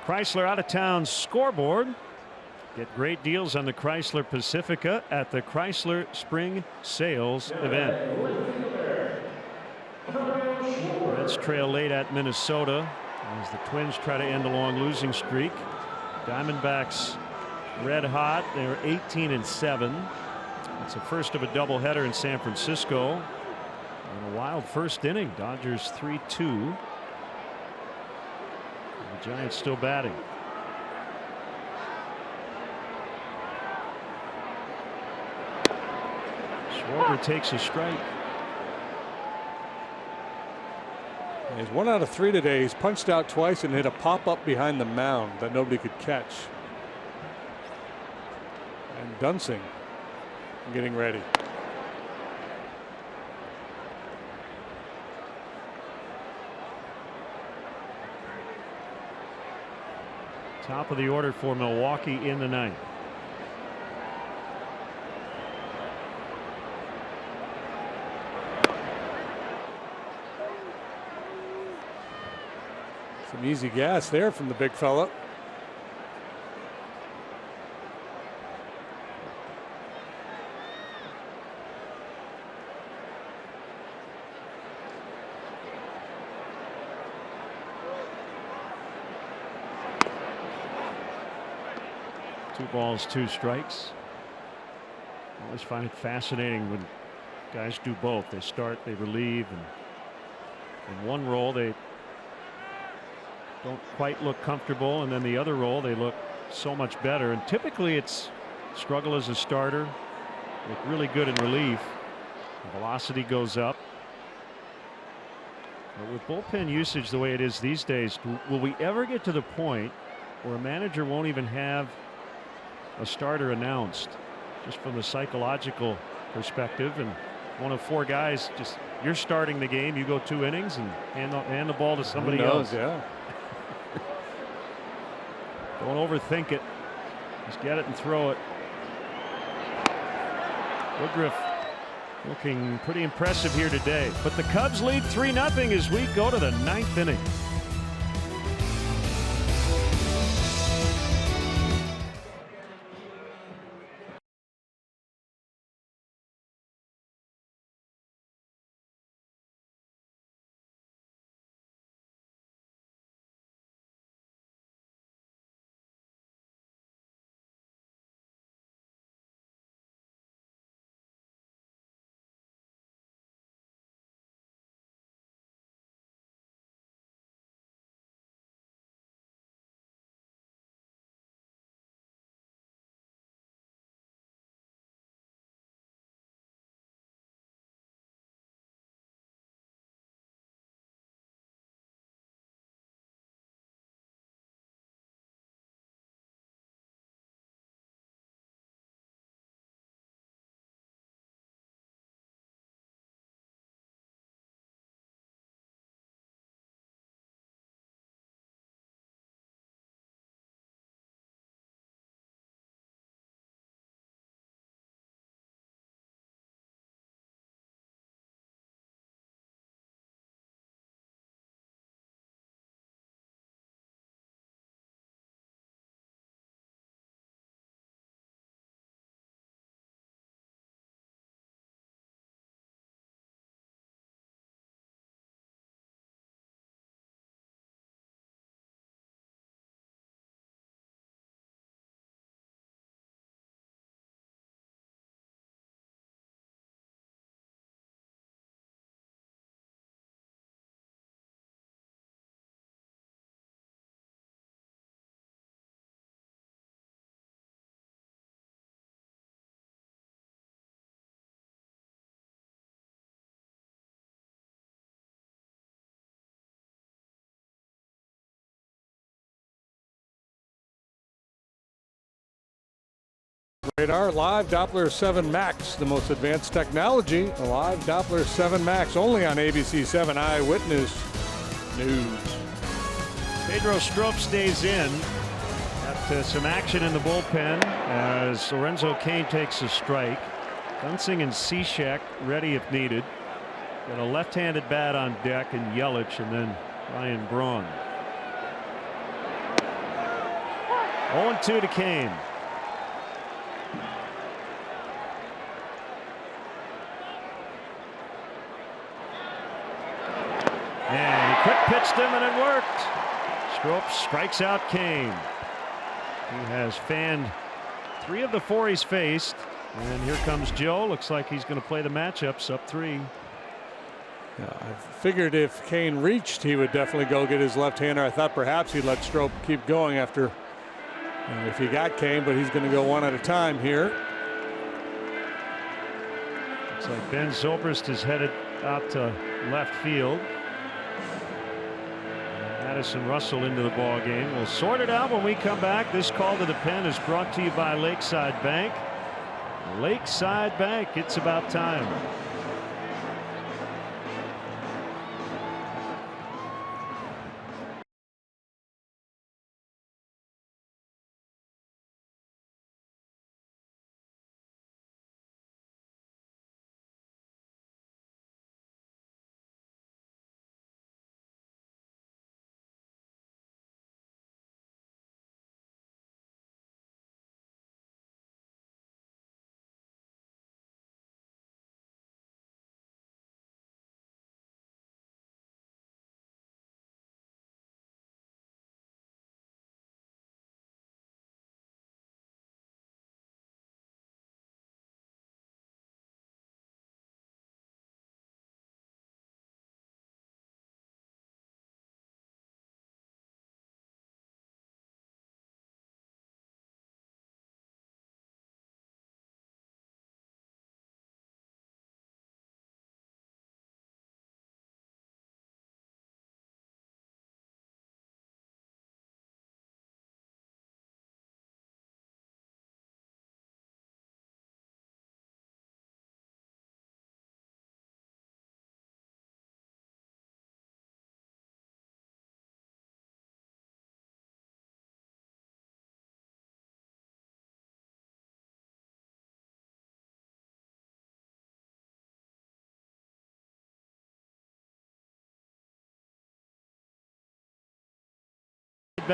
Chrysler out of town scoreboard. Get great deals on the Chrysler Pacifica at the Chrysler Spring Sales event. Reds trail late at Minnesota as the Twins try to end a long losing streak. Diamondbacks red hot. They're 18-7. It's the first of a doubleheader in San Francisco. And a wild first inning. Dodgers 3-2. The Giants still batting. Schwarber takes a strike. He's 1 out of 3 today. He's punched out twice and hit a pop-up behind the mound that nobody could catch. And Dunsing getting ready. Top of the order for Milwaukee in the 9th. Some easy gas there from the big fella. Two balls, 2 strikes. I always find it fascinating when guys do both. They start, they relieve, and in one role they don't quite look comfortable, and then the other role they look so much better. And typically it's struggle as a starter, look really good in relief, the velocity goes up. But with bullpen usage the way it is these days, will we ever get to the point where a manager won't even have a starter announced, just from the psychological perspective, and one of 4 guys, just you're starting the game, you go 2 innings and hand the ball to somebody else. Yeah. Don't overthink it, just get it and throw it. Woodruff looking pretty impressive here today, but the Cubs lead 3-0 as we go to the 9th inning. Radar live Doppler 7 Max, the most advanced technology. A live Doppler 7 Max only on ABC 7 Eyewitness News. Pedro Strop stays in. Got some action in the bullpen as Lorenzo Cain takes a strike. Dunsing and Cishek ready if needed. Got a left-handed bat on deck and Yelich, and then Ryan Braun. 0-2 to Cain. And he quick pitched him and it worked. Strop strikes out Cain. He has fanned 3 of the 4 he's faced. And here comes Joe. Looks like he's going to play the matchups up 3. Yeah, I figured if Cain reached, he would definitely go get his left-hander. I thought perhaps he'd let Strop keep going after if he got Cain, but he's going to go one at a time here. Looks like Ben Zobrist is headed out to left field. Addison Russell into the ball game. We'll sort it out when we come back. This call to the pen is brought to you by Lakeside Bank. Lakeside Bank, it's about time.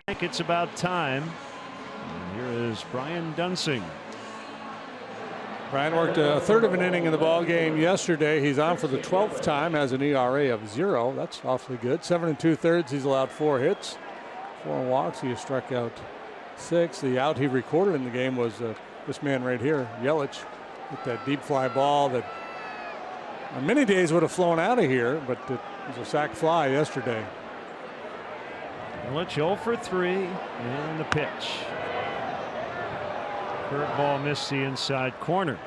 Bank, it's about time. And here is Brian Dunsing. Brian worked a third of an inning in the ball game yesterday. He's on for the 12th time, has an ERA of 0. That's awfully good. 7 2/3. He's allowed 4 hits, 4 walks. He has struck out 6. The out he recorded in the game was this man right here, Yelich, with that deep fly ball that on many days would have flown out of here, but it was a sac fly yesterday. Yelich 0 for 3 and the pitch. Curveball missed the inside corner.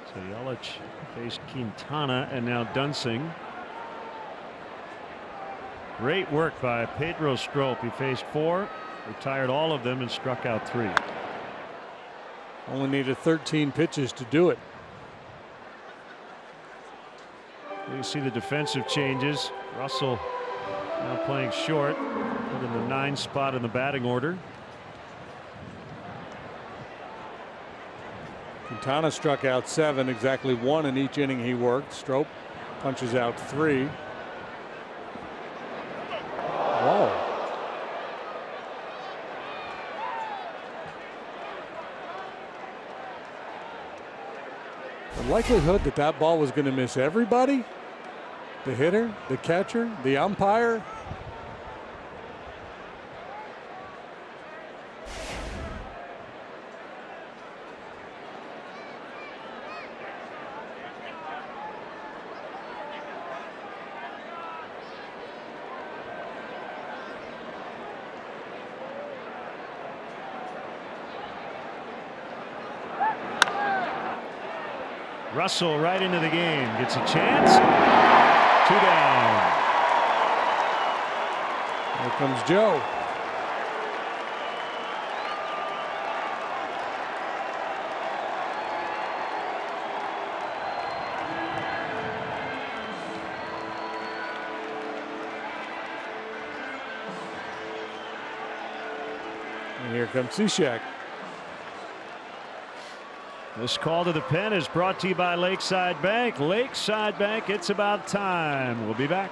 So Yelich faced Quintana and now Dunsing. Great work by Pedro Strop. He faced 4, retired all of them, and struck out 3. Only needed 13 pitches to do it. You see the defensive changes. Russell now playing short, put in the 9 spot in the batting order. Quintana struck out 7, exactly 1 in each inning he worked. Strop punches out 3. Whoa. The likelihood that that ball was going to miss everybody, the hitter, the catcher, the umpire. Russell right into the game, gets a chance. 2 down. Here comes Joe. And here comes Cishek. This call to the pen is brought to you by Lakeside Bank. Lakeside Bank, it's about time. We'll be back.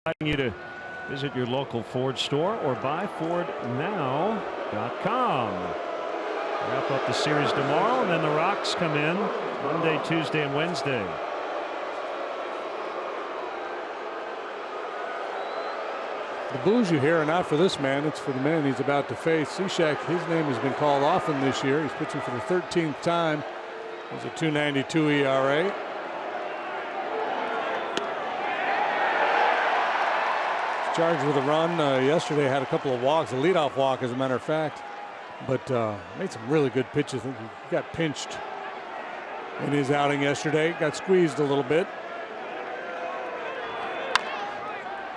Inviting you to visit your local Ford store or buyfordnow.com. Wrap up the series tomorrow, and then the Rocks come in Monday, Tuesday, and Wednesday. The boos you hear are not for this man, it's for the man he's about to face. Cishek, his name has been called often this year. He's pitching for the 13th time. Has a .292 ERA. Charged with a run yesterday, had a couple of walks, a leadoff walk as a matter of fact, but made some really good pitches. I think he got pinched in his outing yesterday, got squeezed a little bit.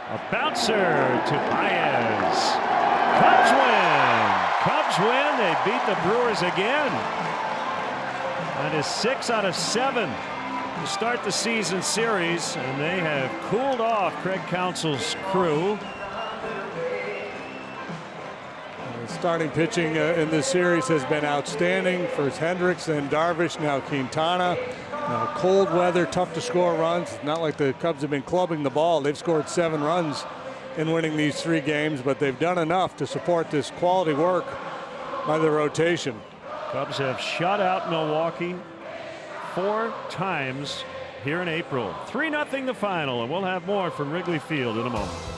A bouncer to Baez. Cubs win. Cubs win. They beat the Brewers again. That is 6 out of 7. To start the season series, and they have cooled off Craig Counsell's crew. Starting pitching in this series has been outstanding. First Hendricks, then Darvish, now Quintana. Cold weather, tough to score runs. It's not like the Cubs have been clubbing the ball. They've scored 7 runs in winning these 3 games, but they've done enough to support this quality work by the rotation. Cubs have shut out Milwaukee 4 times here in April. 3-0 the final, and we'll have more from Wrigley Field in a moment.